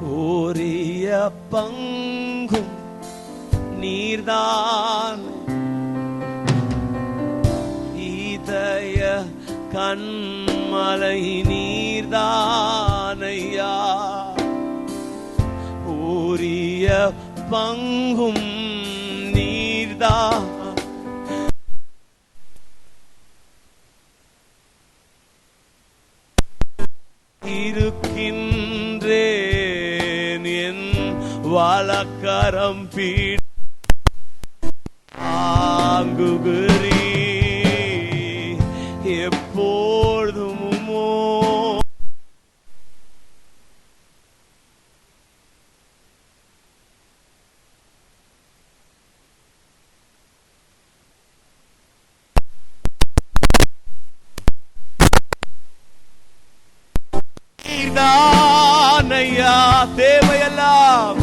ஓரிய பங்கும் நீர்தான், இதய கண்மலை நீர்தானையா. ஓரிய பங்கும் நீர்தான், இருக்கின்றேன் என் வலக்கரம் ஆங்குகிறீ எப்பொழுதும். நீர்தானையா தேவையெல்லாம்,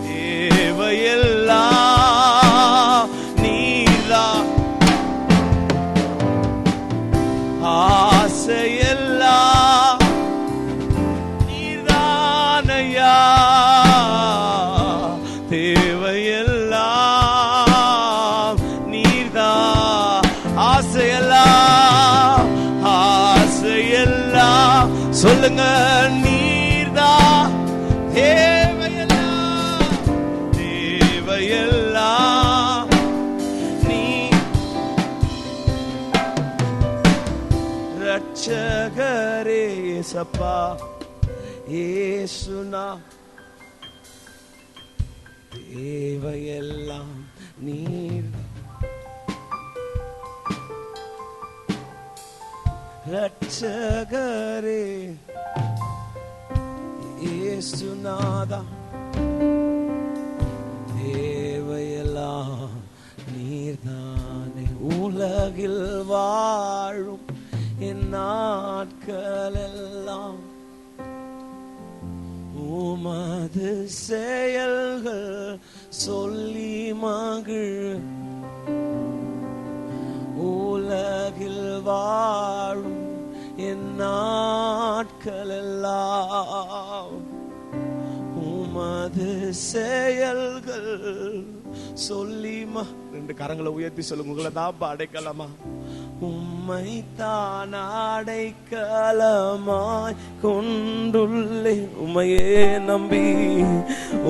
தேவையெல்லாம் நீர்தான், ஆசையெல்லாம் நீர்தானையா. தேவையெல்லாம் நீர்தான், ஆசையெல்லாம், ஆசையெல்லாம் சொல்லுங்க நீர்தான். தேவையெல்லாம், தேவையெல்லாம் நீ. ரட்சகரே இயேசப்பா, இயேசுனா தேவையெல்லாம் நீர். ரட்சகரே இயேசுநாதா, தேவையெல்லாம் நீர்தானே. உலகில் வாழும் என் நாட்களெல்லாம் உமது செயல்கள் சொல்லி மகிழ். உலகில் வாழும் என் நாட்களெல்லாம் உமது செயல்கள் சொல்லி. ரெண்டு கரங்களை உயர்த்தி சொல்லுங்க, உங்களை தான் அடைக்கலமா. உம்மை தான் அடைக்கலமாய் கொண்டுள்ளேன். உம்மையே நம்பி,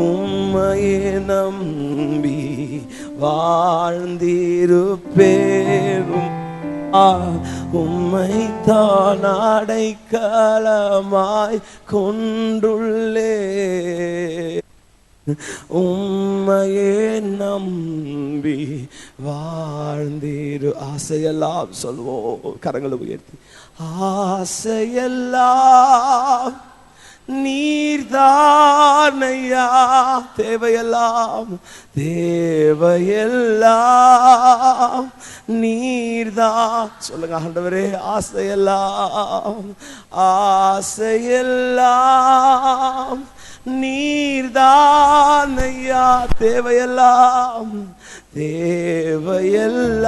உம்மையே நம்பி வாழ்ந்திருப்பேன். உம்மை தான் அடைக்கலமாய் கொண்டுள்ளே. உம்மையே நம்பி வாழ்ந்திரு. ஆசையெல்லாம் சொல்வோம், கரங்களை உயர்த்தி. ஆசையெல்லாம் நீர்தானையா. தேவையெல்லாம், தேவையெல்லாம் நீர்தான். சொல்லுங்க ஆண்டவரே, ஆசையெல்லாம், ஆசையெல்லாம் நீர்தானையா. தேவையெல்லாம், தேவையெல்லாம்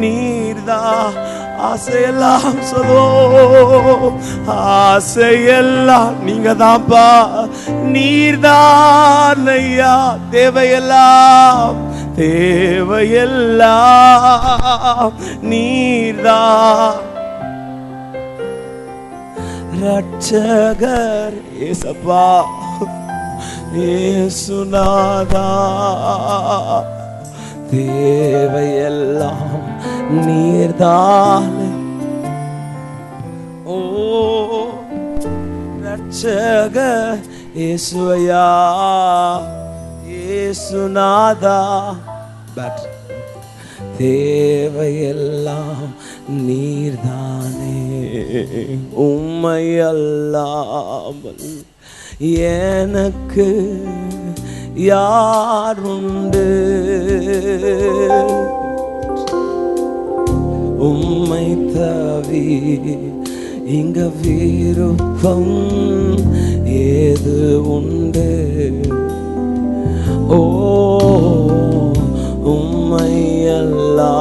நீர்தான். ஆசையெல்லாம் சொல்லுவோம், ஆசையெல்லாம் நீங்க தான்ப்பா. நீர்தானையா. தேவையெல்லாம், தேவையெல்லாம் நீர்தான். ரட்சகர் இயேசப்பா, இயேசுநாதா, தேவையெல்லாம் நீர்தான். ஓ ரட்சகர் இயேசுவையா, இயேசுநாதா, பட் தேவையெல்லாம் நீர்தானே. உம்மை அல்லாமல் எனக்கு யாருண்டு? உம்மை தவி இங்க விருப்பம் ஏது உண்டு? ஓ உம்மை அல்லா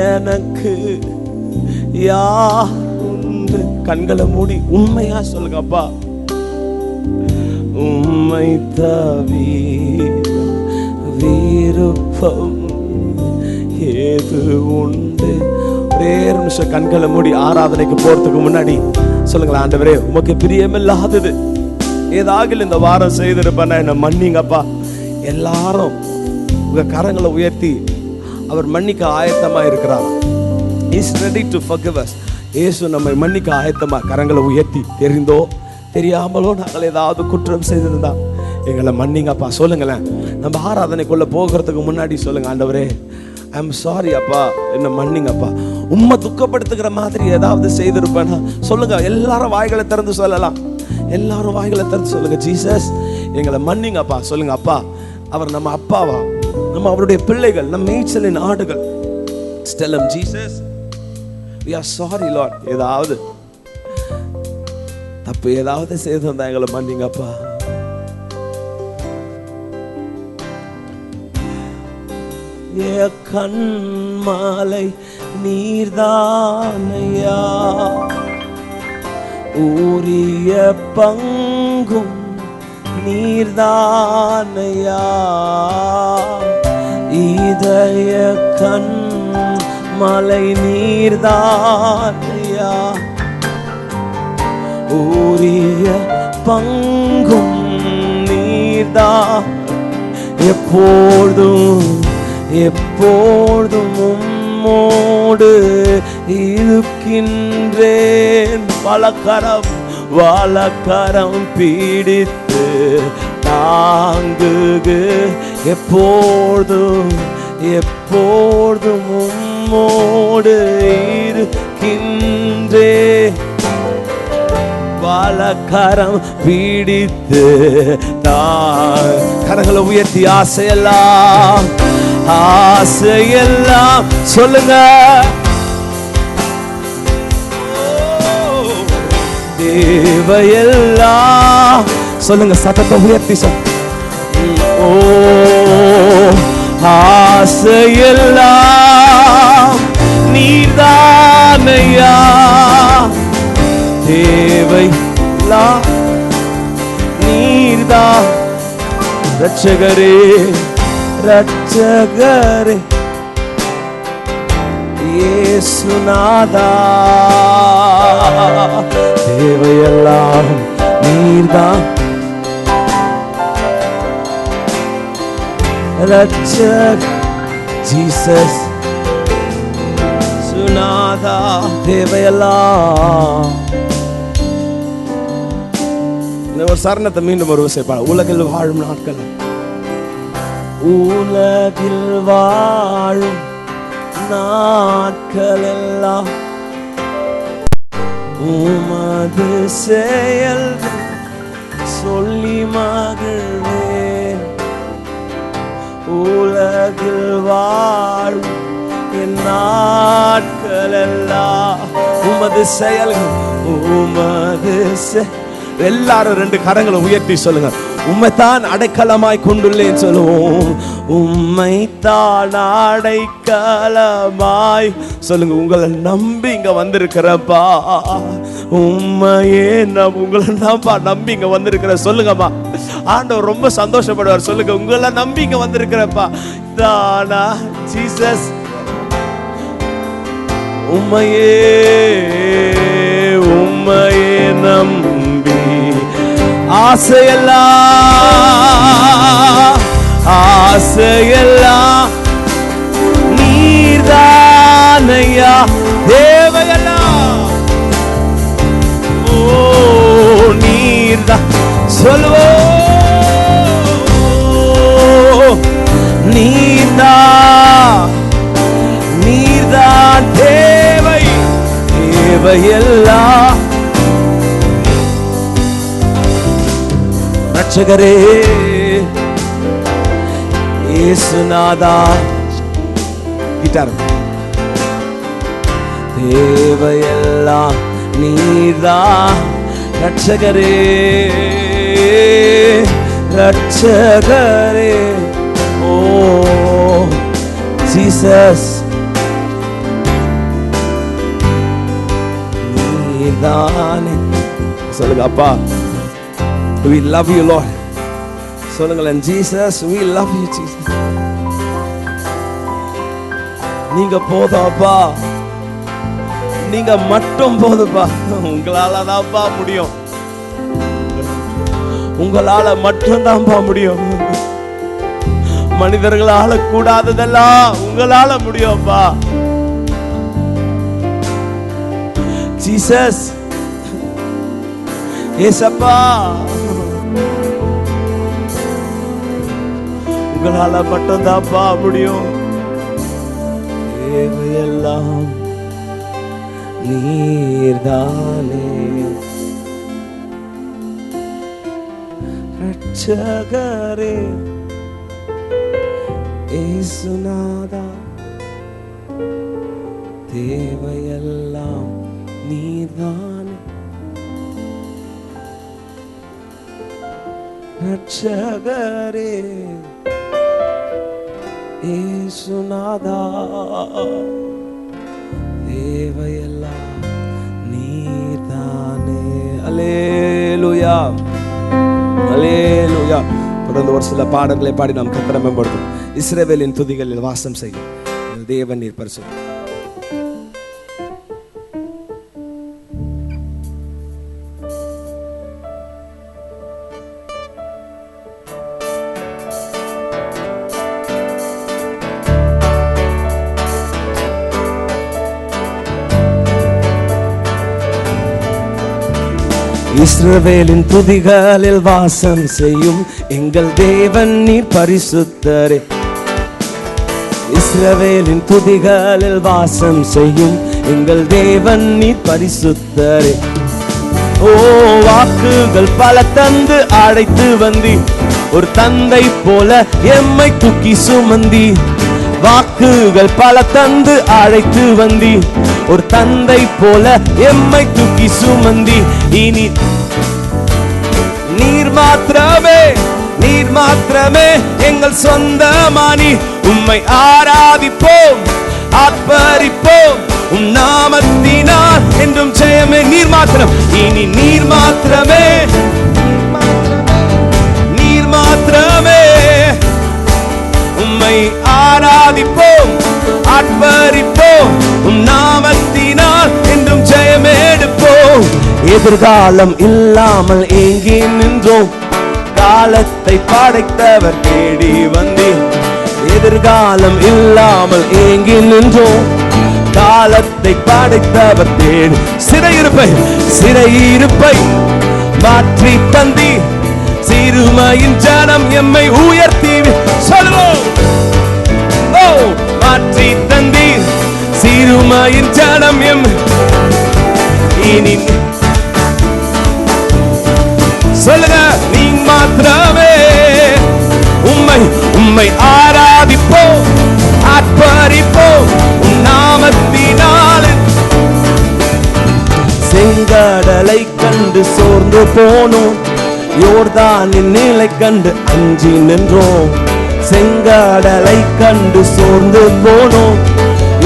எனக்கு யாருண்டு? உண்டு. கண்களை மூடி உண்மையா சொல்லுங்க, அப்பா உம்மை தவிர விருப்பம் ஏது உண்டு. ஒரே நிமிஷம் கண்களை மூடி ஆராதனைக்கு போறதுக்கு முன்னாடி சொல்லுங்களேன், ஆண்டவரே உமக்கு பிரியமில்லாதது ஏதாவது இந்த வாரம் செய்திருப்பேன்னா என்ன மன்னிங்கப்பா. எல்லாரும் உங்க கரங்களை உயர்த்தி அவர் மன்னிக்க ஆயத்தமா இருக்கிறார். Is ready to forgive us. இயேசு நம்மை மன்னிக்க ஆயத்தமா. கரங்களை உயர்த்தி தெரிந்தோ தெரியாமலோ நாங்கள் ஏதாவது குற்றம் செய்திருந்தா எங்களை மன்னிங்கப்பா. சொல்லுங்களேன், நம்ம ஆராதனைக்குள்ள போகிறதுக்கு முன்னாடி சொல்லுங்க, ஆண்டவரே ஐ எம் சாரி அப்பா, என்ன மன்னிங்கப்பா. உம்மை துக்கப்படுத்துகிற மாதிரி ஏதாவது செய்திருப்பேன்னா சொல்லுங்க. எல்லாரும் வாய்களை திறந்து சொல்லலாம். எல்லாரும் வாய்களை திறந்து சொல்லுங்க, ஜீசஸ் எங்களை மன்னிங்கப்பா. சொல்லுங்க, அப்பா அவர் நம்ம அப்பாவா, நம்ம அவருடைய பிள்ளைகள், நம்ம மேய்ச்சலின் ஆடுகள். Tell him, Jesus, we are sorry Lord. ஏதாவது தப்பு ஏதாவது செய்திருந்தா எங்களை மன்னிங்கப்பா. கண்மாலை நீர்தானையா, ஊரிய பங்கும் நீர்தானையா, இதய கண் மலை நீர்தானையா, ஊரிய பங்கும் நீர்தான். எப்பொழுதும் எப்பொழுதும் உம்மோடு இருக்கின்றேன். வலக்கரம் பிடித்து தாங்குகு. எப்பொழுதும் எப்பொழுதும் உம்மோடு இருக்கின்றேன். வலக்கரம் பிடித்து கரங்களை உயர்த்தி ஆசையெல்லாம் ஆசையெல்லாம் சொல்லுங்க. தேவையெல்லாம் சொல்லுங்க, சத்தத்தை உயர்த்தி சொல்லுங்க. ஓ ஆசையெல்லாம் நீர்தானையா, தேவையெல்லாம் நீர்தான். ரட்சகரே ரட்சகரே இயேசுநாதா, தேவையெல்லாம் நீர்தான். ரட்சக ஜீசஸ் சுநாதா, தேவையெல்லாம். ஒரு சரணத்தை மீண்டும் ஒரு விஷயம், உலகில் வாழும் நாட்கள், உலகில் வாழும் நாட்கள் எல்லாம் உமது செயல் சொல்லி மகிழ்வேன். உலகில் வாழும் என் நாட்கள் எல்லாம் உமது செயல்கள், உமது எல்லாரும் ரெண்டு கரங்களை உயர்த்தி சொல்லுங்க, உம்மைத்தான் அடைக்கலமாய் கொண்டுள்ளேன் சொல்லுவோம். உம்மைத்தான் அடைக்கலமாய் சொல்லுங்க. உங்களை நம்பி இங்க வந்திருக்கிறப்பா, உண்மையே உங்களை நம்பி இங்க வந்திருக்கிற சொல்லுங்கம்மா. ஆண்டவர் ரொம்ப சந்தோஷப்படுவார். சொல்லுங்க, உங்களை நம்பி இங்க வந்திருக்கிறப்பா. தானா ஜீசஸ், உம்மையே உம்மையே நம்பி ஆசையெல்லாம் ஆசையெல்லாம் நீர்தானையா, தேவையெல்லாம் ஓ நீர்தான் சொல்லுவோம். நீர்தான் நீர்தான் தேவை தேவையெல்லாம். ரட்சகரே இயேசுநாதா, கிட்டார், தேவையெல்லாம் நீர்தான். ரட்சகரே ரட்சகரே ஓ ஜீசஸ், நீதானே. சொல்லுங்க, அப்பா we love you Lord. சொல்லுங்களேன், Jesus we love you Jesus. நீங்க போதும் அப்பா, நீங்க மட்டும் போதுப்பா. உங்களால தான்ப்பா முடியும், உங்களால மட்டும்தான்ப்பா முடியும். மனிதர்களால கூடாததெல்லாம் உங்களால முடியும்ப்பா. ஜீசஸ், ஏசப்பா, உங்களால மட்டும்தான்ப்பா முடியும். தேவையெல்லாம் நீர்தானே, ரட்சகரே இயேசுநாதா, தேவையெல்லாம் நீர்தானே, ரட்சகரே இயேசுநாதா, தேவையெல்லாம் நீர்தானே. அல்லேலூயா, அல்லேலூயா. தொடர்ந்து ஒரு சில பாடல்களை பாடி நாம் கர்த்தரை மேம்படுத்தும். இஸ்ரவேலின் துதிகளில் வாசம் செய்யும் தேவன் நீர் பரிசுத்தர். இஸ்ரவேலின் துதிகளில் வாசம் செய்யும் எங்கள் தேவன் நீர் பரிசுத்தரே. இஸ்ரவேலின் துதிகளில் வாசம் செய்யும் எங்கள் தேவன் நீர் பரிசுத்தரே. ஓ, வாக்குகள் பல தந்து அழைத்து வந்தி, ஒரு தந்தை போல எம்மை தூக்கி சுமந்தி. வாக்குகள் பல தந்து அழைத்து வந்தி, ஒரு தந்தை போல எம்மை தூக்கி சுமந்தி. இனி நீர் மாத்திரமே, நீர் மாத்திரமே எங்கள் சொந்தமானி. உம்மை ஆராதிப்போம், ஆர்ப்பரிப்போம், உம் நாமத்தினால் என்றும் ஜெயமே. நீர் மாத்திரம், இனி நீர் மாத்திரமே, நீர் மாத்திரமே. உம்மை ஆராதிப்போம், ஆர்ப்பரிப்போம், உம் நாமத்தினால் என்றும் ஜெயமே எடுப்போம். எதிர்காலம் இல்லாமல் ஏங்கி நின்றோம், காலத்தை படைத்தவர் தேடி வந்தேன். எதிர்காலம் இல்லாமல் ஏங்கி நின்றோம், காலத்தை படைத்தவர் தேடி. சிறையிருப்பை, சிறையிருப்பை மாற்றி தந்தி, சிறுமையின் ஜனம் எம்மை உயர்த்தி. சொல்லுவோம், ஓ, மாற்றி தந்தி, சிறுமையின் ஜனம் எம். இனி சொல்லுங்க, நீ மாத்திரமே. உம்மை, உம்மை ஆராதிப்போம், ஆர்ப்பரிப்போம், உம் நாமத்தினால். செங்கடலை கண்டு சோர்ந்து போனோம், யோர்தானின் நிலை கண்டு அஞ்சி நின்றோம். செங்கடலை கண்டு சோர்ந்து போனோம்,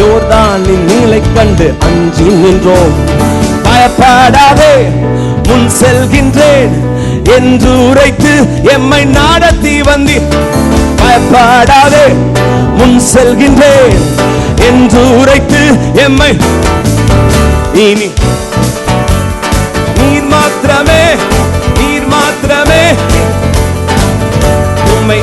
யோர்தானின் நிலை கண்டு அஞ்சி நின்றோம். பயப்படாதே, முன் செல்கின்றேன் என்று உரைத்து எம்மை நடத்தி வந்தி. பயப்படாதே, முன் செல்கின்றேன் என்று உரைத்து எம்மை. இனி நீர் மாத்திரமே, நீர் மாத்திரமே. உம்மை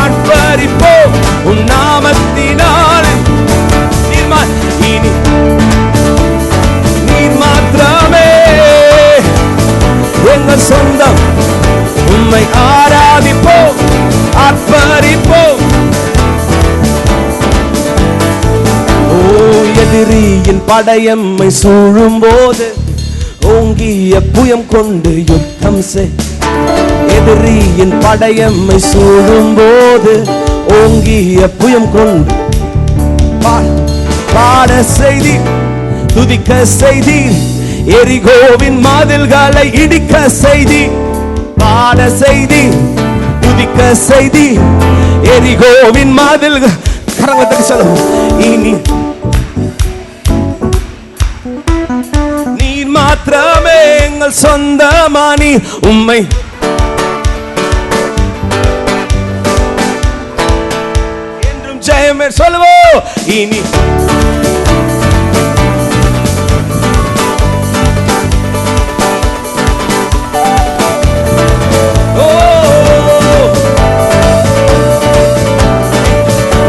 ஆர்ப்பரிப்போம், உம் நாமத்தினால். இனி நீர் மாத்திரமே எங்கள் சொந்தம். உம்மை ஆராதிப்போம், ஆர்ப்பரிப்போம். ஓ, எதிரியின் படையம்மை சூழும் போது ஓங்கிய புயம் கொண்டு யுத்தம் செய். எதிரியின் படையம்மை சூழும் போது ஓங்கிய புயம் கொண்டு பாட செய்தி, துதிக்க செய்தி. எரிகோவின் மதில்களை இடிக்க செய்தி, பாட செய்தி, துதிக்க செய்தி. எரிகோவின் மதில்கள் கரங்கத்துக்கு சொல்லுவோம். இனி மாத்திரமே எங்கள் சொந்தமானி உம்மை என்றும் ஜெயமே சொல்லுவோம். இனி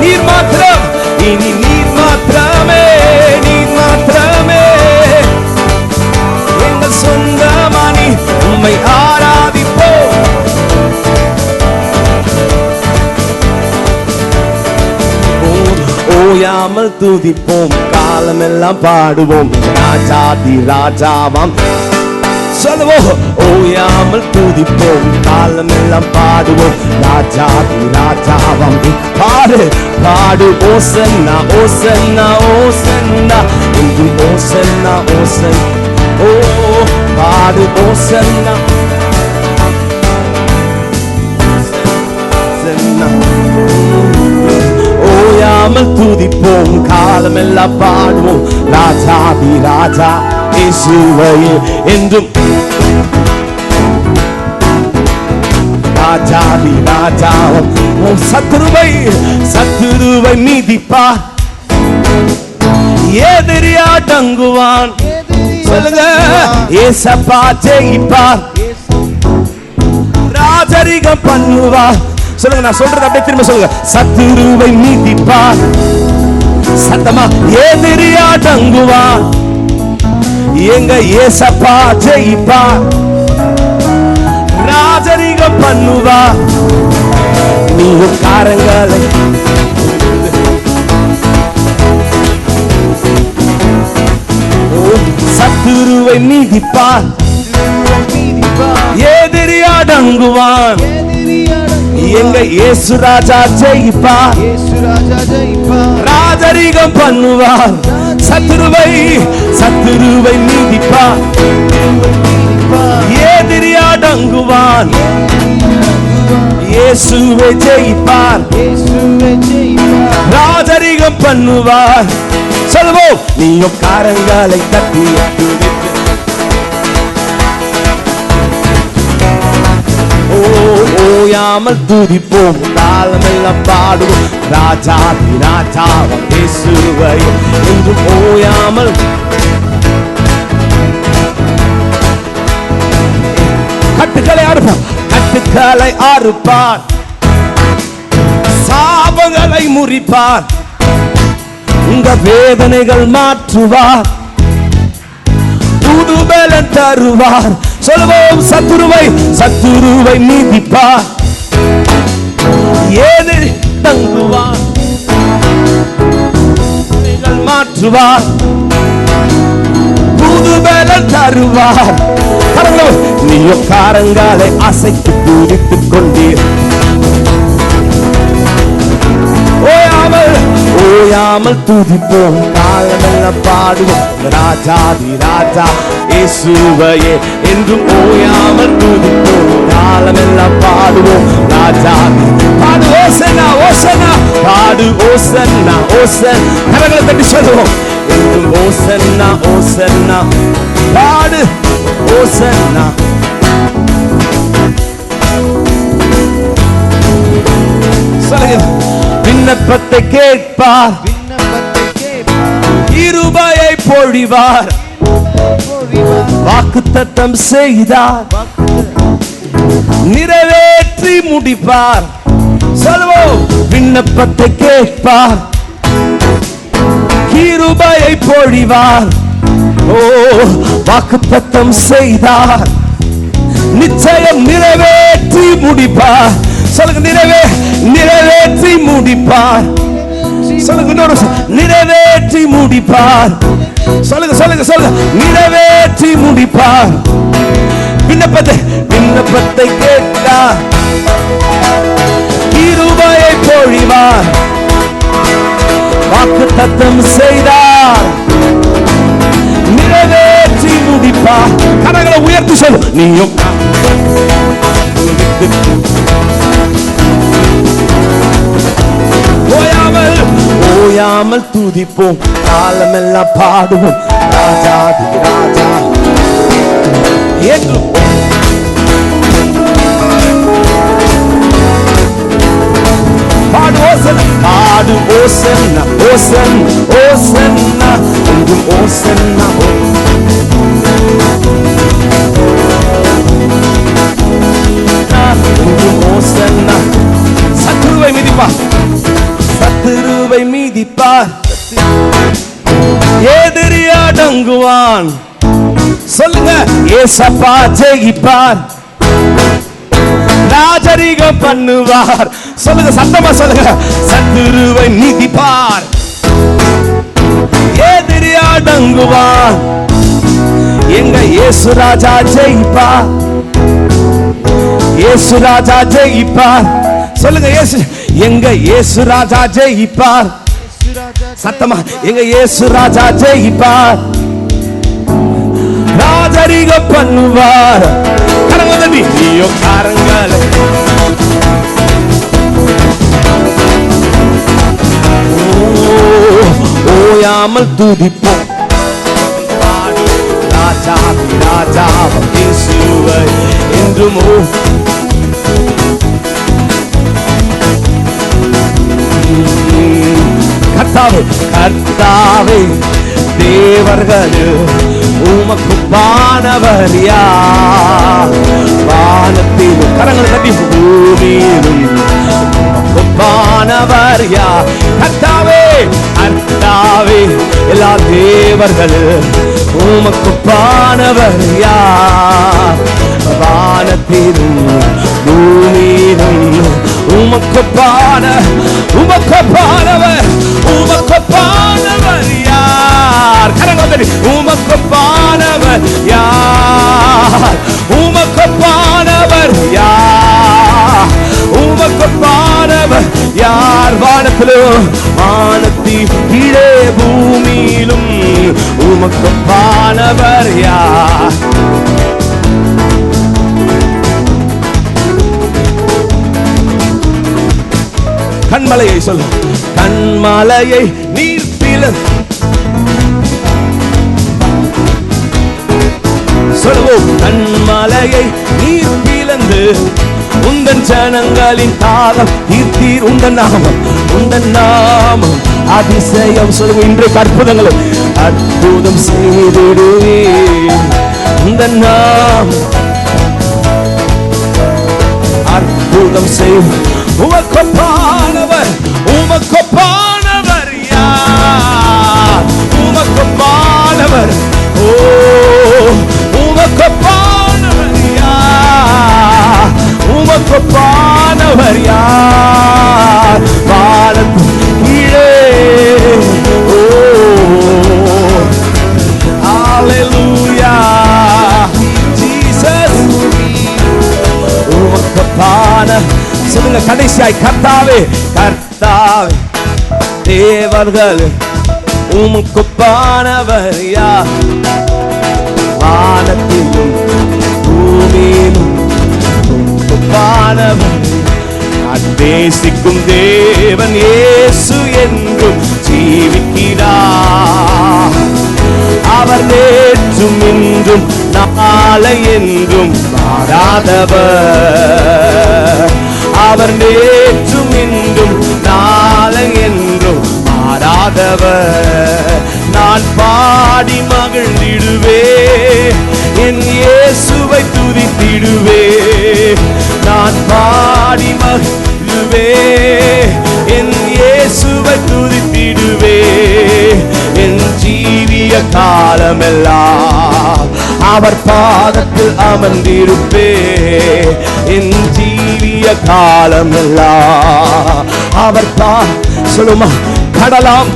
நீர் மாத்திரம், இனி நீர் மாத்திரமே, நீர் மாத்திரமே எங்கள் சொந்தமானி உம்மை ஆராதிப்போம். ஓயாமல் துதிப்போம், காலமெல்லாம் பாடுவோம், ராஜாதி ராஜாவாம் சொல்லுவோம். ஓயாமல் துதிப்போம், காலமெல்லாம் பாடுவோம், ராஜாதி ராஜாவாம் பாடு பாடு. ஓசன்னா ஓசன்னா ஓசன்னா என்று ஓசன்னா ஓசன் ஓ பாடு ஓசன்னா ஓயாமல் துதிப்போம், காலமெல்லாம் பாடுவோம், ராஜாதி ராஜா இயேசுவையே என்றும் ராஜாதி ராஜாவும். சத்துருவை சத்துருவை மீதிப்பார், எதிரியா டங்குவான். சொல்லுங்க, ஏசப்பா ஜெயிப்பார், ராஜரிகம் பண்ணுவார். சொல்லுங்க, நான் சொல்றது அப்படியே திரும்ப சொல்லுங்க. சத்துருவை மீதிப்பார், சத்தமா எதிரியா டங்குவான், எங்க ஏசப்பா ஜெயிப்பார், ராஜரிகம் பண்ணுவா. நீயும் காரங்களை சத்துருவை நீதிப்பார், எதிரி அடங்குவான், எங்க இயேசு ராஜா ஜெயிப்பார், ராஜரிகம் பண்ணுவார். சத்துருவை சத்துருவை நீதிப்பார், எதிரி அடங்குவான், இயேசுவை ஜெயிப்பார், ராஜரிகம் பண்ணுவார். சொல்வோம், நீயும் காரங்களை தட்டி ஓயாமல் துதிப்போம், காலமெல்லாம் பாடுவோம், ராஜாதி ராஜாவாம் இயேசுவை என்றும் ஓயாமல். கட்டுக்களை அறுப்பார், கட்டுக்களை அறுப்பார், சாபங்களை முறிப்பார், உங்க வேதனைகள் மாற்றுவார், புது பலன் தருவார். சொல்லுவோம், சத்துருவை சத்துருவை நீதிப்பார், எதிரி தங்குவார், மாற்றுவார், புது பலன் தருவார். நீயோ காரங்காலை அசைத்து துடித்துக் கொண்டீர், ஓயாமல் துதிப்போம், காலமெல்லாம் பாடுவோம், ராஜாதி ராஜா இயேசுவையே என்றும் ஓயாமல் துதிப்போம், காலமெல்லாம் பாடுவோம், ராஜாதி. பாடு ஓசன்னா ஓசன்னா, பாடு ஓசன்னா ஓசன். கரங்களை தட்டி சொல்லுவோம், என்றும் ஓசன்னா ஓசன்னா, பாடு ஓசன்னா. சொல்லுங்க, விண்ணப்பத்தை கேட்பார், கிருபையை பொழிவார், வாக்குத்தத்தம் செய்தார், நிறைவேற்றி முடிப்பார். சொல்வோம், விண்ணப்பத்தை கேட்பார், கிருபையை பொழிவார், ஓ வாக்குத்தத்தம் செய்தார், நிச்சயம் நிறைவேற்றி முடிப்பார். சொல்லுங்க, நிறைவேற்றி முடிப்பார். சொல்லுங்க, நிறைவேற்றி முடிப்பார். சொல்லுங்க சொல்லுங்க சொல்லுங்க, நிறைவேற்றி முடிப்பார். விண்ணப்பத்தை கேட்டார், கிருபையை பொழிவார், வாக்குத்தத்தம் செய்தார், நிறைவேற்றி முடிப்பார். கரங்களை உயர்த்தி சொல்லு, நீயும் ஓயாமல் துதிப்போம், காலமெல்லாம் பாடுவோம், ராஜாதி ராஜா அடங்குவான். சொல்லுங்க, ஏசப்பா ஜெயிப்பார், ராஜரிகம் பண்ணுவார். சொல்லுங்க, சத்தமா சொல்லுங்க, சத்துருவை நீதிப்பார், எதிரி அடங்குவான். எங்க இயேசு ராஜா ஜெயிப்பார், இயேசு ராஜா ஜெயிப்பார். சொல்லுங்க, இயேசு, எங்க இயேசு ராஜா ஜெயிப்பார். சத்தமா, எங்க இயேசு ராஜா ஜெயிப்பார், ராஜரிகம் பண்ணுவார். கரங்களை நீயோ கரங்களை ஓயாமல் துதிப்போம். ராஜா ராஜா இயேசுவை என்றும் கர்த்தாவே கர்த்தாவே தேவர்கள் உமக்கு பானவர் யார்? வானத்திலும் கரங்களை தட்டி பூமியிலும் உமக்கு பானவர் யார்? கர்த்தாவே கர்த்தாவே எல்லா தேவர்கள் உமக்கு பானவர் யார்? வானத்திலும் பூமியிலும் உமக்கு பானவர் உமக்கு பானவர் யார்? கரங்களை உமக்கு பானவர் யார்? உமக்கு பானவர் யார்? உமக்கு பானவர் யார்? வானத்திலும் வானத்தின் கீழே பூமியிலும் உமக்கு பானவர் யார்? கண்மலையை சொல்லும், கண்மலையை நீர் சொல்லுவோம், கண்மலையை நீர் பிளந்து உந்தன் ஜனங்களின் தாகம் தீர்த்தீர். உந்தன் நாமம் அதிசயம். சொல்லுவோம், இன்றைக்கு அற்புதங்களும் அற்புதம் செய்திடுவே. உந்தன் நாமம் அற்புதம் செய்து உமக்கு பானவர் யார்? உமக்கு பானவர் ஓ உமக்கு பானவர் யார்? உமக்கு பானவர் யார்? வானத்தின் கீழே ஓ ஹalleluya ஜீசஸ் உமக்கு பானவர். சொல்லுங்க கடைசியாய், கர்த்தாவே கர்த்தாவே தேவர்கள் உமக்கு பானவர் யார்? வானத்திலும் பூமியிலும் உமக்கு பானவர். நேசிக்கும் தேவன் இயேசு என்றும் ஜீவிக்கிறார். அவர் நேற்றும் இன்றும் நாளை என்றும் மாறாதவர். அவர் நேற்றும் இன்றும் நாளை என்றும் மாறாதவர். நான் பாடி மகிழ்ந்திடுவே, என் இயேசுவை துதித்திடுவே. நான் பாடி மகிழ்வே, என் இயேசுவை துதித்திடுவே. என் ஜீவிய காலமெல்லாம் அவர் பாதத்தில் அமர்ந்திருப்பே. என் ஜீவிய காலமெல்லாம் அவர் சொல்லுமா, கடலாம்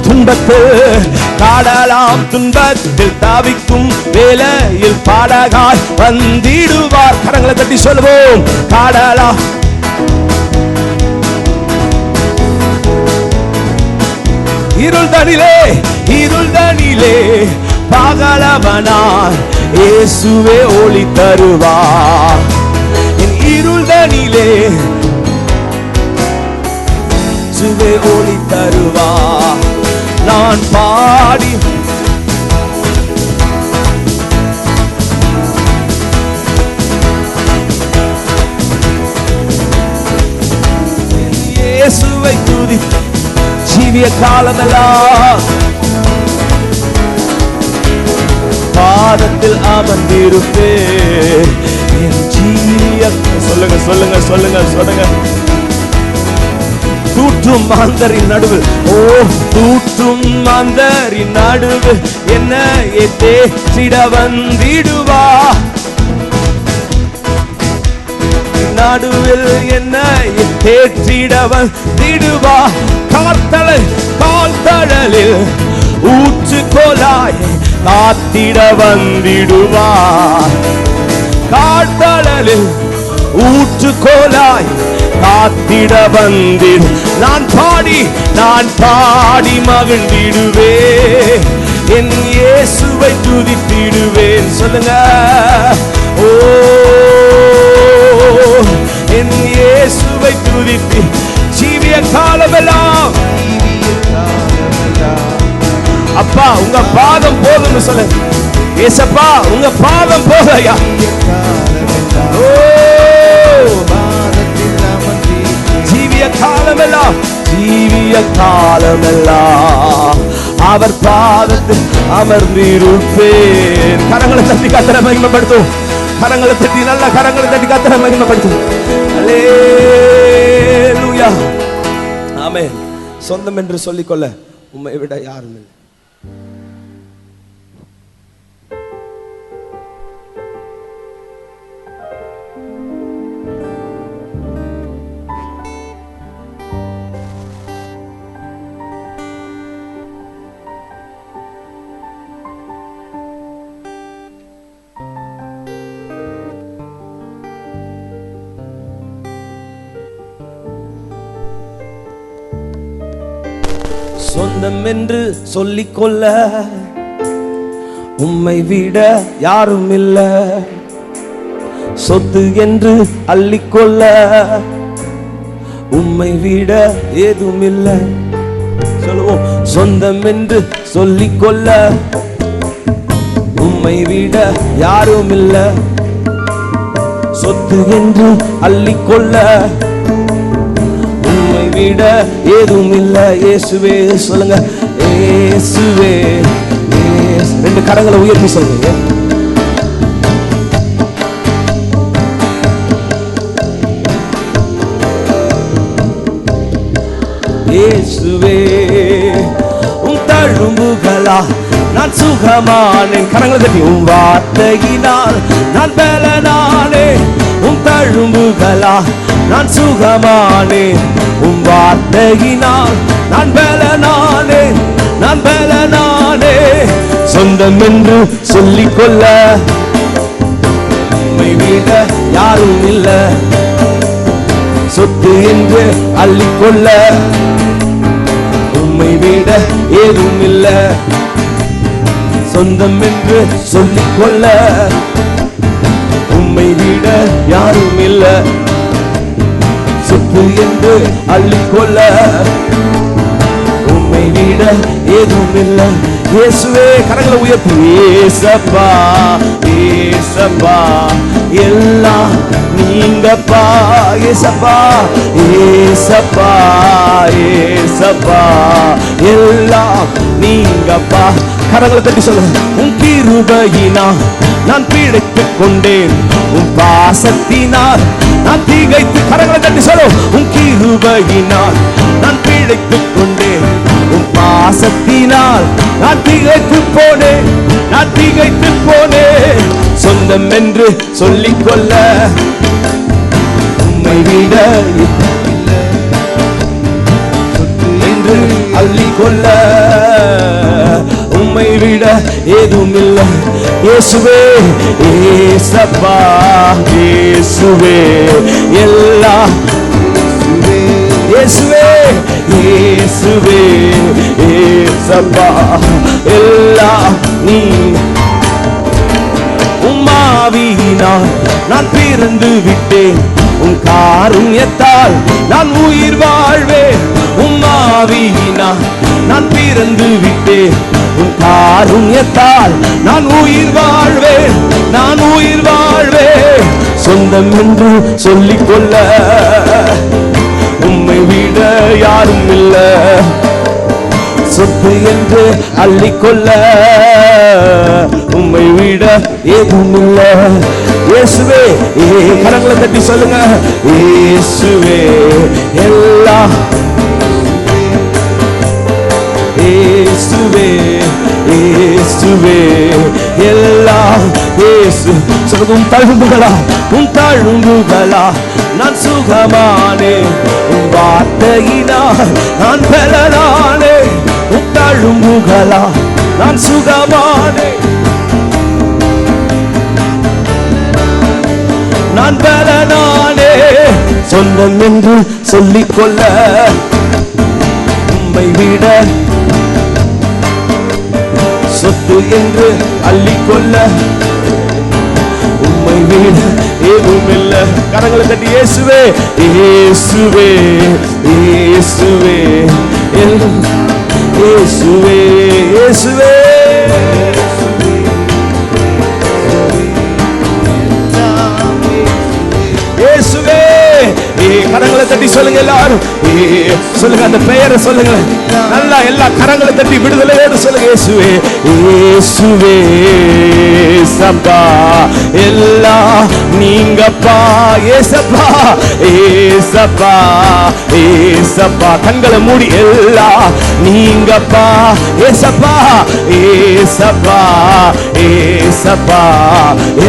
துன்பத்தில் தாவிக்கும் வேளையில் பாடகாய் வந்திடுவார். கரங்களை தட்டி சொல்லுவோம், கடலா இருள் தனிலே பகலவனார் இயேசுவே ஒளி தருவார். என் இருள் தனிலே இயேசுவே ஒளி தருவார். நான் பாடி இயேசுவை துதி ஜீவிய காலமெல்லாம் பாதத்தில் அமர்ந்திருப்பே. என் ஜீவிய சொல்லுங்க சொல்லுங்க சொல்லுங்க சொல்லுங்க தூற்றும் மாந்தரின் நடுவில், ஓ தூற்றும் மாந்தரின் நடுவில் என்ன தேற்றிட வந்திடுவா, நடுவில் என்ன தேற்றிட வந்திடுவா. கால்தழலில் ஊற்று கோலாய் காத்திட வந்திடுவா, கால்தழலில் ஊற்று கோலாய் காத்திட வந்திடு. நான் பாடி மகிழ்ந்திடுவே, என் இயேசுவை துதித்திடுவேன். சொல்லுங்க, ஓ என் இயேசுவை துதித்து ஜீவிய காலமெல்லாம். அப்பா உங்க பாதம் போதும்னு சொல்லு. ஏசப்பா உங்க பாதம் போதையா. ஜீவிய காலமெல்லாம், ஜீவிய காலமெல்லாம் அவர் பாதத்தில் அமர்ந்திருப்பேன். கரங்களை தட்டி கர்த்தரை மகிமைப்படுத்தும். கரங்களை தட்டி, நல்ல கரங்களை தட்டி கர்த்தரை மகிமைப்படுத்தும். அல்லேலூயா, ஆமென். சொந்தம் என்று சொல்லிக்கொள்ள உம்மை விட யாரும் இல்லை. சொந்தம் என்று சொல்லிக்கொள்ள உம்மை விட யாரும் இல்ல, சொத்து என்று அள்ளிக்கொள்ள உம்மை விட ஏதும் இல்ல. சொல்லுவோம், சொந்தம் என்று சொல்லிக்கொள்ள உம்மை விட யாரும் இல்ல, சொத்து என்று அள்ளிக்கொள்ள உம்மை விட ஏதும் இல்ல. இயேசுவே சொல்லுங்க, இயேசுவே. ரெண்டு கரங்களை உயர்த்தி சொல்லுங்க, இயேசுவே. உன் தழும்புகளா நான் சுகமானேன். கரங்களை தட்டி, உன் வார்த்தையினால் நான் பலனானேன். உன் தழும்புகளா நான் சுகமானேன். உன் வார்த்தையினால் நான் பலனானேன், நான் பலனானே. சொந்தம் என்று சொல்லிக்கொள்ள உம்மை விட யாரும் இல்ல, சொத்து என்று அள்ளிக்கொள்ள உம்மை விட ஏதும் இல்ல. சொந்தம் என்று சொல்லிக்கொள்ள உம்மை விட யாரும் இல்ல, சொத்து என்று அள்ளிக்கொள்ள உம்மை விட ஏதும் இல்ல. இயேசுவே, கரங்களை உயர்த்தி, ஏசப்பா ஏசப்பா எல்லாம் நீங்கப்பா. ஏசப்பா ஏசப்பா ஏசப்பா எல்லாம் நீங்கப்பா. கரங்களை தட்டி சொல்லுங்க, உன் கிருபையினால் நான் பிழைத்துக் கொண்டேன், உன் பாசத்தினால் நான் திகைத்து. கரங்களை தட்டி சொல்லு, உன் கிருபையினால் நான் பிழைத்துக் கொண்டேன், உன் பாசத்தினால் நான் திகைத்து போனேன், நான் திகைத்து போனேன். சொந்தம் என்று சொல்லிக்கொள்ள உம்மை விட என்று அள்ளிக்கொள்ள உம்மை விட ஏதும் இல்லை. இயேசுவே ஏசப்பா இயேசுவே எல்லாம் இயேசுவே இயேசுவே ஏசப்பா எல்லாம் நீ. உம்மாவியினால் நான் பிறந்து விட்டேன், உன் காருண்யத்தால் நான் உயிர் வாழ்வேன். உம்மாவியினால் நான் பிறந்து விட்டேன், உன் காருண்யத்தால் நான் உயிர் வாழ்வேன், நான் உயிர் வாழ்வேன். சொந்தம் என்று சொல்லிக்கொள்ள உம்மை விட யாரும் இல்ல, சொத்து என்று அள்ளிக்கொள்ள உம்மை விட ஏதும் இல்ல. இயேசுவே, கரங்களை தட்டி சொல்லுங்க, இயேசுவே எல்லாம் இயேசுவே இயேசுவே எல்லாம் இயேசு. சொல்லும் தழும்புகளா உன் தழும்புகளா நான் சுகமானே, உன் வார்த்தையினால் நான் பலனானே. உன் தழும்புகளா நான் சுகமானே, நான் பலனானே. சொந்தம் என்று சொல்லிக்கொள்ள உம்மை விட சொத்து என்று அள்ளிக்கொள்ள உம்மை விட ஏதும் இல்லை. கரங்களை தட்டி இயேசுவே இயேசுவே இயேசுவே இயேசுவே இயேசுவே இயேசுவே. கரங்களை தட்டி சொல்லுங்க எல்லாரும், சொல்லுங்க அந்த பெயரை சொல்லுங்க நல்லா. எல்லா கரங்களை தட்டி விடுதலையோடு சொல்லுங்க இயேசுவே இயேசுவே ஏசப்பா எல்லாம் நீங்கப்பா. ஏசப்பா ஏசப்பா ஏசப்பா கண்களை மூடி எல்லாம் நீங்கப்பா. ஏசப்பா ஏசப்பா ஏசப்பா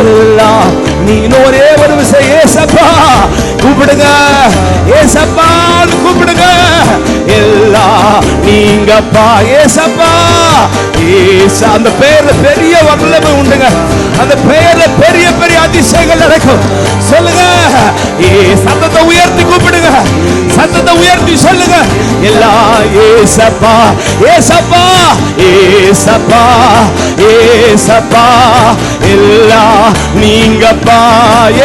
எல்லாம் நீ. ஒரே ஒரு விஷயம் ஏசப்பா கூப்பிடுங்க, ஏசப்பா கூப்பிடுங்க. எல்லாம் நீங்கப்பா ஏசப்பா. அந்த பெயர்ல பெரிய வல்லமை உண்டுங்க, அந்த பெயர்ல பெரிய பெரிய அதிசயங்கள் நடக்கும். சொல்லுங்க, சத்தத்தை உயர்த்தி கூப்பிடுங்க, சத்தத்தை உயர்த்தி சொல்லுங்க. எல்லாம் ஏசப்பா ஏசப்பா ஏசப்பா ஏசப்பா எல்லாம் நீங்கப்பா.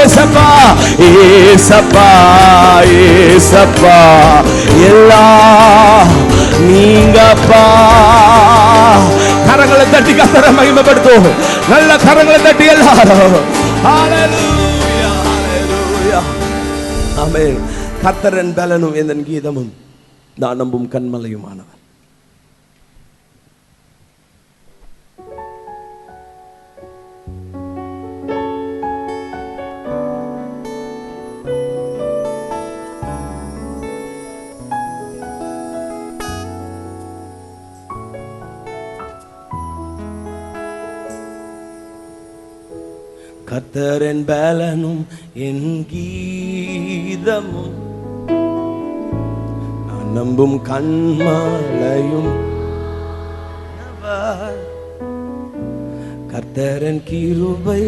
ஏசப்பா ஏசப்பா ஏசப்பா எல்லாம் நீங்கப்பா. கரங்களை தட்டி கர்த்தரை மகிமைப்படுத்தும். நல்ல கரங்களை தட்டி எல்லாரும் ஹல்லேலூயா ஹல்லேலூயா ஆமென். கர்த்தரின் பலனும் என் கீதமும் நான் நம்பும் கன்மலையுமானவர். கர்த்தரின் பலனும் என் கீதமும் நான் நம்பும் கன்மலையும். கர்த்தரின் கிருபை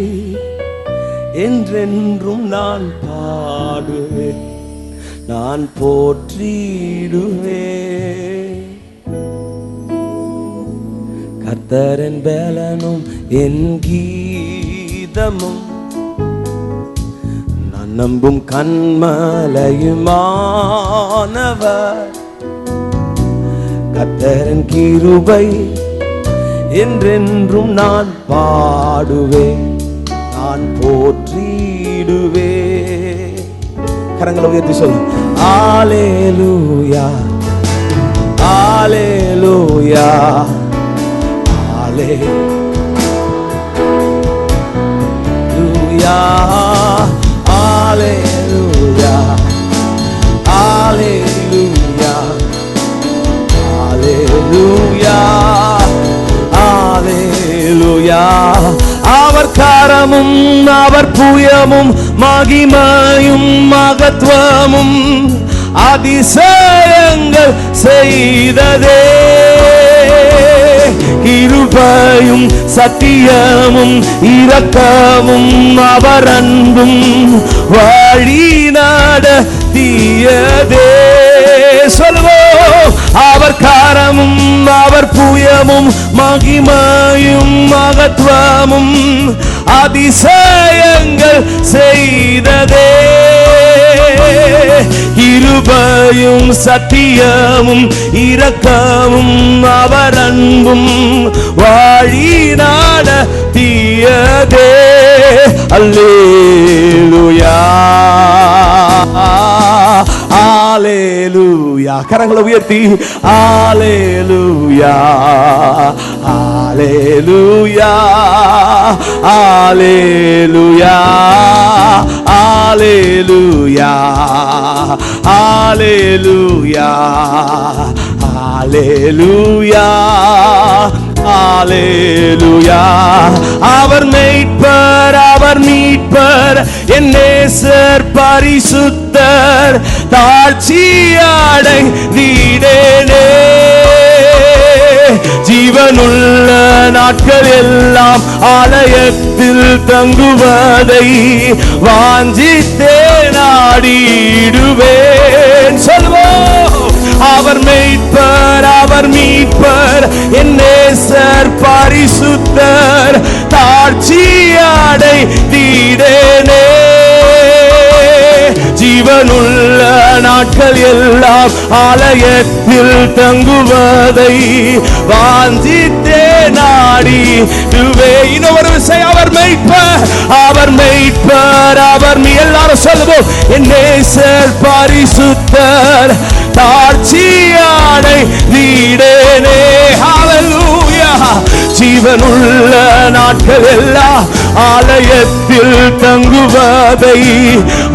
என்றென்றும் நான் பாடுவேன், நான் போற்றிடுவேன். கர்த்தரின் பலனும் என் கீதமும் நான் நம்பும் கன்மலையுமானவர். கர்த்தரின் கிருபை என்றென்றும் நான் பாடுவேன், நான் போற்றிடுவேன். கரங்களை உயர்த்தி சொல்லு. ஹல்லேலூயா ஹல்லேலூயா ஹல்லேலூயா ஹல்லேலூயா ஹல்லேலூயா ஹல்லேலூயா ஹல்லேலூயா. அவர் கரமும் அவர் புயமும் மகிமையும் மகத்துவமும் அதிசயங்கள் செய்ததே. கிருபையும் சத்தியமும் இரக்கமும் அவர் அன்பும் வழி நடத்தியதே. சொல்லுவோம், அவர் கரமும் அவர் புயமும் மகிமையும் மகத்துவமும் அதிசயங்கள் செய்ததே. கிருபையும் சத்தியமும் இரக்கமும் அவர் அன்பும் வழி நடத்தியதே. அல்லேலூயா ஹல்லேலூயா. கரங்களை உயர்த்தி ஹல்லேலூயா ஹல்லேலூயா ஹல்லேலூயா ஹல்லேலூயா ஹல்லேலூயா ஹalleluya ஹalleluya. அவர் மீட்பர், அவர் மீட்பர், என் நேசர் பரிசுத்தர், தாழ்ச்சியடை வீடேனே. ஜீவனுள்ள நாட்கள் எல்லாம் ஆலயத்தில் தங்குவதை வாஞ்சித்தே நாடிடுவேன். சொல்வோம், அவர் மீட்பர், அவர் மீட்பர், என் நேசர் பரிசுத்தர், தாழ்ச்சியடை வீடேனே. ஜீவனுள்ள நாட்கள் எல்லாம் ஆலயத்தில் தங்குவதை வாஞ்சித்தே நாடிடுவே. இன்னொரு விஷயம், அவர் மீட்பர், அவர் மீட்பர், அவர் எல்லாரும் சொல்லுவோம், என் நேசர் பரிசுத்தர், தாழ்ச்சியடை வீடேனே. ஹalleluya. ஜீவனுள்ள நாட்கள் எல்லாம் ஆலயத்தில் தங்குவதை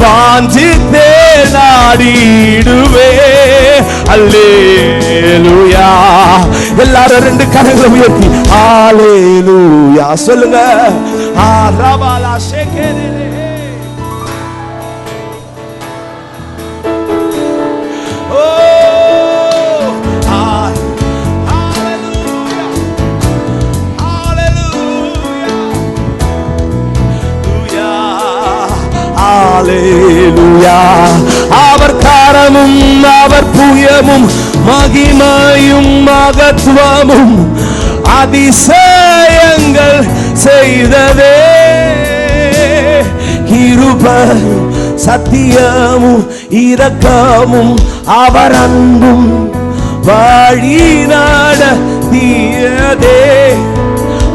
வாஞ்சித்தே நாடிடுவே. அல்லேலூயா. எல்லாரும் ரெண்டு கரங்களை உயர்த்தி அல்லேலூயா சொல்லுங்க. ஆராபாலா ஷேகேரே. ஹalleluya. அவர் காரமும் அவர் புயமும் மகிமையும் மகத்துவமும் அதிசயங்கள் செய்ததே. கிருபையும் சத்தியமும் இரக்கமும் அவர் அன்பும் வழி நடத்தியதே.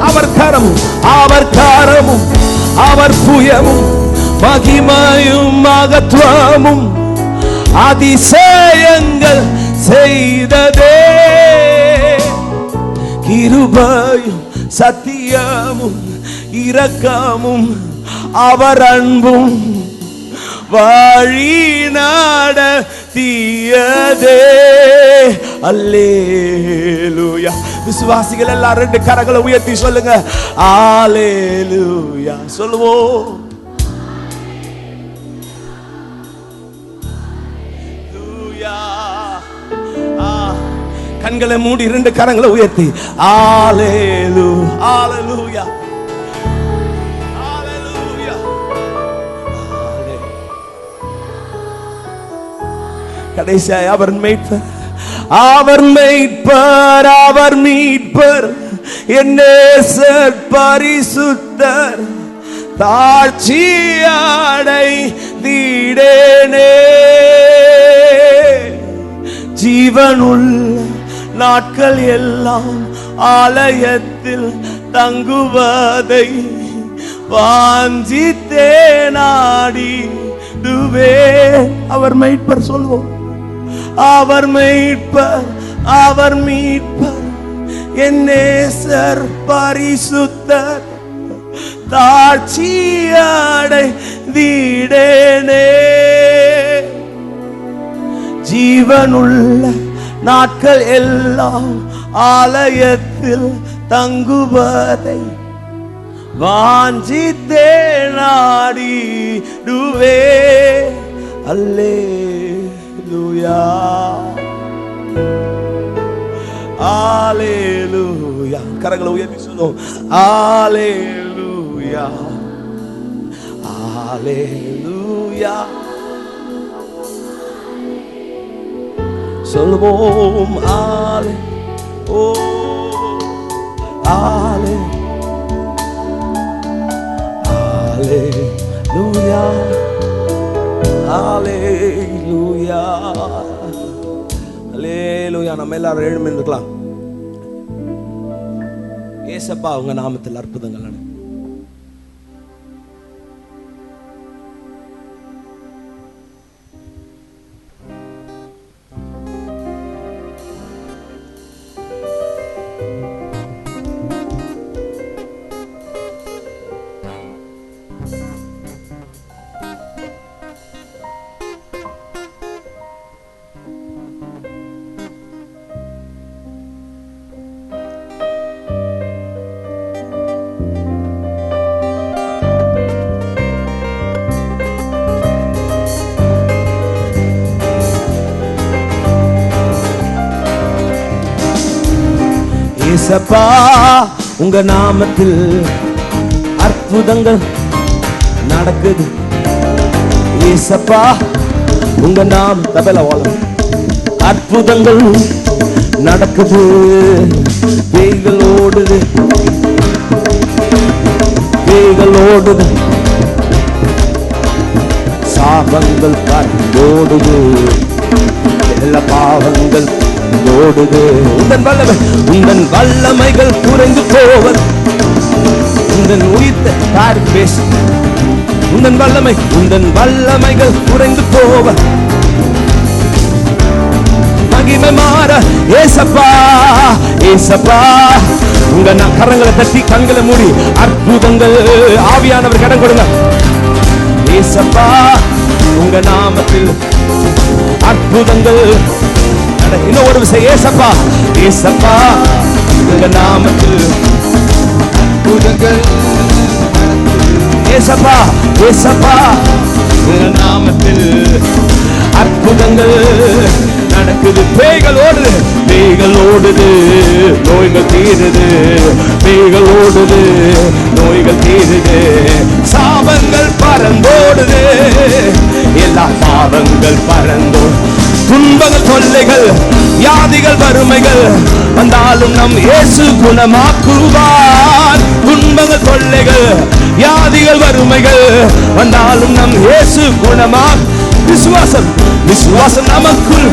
அவர் கரமும் அவர் காரமும் அவர் புயமும் மகிமையும் மகத்துவமும் அதிசயங்கள் செய்ததே. கிருபையும் சத்தியமும் இரக்கமும் அவர் அன்பும் வழி நடத்தியதே. அல்லேலூயா. விசுவாசிகள் எல்லாரும் ரெண்டு கரங்களை உயர்த்தி சொல்லுங்க. அல்லேலூயா சொல்லுவோம். கண்களை மூடி இரண்டு கரங்களை உயர்த்தி அல்லேலூயா அல்லேலூயா அல்லேலூயா. கடைசியாய் அவர் மீட்பர், அவர் மீட்பர், அவர் மீட்பர், என் நேசர் பரிசுத்தர், தாழ்ச்சியடை வீடேனே. ஜீவனுள்ள நாட்கள் எல்லாம் ஆலயத்தில் தங்குவதை வாஞ்சித்தே நாடிடுவே. அவர் மீட்பர் சொல்வோம். அவர் மீட்பர், அவர் மீட்பர், என் நேசர் பரிசுத்தர், தாழ்ச்சியடை வீடேனே. ஜீவனுள்ள நாட்கள் எல்லாம் ஆலயத்தில் தங்குவதை வாஞ்சித்தே நாடிடுவே. அல்லேலூயா அல்லேலூயா. கரங்களை உயர்த்தி சொல்லுவோம். அல்லேலூயா அல்லேலூயா சொல்லுவோம். ஆலே ஓ ஆலே அல்லேலூயா அல்லேலூயா அல்லேலூயா. நம்ம எல்லாரும் எழுந்து நிற்கலாம். ஏசப்பா உங்க நாமத்தில் அற்புதங்கள் நடக்கும். ஏசப்பா உங்க நாமத்தில் அற்புதங்கள் நடக்குது. ஏசப்பா உங்க நாம் தபல வாழும் அற்புதங்கள் நடக்குது. பேய்கள் ஓடுது, பேய்கள் ஓடுது, சாபங்கள் ஓடுது, எல்லா பாவங்கள் ஓடுது. உந்தன் வல்லமைகள் குறைந்து போவது, உந்தன் உயிர்த்த பாரு பேசு. உந்தன் வல்லமைகள் குறைந்து போவது, மகிமை மாற. ஏசப்பா ஏசப்பா உங்க கரங்களை தட்டி கண்களை மூடி அற்புதங்கள் ஆவியானவர் கடன் கொடுங்க. ஏசப்பா உங்க நாமத்தில் அற்புதங்கள். இன்னும் ஒரு விஷயம், ஏசப்பா ஏசப்பா உங்க நாமத்தில் அற்புதங்கள். ஏசப்பா ஏசப்பா உங்க நாமத்தில் அற்புதங்கள் நடக்குது. பேய்கள் ஓடுது, பேய்கள் ஓடுது, நோய்கள் தீருது. பேய்கள் ஓடுது, நோய்கள் தீருது. சாபங்கள் பறந்தோடுது, எல்லா பாவங்கள் பறந்தோடு. துன்பங்கள் தொல்லைகள் வியாதிகள் வறுமைகள் வந்தாலும் நம் இயேசு குணமாக்குவார். துன்பங்கள் தொல்லைகள் வியாதிகள் வறுமைகள் வந்தாலும் நம் இயேசு குணமாக்கு. விசுவாசம் விசுவாசம் நமக்குள்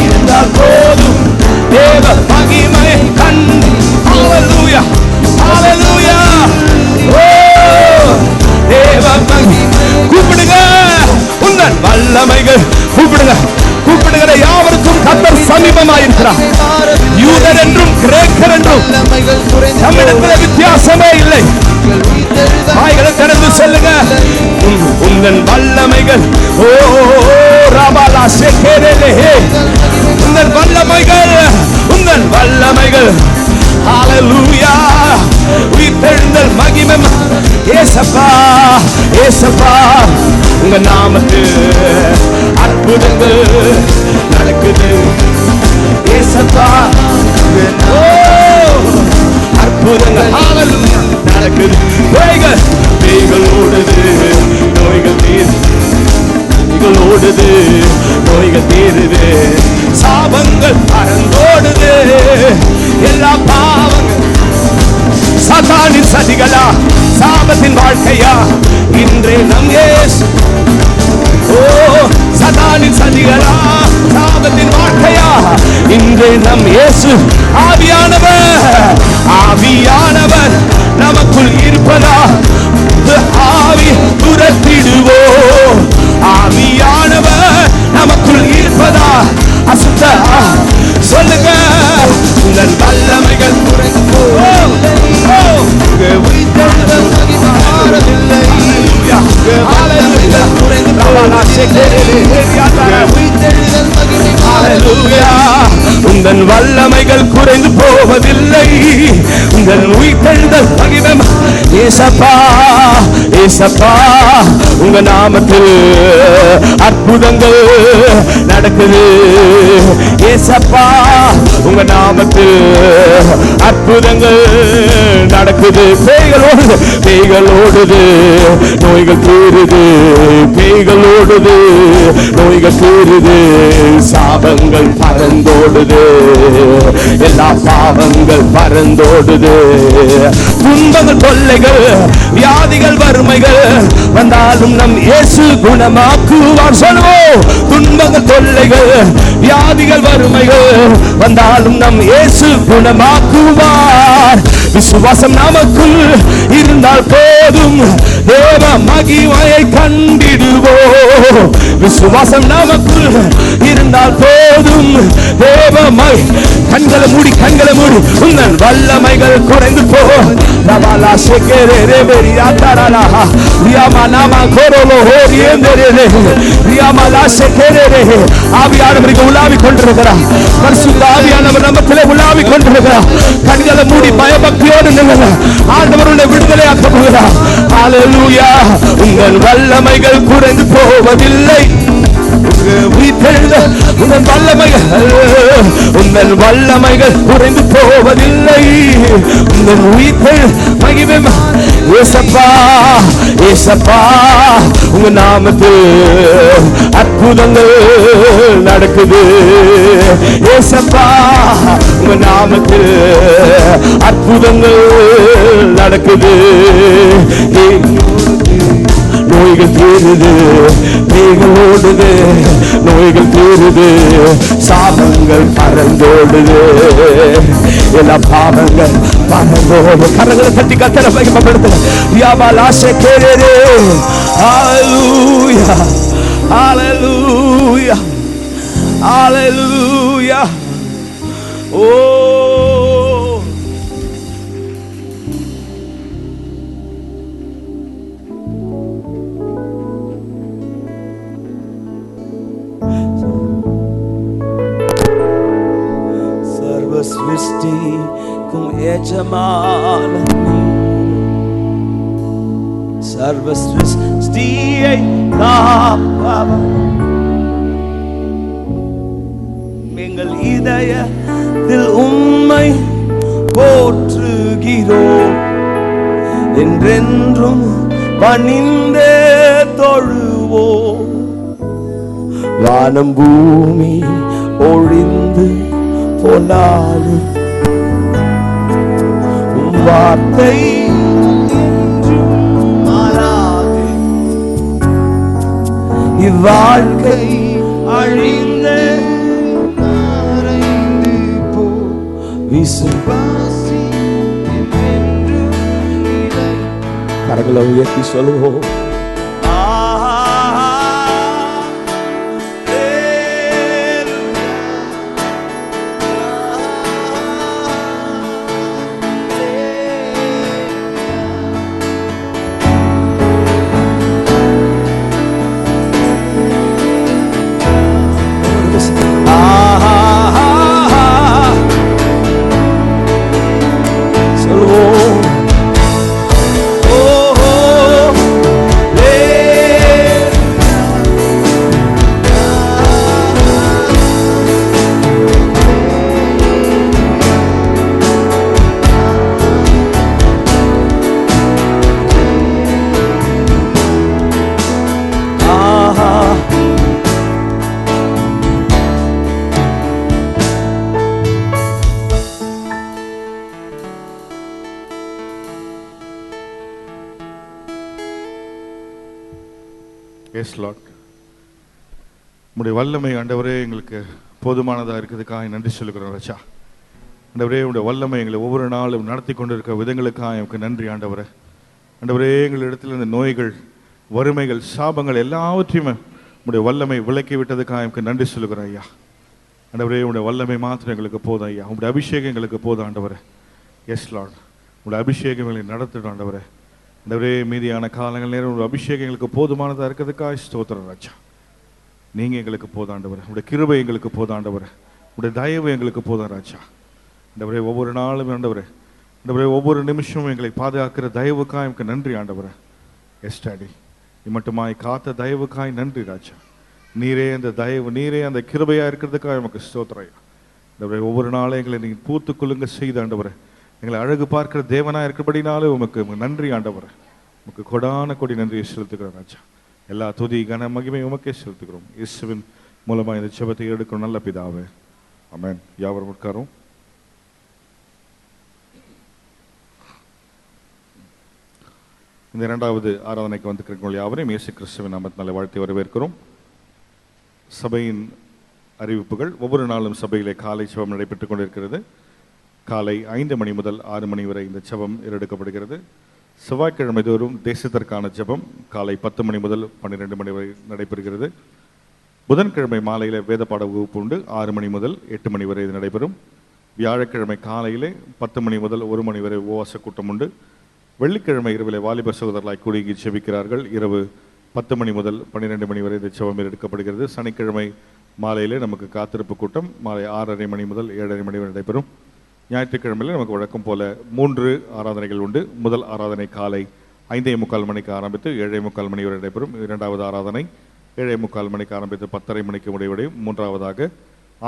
இருந்தால் போதும். தேவ மகிமை கண்டு. ஹalleluya ஹalleluya. ஓ தேவ மகிமை. கூப்பிடுங்க உங்கள் வல்லமைகள். கூப்பிடுங்க கூப்பிடுகிற யாவருக்கும் கர்த்தர் சமீபமாயிருக்கிறார். யூதர் என்றும் கிரேக்கர் என்றும் நம்மிடத்தில் வித்தியாசமே இல்லை. வாய்களை திறந்து சொல்லுங்க உங்கள் வல்லமைகள். ஓ ராபாலா சேகேரே உங்கள் வல்லமைகள், உங்கள் வல்லமைகள். ஹalleluya. உயிர்த்தெழுந்தல் மகிமை. ஏசப்பா ஏசப்பா உங்க நாமத்தில் அற்புதங்கள் நடக்குது. ஏசப்பா ஓ அற்புதங்கள் நடக்குது. பேய்கள் பேய்கள் ஓடுது, நோய்கள் தீருது. பேய்கள் ஓடுது, நோய்கள் தீருது. சாபங்கள் பறந்தோடுது, எல்லா பாவங்கள். சாத்தானின் சதிகளா, சாபத்தின் வாழ்க்கையா, இன்றே நம் இயேசு. ஓ சாத்தானின் சதிகளா, சாபத்தின் வாழ்க்கையா, இன்றே நம் இயேசு. ஆவியானவர் ஆவியானவர் நமக்குள் இருப்பதா, ஆவி துரத்திடுவோ. ஆவியானவர் நமக்குள் இருப்பதா, அசுத்த சொல்லுங்க உங்கள் வல்லமைகள் குறைந்து உங்கள் வல்லமைகள் குறைந்து போவதில்லை. உங்கள் உயிர்த்தெழுதல் மகிமை. ஏசப்பா ஏசப்பா உங்க நாமத்தில் அற்புதங்கள் நடக்குது. ஏசப்பா உங்க நாமத்தில் அற்புதங்கள் நடக்குது. பேய்கள் ஓடுது, பேய்கள் ஓடுது, நோய்கள் தீருது. பேய்கள் ஓடுது, நோய்கள் தீருது. சாபங்கள் பறந்தோடுது, எல்லா பாவங்கள் பறந்தோடுது. துன்பங்கள் தொல்லைகள் வியாதிகள் வறுமைகள் வந்தாலும் நம் இயேசு குணமாக்குவார். சொல்லுவோம் துன்பங்கள் தொல்லைகள் வியாதிகள் வறுமைகள் வந்தாலும் நம் இயேசு குணமாக்குவார். விசுவாசம் நமக்குள் இருந்தால் போதும், தேவ மகிமையை கண்டிடுவோம். விசுவாசம் நமக்குள் இருந்தால் போதும், தேவ கண்களை மூடி கண்களை மூடி. உங்கள் வல்லமைகள் குறைந்து போ. ரபாலா சேகேரே ரெபெரியா தராலா ரியாமா நாமா கோரோலோ ஹோரியேந்தரே ரியாமாலா சேகேரே. ஆவியானவருக்கு உலாவிக் கொண்டிருக்கிறார். பரிசுத்த ஆவியானவர் நம்மத்திலே உலாவிக் கொண்டிருக்கிறார். கண்களை மூடி பயபக்தியோடு நில்லுங்க. ஆண்டவருடைய விடுதலை ஆக்க போகிறார். ஹalleluya. உங்கள் வல்லமைகள் குறைந்து போவதில்லை. உந்தன் வல்லமைகள் உறைந்து போவதில்லை. உந்தன் உயிர்கள் மகிமை ஏசப்பா, ஏசப்பா உங்க நாமத்தில் அற்புதங்கள் நடக்குது. ஏசப்பா உங்க நாமத்தில் அற்புதங்கள் நடக்குது. நோய்கள் தீருது, நீகள் ஓடுது, நோய்கள் தீருது, சாபங்கள் பறந்தோடுது, எல்லா பாவங்கள் பறந்தோடு. கரங்களை தட்டி கத்தரை மகிமைப்படுத்துங்க. யாபாலாசே கேரே. ஹalleluya, ஹalleluya, ஹalleluya. ஓ சிருஷ்டிக்கும் எஜமான சர்வ சிருஷ்டியை காப்பவர் எங்கள் இதயத்தில் உம்மை போற்றுகிறோம். என்றென்றும் பணிந்தே தொழுவோம். வானம் பூமி ஒழிந்து போனாலும் வார்த்தை மாறாது. இவ்வாழ்க்கை அழிந்த போ விசுவாசி. கரங்களை உயர்த்தி சொல்லுவோம். எஸ் லார்ட், உங்களுடைய வல்லமை ஆண்டவரே எங்களுக்கு போதுமானதாக இருக்கிறதுக்காக நன்றி சொல்லுகிறோம் ராஜா. ஆண்டவரே உங்களுடைய வல்லமை எங்களை ஒவ்வொரு நாளும் நடத்தி கொண்டிருக்க விதங்களுக்காக எனக்கு நன்றி ஆண்டவரே. ஆண்டவரே எங்களிடத்தில் இந்த நோய்கள், வறுமைகள், சாபங்கள் எல்லாவற்றையுமே உங்களுடைய வல்லமை விலக்கி விட்டதுக்காக எனக்கு நன்றி சொல்லுகிறோம் ஐயா. ஆண்டவரே உங்களுடைய வல்லமை மாத்திரம் எங்களுக்கு போதும் ஐயா. உங்களுடைய அபிஷேகம் எங்களுக்கு போதும் ஆண்டவரே. எஸ் லார்ட், உங்களுடைய அபிஷேகம் எங்களை நடத்திடும் ஆண்டவரே. ஆண்டவரே மீதியான காலங்கள் நேரம் ஒரு அபிஷேகம் எங்களுக்கு போதுமானதாக இருக்கிறதுக்காக ஸ்தோத்திரம் ராஜா. நீங்கள் எங்களுக்கு போதும் ஆண்டவரே. உங்களுடைய கிருபை எங்களுக்கு போதும் ஆண்டவரே. உங்களுடைய தயவு எங்களுக்கு போதும் ராஜா. ஆண்டவரே ஒவ்வொரு நாளும் ஆண்டவரே, ஆண்டவரே ஒவ்வொரு நிமிஷமும் எங்களை பாதுகாக்கிற தயவுக்காய் எனக்கு நன்றி ஆண்டவரே. எஸ் டாடி, மட்டுமாய் காத்த தயவுக்காய் நன்றி ராஜா. நீரே அந்த தயவு, நீரே அந்த கிருபையாக இருக்கிறதுக்காக நமக்கு ஸ்தோத்திரம். ஆண்டவரே ஒவ்வொரு நாளும் எங்களை நீங்கள் பூத்துக்கொள்ளுங்க செய்த ஆண்டவரே. எங்களை அழகு பார்க்கிற தேவனாக இருக்கிறபடினாலும் உமக்கு நன்றி ஆண்டவரே. உமக்கு கொடான கொடி நன்றியை செலுத்துகிறோம் ராஜா. எல்லா துதி கன மகிமை உமக்கே செலுத்துகிறோம். இயேசுவின் மூலமாக இந்த ஜெபத்தை எடுக்கும் நல்ல பிதாவே, ஆமென். யாவரும் உட்காரும். இந்த இரண்டாவது ஆராதனைக்கு வந்திருக்கிற யாவரையும் இயேசு கிறிஸ்துவின் நாமத்தினாலே வாழ்த்தி வரவேற்கிறோம். சபையின் அறிவிப்புகள். ஒவ்வொரு நாளும் சபையிலே காலை ஜெபம் நடைபெற்றுக் கொண்டிருக்கிறது. காலை 5 மணி முதல் 6 மணி வரை இந்த ஜெபம் எடுக்கப்படுகிறது. செவ்வாய்க்கிழமை தோறும் தேசத்திற்கான ஜெபம் காலை 10 மணி முதல் 12 மணி வரை நடைபெறுகிறது. புதன்கிழமை மாலையில் வேத பாட வகுப்பு உண்டு. 6 மணி முதல் 8 மணி வரை இது நடைபெறும். வியாழக்கிழமை காலையிலே 10 மணி முதல் 1 மணி வரை உபவாச கூட்டம் உண்டு. வெள்ளிக்கிழமை இரவில் வாலிபர் சகோதரர்களாய் கூடி ஜெபிக்கிறார்கள். இரவு 10 மணி முதல் 12 மணி வரை இந்த ஜெபம் எடுக்கப்படுகிறது. சனிக்கிழமை மாலையிலே நமக்கு காத்திருப்பு கூட்டம் மாலை 6:30 மணி முதல் 7:30 மணி வரை நடைபெறும். ஞாயிற்றுக்கிழமையில் நமக்கு வழக்கம் போல 3 ஆராதனைகள் உண்டு. முதல் ஆராதனை காலை 5:45 மணிக்கு ஆரம்பித்து 7:45 மணி வரை நடைபெறும். இரண்டாவது ஆராதனை 7:45 மணிக்கு ஆரம்பித்து 10:30 மணிக்கு முடிவடையும். மூன்றாவதாக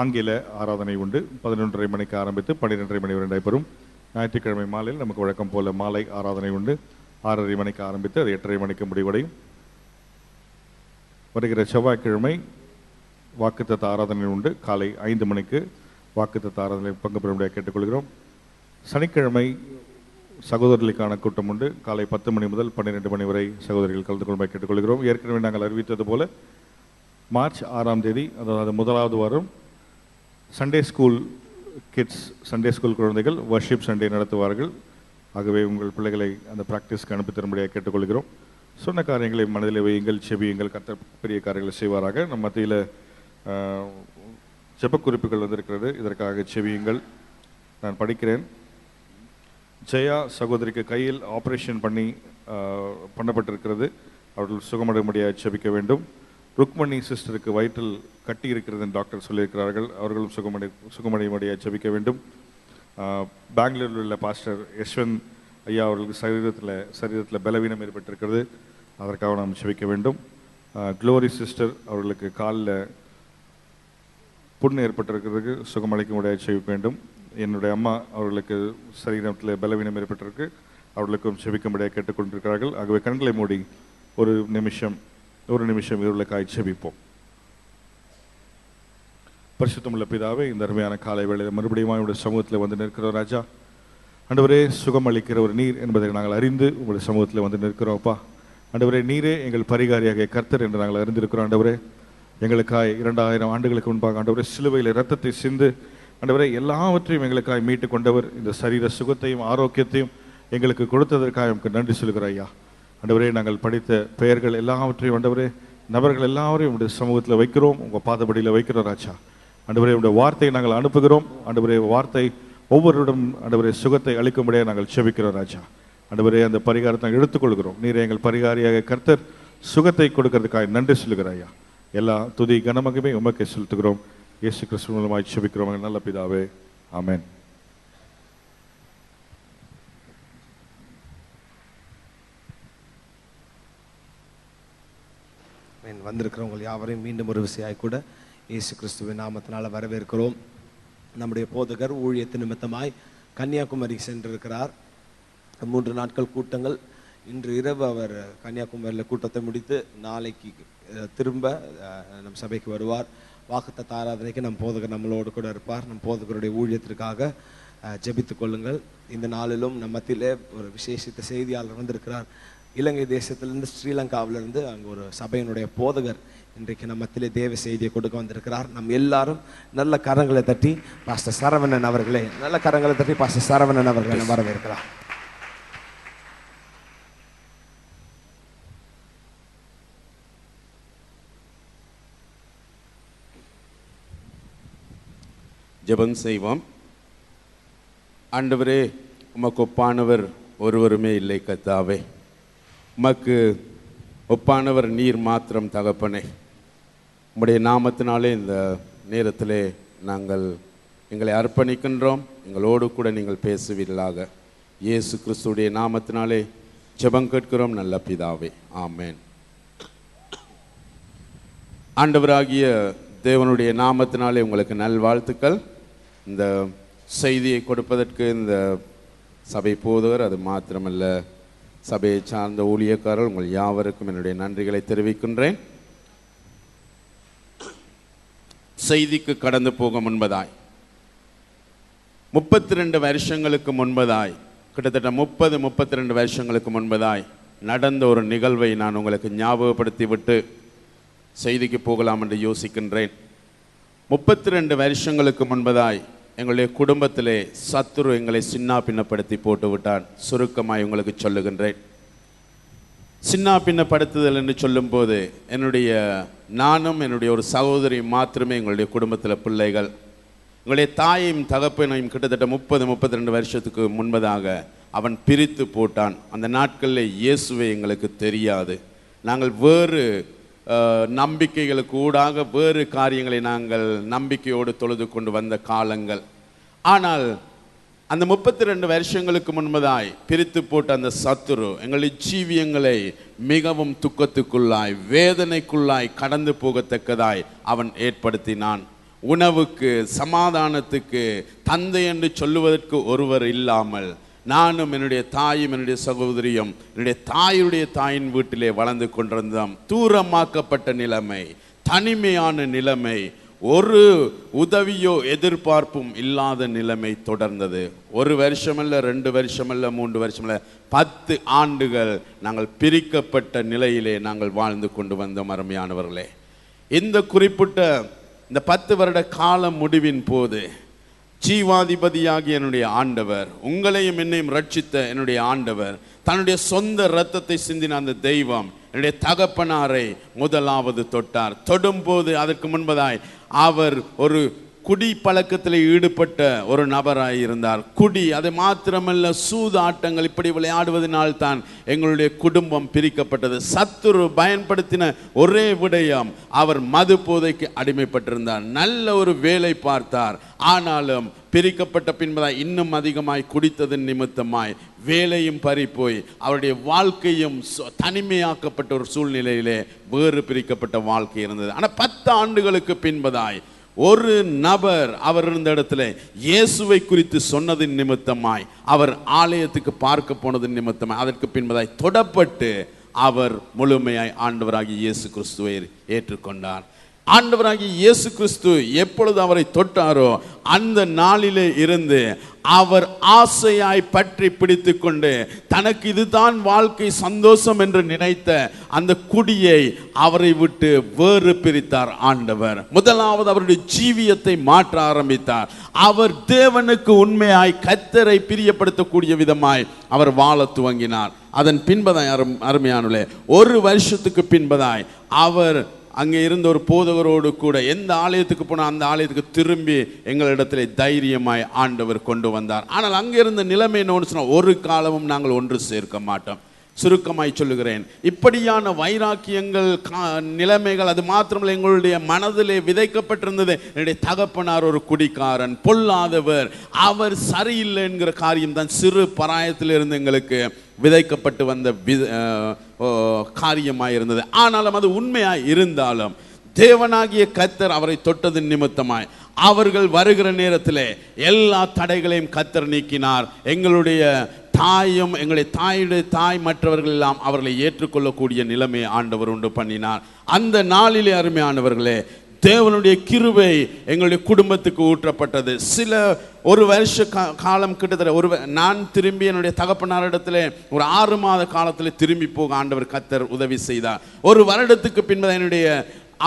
ஆங்கில ஆராதனை உண்டு. 11:30 மணிக்கு ஆரம்பித்து 12:30 மணி வரை நடைபெறும். ஞாயிற்றுக்கிழமை மாலையில் நமக்கு வழக்கம் போல மாலை ஆராதனை உண்டு. 6:30 மணிக்கு ஆரம்பித்து அது 8:30 மணிக்கு முடிவடையும். வருகிற செவ்வாய்க்கிழமை வாக்குத்தத்த ஆராதனை உண்டு. காலை 5 மணிக்கு வாக்குத்தத்த ஆராதனை பங்கு பெறும்படியாக கேட்டுக்கொள்கிறோம். சனிக்கிழமை சகோதரர்களுக்கான கூட்டம் உண்டு. காலை 10 மணி முதல் 12 மணி வரை சகோதரிகள் கலந்து கொள்ளும்படியாக கேட்டுக்கொள்கிறோம். ஏற்கனவே நாங்கள் அறிவித்தது போல மார்ச் 6ஆம் தேதி, அதாவது முதலாவது வாரம், Sunday school kids, Sunday school குழந்தைகள் வர்ஷிப் சண்டே நடத்துவார்கள். ஆகவே உங்கள் பிள்ளைகளை அந்த ப்ராக்டிஸ்க்கு அனுப்பி தரும்படியாக கேட்டுக்கொள்கிறோம். சொன்ன காரியங்களை மனதில் வையுங்கள், செவியுங்கள். கர்த்தர் பெரிய காரியங்களை செய்வாராக. நம் மத்தியில் ஜெபக்குறிப்புகள் வந்திருக்கிறது, இதற்காக செவியுங்கள். நான் படிக்கிறேன். ஜெயா சகோதரிக்கு கையில் ஆப்ரேஷன் பண்ணப்பட்டிருக்கிறது. அவர்கள் சுகமடையும்படியாக ஜெபிக்க வேண்டும். ருக்மணி சிஸ்டருக்கு வயிற்றில் கட்டி இருக்கிறது டாக்டர் சொல்லியிருக்கிறார்கள். அவர்களும் சுகமடையும்படியாக ஜெபிக்க வேண்டும். பெங்களூரில் உள்ள பாஸ்டர் யஷ்வந்த் ஐயா அவர்களுக்கு சரீரத்தில் பலவீனம் ஏற்பட்டிருக்கிறது. அதற்காக நாம் ஜெபிக்க வேண்டும். க்ளோரி சிஸ்டர் அவர்களுக்கு காலில் புண் ஏற்பட்டிருக்கிறதுக்கு சுகமளிக்கும்படியாக ஜெபிக்க வேண்டும். என்னுடைய அம்மா அவர்களுக்கு சரீரத்தில் பலவீனம் ஏற்பட்டிருக்கு, அவர்களுக்கும் ஜெபிக்கும்படியாக கேட்டுக்கொண்டிருக்கிறார்கள். ஆகவே கண்களை மூடி ஒரு நிமிஷம் இவர்களுக்காய் ஜெபிப்போம். பரிசுத்தமுள்ள பிதாவே, இந்த அருமையான காலை வேளையில் மறுபடியும் உங்களுடைய சமூகத்தில் வந்து நிற்கிறோம் ராஜா. ஆண்டவரே, சுகம் அளிக்கிற ஒரு நீர் என்பதை நாங்கள் அறிந்து உங்களுடைய சமூகத்தில் வந்து நிற்கிறோம்ப்பா. ஆண்டவரே, நீரே எங்கள் பரிகாரியாக கர்த்தர் என்று நாங்கள் அறிந்திருக்கிறோம். ஆண்டவரே, எங்களுக்காய் 2000 ஆண்டுகளுக்கு முன்பாக ஆண்டவரே சிலுவையில் இரத்தத்தை சிந்து ஆண்டவரே எல்லாவற்றையும் எங்களுக்காய் மீட்டு கொண்டவர். இந்த சரீர சுகத்தையும் ஆரோக்கியத்தையும் எங்களுக்கு கொடுத்ததற்காக நமக்கு நன்றி சொல்கிறோம் ஐயா. ஆண்டவரே, நாங்கள் படித்த பெயர்கள் எல்லாவற்றையும் ஆண்டவரே, நபர்கள் எல்லாவரையும் உங்களுடைய சமூகத்தில் வைக்கிறோம், உங்கள் பாதபடியில் வைக்கிறோம் ராஜா. ஆண்டவரே, உங்களுடைய வார்த்தையை நாங்கள் அனுப்புகிறோம். ஆண்டவரே, வார்த்தை ஒவ்வொருடம் ஆண்டவரே சுகத்தை அளிக்கும்படியாக நாங்கள் செபிக்கிறோம் ராஜா. ஆண்டவரே, அந்த பரிகாரத்தை நாங்கள் எடுத்துக்கொள்கிறோம். நீரே எங்கள் பரிகாரியாக கர்த்தர் சுகத்தை கொடுக்கறதுக்காக நன்றி சொல்லுகிறோம் ஐயா. எல்லா துதி கனமகமே உமக்கே செலுத்துகிறோம். இயேசு கிறிஸ்து மூலமாய் செபிக்கிறோம் நல்ல பிதாவே, ஆமென். வந்திருக்கிறவங்க யாவரையும் மீண்டும் ஒரு விஷயம் கூட இயேசு கிறிஸ்துவின் நாமத்தினால வரவேற்கிறோம். நம்முடைய போதகர் ஊழியத்து நிமித்தமாய் கன்னியாகுமரி சென்றிருக்கிறார். 3 நாட்கள் கூட்டங்கள். இன்று இரவு அவர் கன்னியாகுமரியில் கூட்டத்தை முடித்து நாளைக்கு திரும்ப நம் சபைக்கு வருவார். வாக்குத்தத்த ஆராதனைக்கு நம் போதகர் நம்மளோடு கூட இருப்பார். நம் போதகருடைய ஊழியத்திற்காக ஜெபித்து கொள்ளுங்கள். இந்த நாளிலும் நம் மத்தியிலே ஒரு விசேஷித்த செய்தியாளர் வந்திருக்கிறார். இலங்கை தேசத்திலிருந்து, ஸ்ரீலங்காவிலிருந்து அங்கே ஒரு சபையினுடைய போதகர் இன்றைக்கு நம்ம மத்தியிலே தேவ செய்தியை கொடுக்க வந்திருக்கிறார். நம் எல்லாரும் நல்ல கரங்களை தட்டி பாஸ்டர் சரவணன் அவர்களை வரவேற்கிறார். ஜெபம் செய்வோம். ஆண்டவரே, உமக்கு ஒப்பானவர் ஒருவருமே இல்லை கர்த்தாவே. உமக்கு ஒப்பானவர் நீர் மாத்திரம் தகப்பனே. உம்முடைய நாமத்தினாலே இந்த நேரத்திலே நாங்கள் எங்களை அர்ப்பணிக்கின்றோம். எங்களோடு கூட நீங்கள் பேசுவீர்களாக. இயேசு கிறிஸ்துடைய நாமத்தினாலே ஜெபம் கேட்கிறோம் நல்ல பிதாவே, ஆமென். ஆண்டவராகிய தேவனுடைய நாமத்தினாலே உங்களுக்கு நல்வாழ்த்துக்கள். இந்த செய்தியை கொடுப்பதற்கு இந்த சபை போதகர், அது மாத்திரமல்ல சபையை சார்ந்த ஊழியக்காரர், உங்கள் யாவருக்கும் என்னுடைய நன்றிகளை தெரிவிக்கின்றேன். செய்திக்கு கடந்து போக முன்பதாய் 32 வருஷங்களுக்கு முன்பதாய், கிட்டத்தட்ட 32 வருஷங்களுக்கு முன்பதாய் நடந்த ஒரு நிகழ்வை நான் உங்களுக்கு ஞாபகப்படுத்தி விட்டு செய்திக்கு போகலாம் என்று யோசிக்கின்றேன். 32 வருஷங்களுக்கு முன்பதாய் எங்களுடைய குடும்பத்திலே சத்துரு எங்களை சின்னா பின்னப்படுத்தி போட்டு விட்டான். சுருக்கமாய் உங்களுக்கு சொல்லுகின்றேன். சின்னா பின்னப்படுத்துதல் என்று சொல்லும்போது நானும் என்னுடைய ஒரு சகோதரி மாத்திரமே எங்களுடைய குடும்பத்தில் பிள்ளைகள். எங்களுடைய தாயையும் தகப்பனையும் கிட்டத்தட்ட 32 வருஷத்துக்கு முன்பதாக அவன் பிரித்து போட்டான். அந்த நாட்களில் இயேசுவை எங்களுக்கு தெரியாது. நாங்கள் வேறு நம்பிக்கைகளுக்கு ஊடாக வேறு காரியங்களை நாங்கள் நம்பிக்கையோடு தொழுது கொண்டு வந்த காலங்கள். ஆனால் அந்த 32 வருஷங்களுக்கு முன்பதாய் பிரித்து போட்ட அந்த சத்துரு எங்களுடைய ஜீவியங்களை மிகவும் துக்கத்துக்குள்ளாய் வேதனைக்குள்ளாய் கடந்து போகத்தக்கதாய் அவன் ஏற்படுத்தினான். உணவுக்கு சமாதானத்துக்கு தந்தை என்று சொல்லுவதற்கு ஒருவர் இல்லாமல் நானும் என்னுடைய தாயும் என்னுடைய சகோதரியும் என்னுடைய தாயுடைய தாயின் வீட்டிலே வளர்ந்து கொண்டிருந்தோம். தூரமாக்கப்பட்ட நிலைமை, தனிமையான நிலைமை, ஒரு உதவியோ எதிர்பார்ப்பும் இல்லாத நிலைமை தொடர்ந்தது. 1 வருஷமல்ல, 2 வருஷமல்ல, 3 வருஷமல்ல, 10 ஆண்டுகள் நாங்கள் பிரிக்கப்பட்ட நிலையிலே நாங்கள் வாழ்ந்து கொண்டு வந்தோம். அருமையானவர்களே, இந்த குறிப்பிட்ட இந்த 10 வருட கால முடிவின் போது ஜீவாதிபதியாகிய என்னுடைய ஆண்டவர், உங்களையும் என்னையும் ரட்சித்த என்னுடைய ஆண்டவர், தன்னுடைய சொந்த இரத்தத்தை சிந்தின அந்த தெய்வம் என்னுடைய தகப்பனாரை முதலாவது தொட்டார். தொடும்போது அதற்கு முன்பதாய் அவர் ஒரு குடி பழக்கத்தில் ஈடுபட்ட ஒரு நபராய் இருந்தார். குடி, அது மாத்திரமல்ல, சூதாட்டங்கள், இப்படி விளையாடுவதனால் தான் எங்களுடைய குடும்பம் பிரிக்கப்பட்டது. சத்துரு பயன்படுத்தின ஒரே விடயம், அவர் மது போதைக்கு அடிமைப்பட்டிருந்தார். நல்ல ஒரு வேலை பார்த்தார், ஆனாலும் பிரிக்கப்பட்ட பின்பதாய் இன்னும் அதிகமாய் குடித்ததன் நிமித்தமாய் வேலையும் பறிப்போய் அவருடைய வாழ்க்கையும் தனிமையாக்கப்பட்ட ஒரு சூழ்நிலையிலே வேறு பிரிக்கப்பட்ட வாழ்க்கை இருந்தது. ஆனால் 10 ஆண்டுகளுக்கு பின்பதாய் ஒரு நபர் அவர் இருந்த இடத்துல இயேசுவை குறித்து சொன்னதின் நிமித்தமாய், அவர் ஆலயத்துக்கு பார்க்க போனதின் நிமித்தமாய், அதற்கு பின்பதாய் தொடப்பட்டு அவர் முழுமையாய் ஆண்டவராகிய இயேசு கிறிஸ்துவை ஏற்றுக்கொண்டார். ஆண்டவராகிய இயேசு கிறிஸ்து எப்பொழுது அவரை தொட்டாரோ அந்த நாளிலே இருந்து அவர் ஆசையாய் பற்றி பிடித்து கொண்டு தனக்கு இதுதான் வாழ்க்கை, சந்தோஷம் என்று நினைத்த அந்த குடியை அவரை விட்டு வேறு பிரித்தார் ஆண்டவர். முதலாவது அவருடைய ஜீவியத்தை மாற்ற ஆரம்பித்தார். அவர் தேவனுக்கு உண்மையாய் கர்த்தரை பிரியப்படுத்தக்கூடிய விதமாய் அவர் வாழ துவங்கினார். அதன் பின்பதாய் அருமையானே 1 வருஷத்துக்கு பின்பதாய் அவர் அங்கே இருந்த ஒரு போதகரோடு கூட எந்த ஆலயத்துக்கு போனால் அந்த ஆலயத்துக்கு திரும்பி எங்களிடத்தில் தைரியமாய் ஆண்டவர் கொண்டு வந்தார். ஆனால் அங்கே இருந்த நிலைமை என்னன்னு சொன்னால், ஒரு காலமும் நாங்கள் ஒன்று சேர்க்க மாட்டோம். சுருக்கமாய் சொல்லுகிறேன், இப்படியான வைராக்கியங்கள் நிலைமைகள் அது மாத்திரமல்ல, எங்களுடைய மனதிலே விதைக்கப்பட்டிருந்தது. என்னுடைய தகப்பனார் ஒரு குடிக்காரன், பொல்லாதவர், அவர் சரியில்லை என்கிற காரியம் தான் சிறு பராயத்திலிருந்து எங்களுக்கு விதைக்கப்பட்டு வந்த காரியமாய் இருந்தது. ஆனாலும் அது உண்மையாய் இருந்தாலும் தேவனாகிய கர்த்தர் அவரை தொட்டதின் நிமித்தமாய் அவர்கள் வருகிற நேரத்தில் எல்லா தடைகளையும் கர்த்தர் நீக்கினார். எங்களுடைய தாயும் எங்களுடைய தாயுடைய தாய் மற்றவர்கள் எல்லாம் அவர்களை ஏற்றுக்கொள்ளக்கூடிய நிலைமையை ஆண்டவர் உண்டு பண்ணினார். அந்த நாளிலே அருமையானவர்களே, தேவனுடைய கிருபை எங்களுடைய குடும்பத்துக்கு ஊற்றப்பட்டது. ஒரு வருஷ காலம் கிட்டத்தட்ட நான் திரும்பி என்னுடைய தகப்பனாரிடத்தில் ஒரு 6 மாத காலத்தில் திரும்பி போக ஆண்டவர் கர்த்தர் உதவி செய்தார். 1 வருடத்துக்கு பின்பு என்னுடைய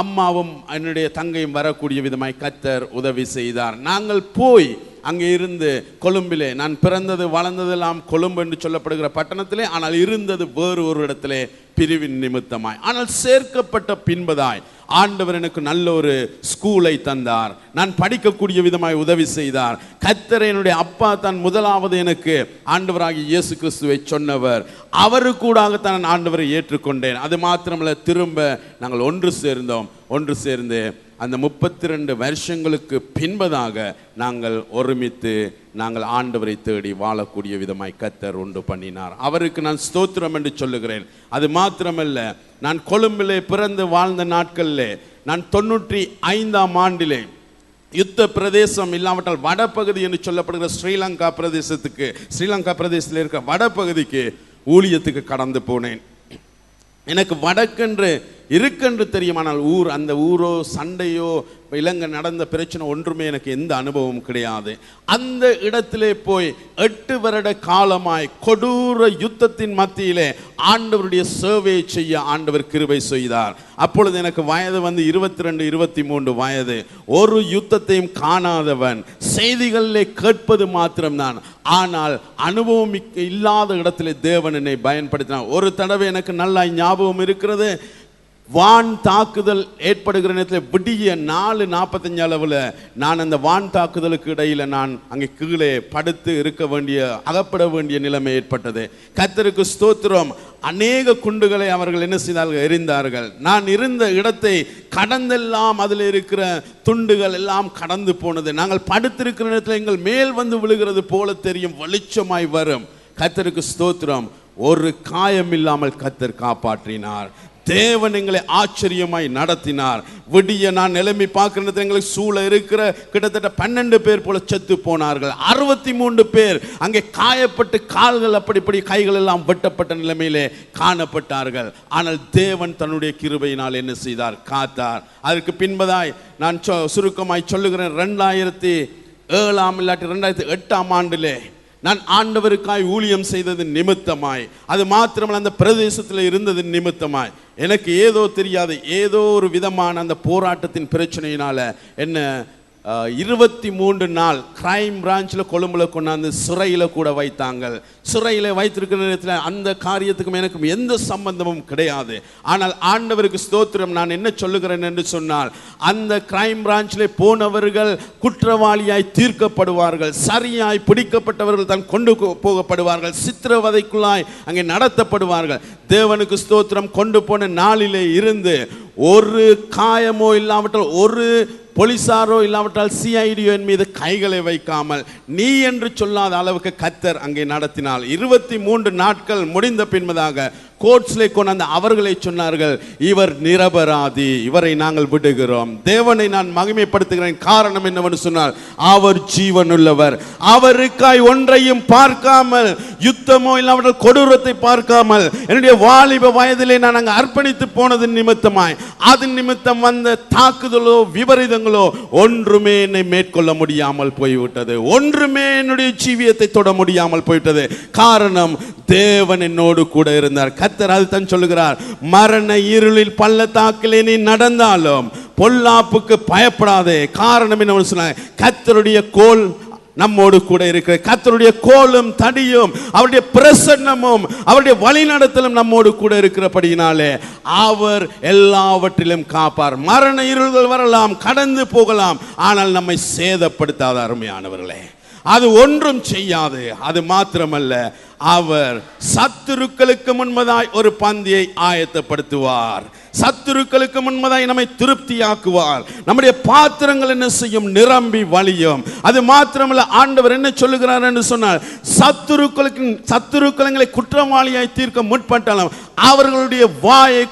அம்மாவும் என்னுடைய தங்கையும் வரக்கூடிய விதமாய் கர்த்தர் உதவி செய்தார். நாங்கள் போய் அங்கே இருந்து கொழும்பிலே, நான் பிறந்தது வளர்ந்ததெல்லாம் கொழும்பு என்று சொல்லப்படுகிற பட்டணத்திலே, ஆனால் இருந்தது வேறு ஒரு இடத்திலே பிரிவின் நிமித்தமாய். ஆனால் சேர்க்கப்பட்ட பின்பதாய் ஆண்டவர் எனக்கு நல்ல ஒரு ஸ்கூலை தந்தார். நான் படிக்கக்கூடிய விதமாய் உதவி செய்தார். கர்த்தர் என்னுடைய அப்பா தான் முதலாவது எனக்கு ஆண்டவராகிய இயேசு கிறிஸ்துவை சொன்னவர். அவருக்கூடாகத்தான் நான் ஆண்டவரை ஏற்றுக்கொண்டேன். அது மாத்திரமல்ல, திரும்ப நாங்கள் ஒன்று சேர்ந்து அந்த 32 வருஷங்களுக்கு பின்பதாக நாங்கள் ஒருமித்து நாங்கள் ஆண்டவரை தேடி வாழக்கூடிய விதமாய் கர்த்தர் உண்டு பண்ணினார். அவருக்கு நான் ஸ்தோத்திரம் என்று சொல்லுகிறேன். அது மாத்திரமல்ல, நான் கொழும்பிலே பிறந்து வாழ்ந்த நாட்களிலே, நான் 95ஆம் ஆண்டிலே யுத்த பிரதேசம் இல்லாவிட்டால் வடபகுதி என்று சொல்லப்படுகிற ஸ்ரீலங்கா பிரதேசத்தில் இருக்க வடபகுதிக்கு ஊழியத்துக்கு கடந்து போனேன். எனக்கு வடக்கென்று இருக்கென்று தெரியுமானால் அந்த ஊரோ சண்டையோ இலங்கை நடந்த பிரச்சனை ஒன்றுமே எனக்கு எந்த அனுபவமும் கிடையாது. அந்த இடத்திலே போய் 8 வருட காலமாய் கொடூர யுத்தத்தின் மத்தியிலே ஆண்டவருடைய சேவையை செய்ய ஆண்டவர் கிருபை செய்தார். அப்பொழுது எனக்கு வயது 22, 23 வயது. ஒரு யுத்தத்தையும் காணாதவன், செய்திகளிலே கேட்பது மாத்திரம்தான். ஆனால் அனுபவம் இல்லாத இடத்திலே தேவன் என்னை பயன்படுத்தினார். ஒரு தடவை எனக்கு நல்லா ஞாபகம் இருக்கிறது. வான் தாக்குதல் ஏற்படுகிற நேரத்தில் விடிய 4:45 அளவில் நான் அந்த வான் தாக்குதலுக்கு இடையில நான் அங்கே கீழே படுத்து இருக்க வேண்டிய அகப்பட வேண்டிய நிலைமை ஏற்பட்டது. கர்த்தருக்கு ஸ்தோத்திரம். அநேக குண்டுகளை அவர்கள் என்ன செய்தார்கள்? எறிந்தார்கள். நான் இருந்த இடத்தை கடந்தெல்லாம் அதில் இருக்கிற துண்டுகள் எல்லாம் கடந்து போனது. நாங்கள் படுத்திருக்கிற நேரத்தில் எங்கள் மேல் வந்து விழுகிறது போல தெரியும், வெளிச்சமாய் வரும். கர்த்தருக்கு ஸ்தோத்திரம். ஒரு காயம் இல்லாமல் கர்த்தர் காப்பாற்றினார். தேவன் எங்களை ஆச்சரியமாய் நடத்தினார். விடிய நான் நிலைமை பார்க்கிற எங்களுக்கு சூழ இருக்கிற கிட்டத்தட்ட 12 பேர் போல செத்து போனார்கள். 63 பேர் அங்கே காயப்பட்டு கால்கள் அப்படி கைகள் எல்லாம் வெட்டப்பட்ட நிலைமையிலே காணப்பட்டார்கள். ஆனால் தேவன் தன்னுடைய கிருபையினால் என்ன செய்தார்? காத்தார். அதற்கு பின்பதாய் நான் சுருக்கமாய் சொல்லுகிறேன், 2007 இல்லாட்டி 2008 ஆண்டிலே நான் ஆண்டவருக்காய் ஊழியம் செய்தது நிமித்தமாய், அது மாத்திரமல்ல அந்த பிரதேசத்தில் இருந்தது நிமித்தமாய், எனக்கு ஏதோ தெரியாது, ஏதோ ஒரு விதமான அந்த போராட்டத்தின் பிரச்சனையினால என்ன 23 நாள் கிரைம் பிரான்ச்சில் கொழும்புல கொண்டாந்து சிறையில் கூட வைத்தாங்க. சிறையில் வைத்திருக்கிற நேரத்தில் அந்த காரியத்துக்கும் எனக்கும் எந்த சம்பந்தமும் கிடையாது. ஆனால் ஆண்டவருக்கு ஸ்தோத்திரம். நான் என்ன சொல்லுகிறேன் என்று சொன்னால், அந்த கிரைம் பிரான்ச்சில் போனவர்கள் குற்றவாளியாய் தீர்க்கப்படுவார்கள், சரியாய் பிடிக்கப்பட்டவர்கள் தான் கொண்டு போகப்படுவார்கள், சித்திரவதைக்குள்ளாய் அங்கே நடத்தப்படுவார்கள். தேவனுக்கு ஸ்தோத்திரம். கொண்டு போன நாளிலே இருந்து ஒரு காயமோ இல்லாவிட்டால் ஒரு போலீசாரோ இல்லாவிட்டால் சிஐடியோ என் மீது கைகளை வைக்காமல் நீ என்று சொல்லாத அளவுக்கு கர்த்தர் அங்கே நடத்தினார். 23 நாட்கள் முடிந்த பின்பதாக கோர்ட்ஸ்லே கொண்டாந்து அவர்களை சொன்னார்கள், இவர் நிரபராதி, இவரை நாங்கள் விடுகிறோம். தேவனை நான் மகிமைப்படுத்துகிறேன். காரணம் என்னவென்று சொன்னால், அவர் ஜீவனுள்ளவர். அவருக்காய் ஒன்றையும் பார்க்காமல், யுத்தமோ இல்லாவிட்டால் கொடூரத்தை பார்க்காமல், என்னுடைய வாலிப வயதிலே நான் அங்கே அர்ப்பணித்து போனது நிமித்தமாய், அது நிமித்தம் வந்த தாக்குதலோ விபரீதங்களோ ஒன்றுமே என்னை மேற்கொள்ள முடியாமல் போய்விட்டது. ஒன்றுமே என்னுடைய ஜீவியத்தை தொட முடியாமல் போய்விட்டது. காரணம், தேவன் என்னோடு கூட இருந்தார். கர்த்தர் அதுதான் சொல்லுகிறார், மரண இருளில் பள்ளத்தாக்கிலே நீ நடந்தாலும் பொல்லாப்புக்கு பயப்படாதே. காரணம் என்ன சொன்னார்? கர்த்தருடைய கோல் நம்மோடு கூட இருக்கிற, கர்த்தருடைய கோலும் தடியும் அவருடைய பிரசன்னமும் அவருடைய வழிநடத்தலும் நம்மோடு கூட இருக்கிறபடியினாலே அவர் எல்லாவற்றிலும் காப்பார். மரண இருள்கள் வரலாம், கடந்து போகலாம், ஆனால் நம்மை சேதப்படுத்தாத அருமையானவர்களே, அது ஒன்றும் செய்யாது. அது மாத்திரமல்ல, அவர் சத்துருக்களுக்கு முன்பதாய் ஒரு பந்தியை ஆயத்தப்படுத்துவார். சத்துருக்களுக்கு முன்பதாய் நம்மை திருப்தியாக்குவார். நம்முடைய பாத்திரங்கள் என்ன செய்யும்? நிரம்பி வழியும். அது மாத்திரமல்ல, ஆண்டவர் என்ன சொல்லுகிறார் என்று சொன்னால், சத்துருக்களை குற்றவாளியாய் தீர்க்க முற்பட்டாலும் அவர்களுடைய வாயை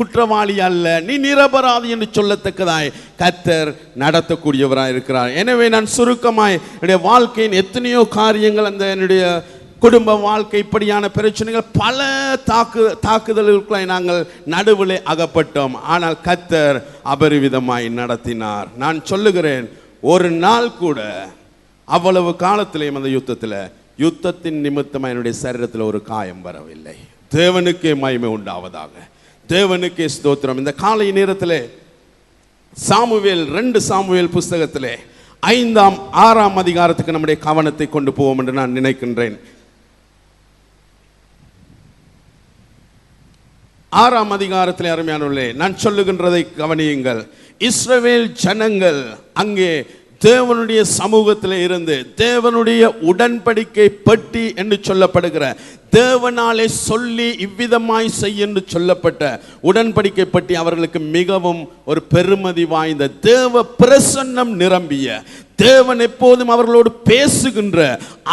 குற்றவாளி அல்ல, நீ நிரபராதி என்று சொல்லத்தக்கதாய் கர்த்தர் நடத்தக்கூடியவராய் இருக்கிறார். எனவே நான் சுருக்கமாய் என்னுடைய வாழ்க்கையின் எத்தனையோ காரியங்கள், அந்த என்னுடைய குடும்ப வாழ்க்கை, இப்படியான பிரச்சனைகள், பல தாக்குதல்களுக்குள்ளாய் நாங்கள் நடுவிலே அகப்பட்டோம். ஆனால் கர்த்தர் அபரிவிதமாய் நடத்தினார். நான் சொல்லுகிறேன், ஒரு நாள் கூட அவ்வளவு காலத்திலேயும் அந்த யுத்தத்தின் நிமித்தமாக என்னுடைய சரீரத்தில் ஒரு காயம் வரவில்லை. தேவனுக்கே மகிமை உண்டாவதாக. தேவனுக்கே ஸ்தோத்திரம். இந்த காலை நேரத்திலே 2 சாமுவேல் புஸ்தகத்திலே 5ஆம் 6ஆம் அதிகாரத்துக்கு நம்முடைய கவனத்தை கொண்டு போவோம் என்று நான் நினைக்கின்றேன். 6ஆம் அதிகாரத்திலே அருமையானவர்களே, நான் சொல்லுகின்றதை கவனியுங்கள். இஸ்ரவேல் ஜனங்கள் அங்கே தேவனுடைய சமூகத்தில் இருந்து தேவனுடைய உடன்படிக்கை பெட்டி என்று சொல்லப்படுகிற, தேவனாலே சொல்லி இவ்விதமாய் செய் என்று சொல்லப்பட்ட உடன்படிக்கை பெட்டி அவர்களுக்கு மிகவும் ஒரு பெருமதி வாய்ந்த, தேவ பிரசன்னம் நிரம்பிய, தேவன் எப்போதும் அவர்களோடு பேசுகின்ற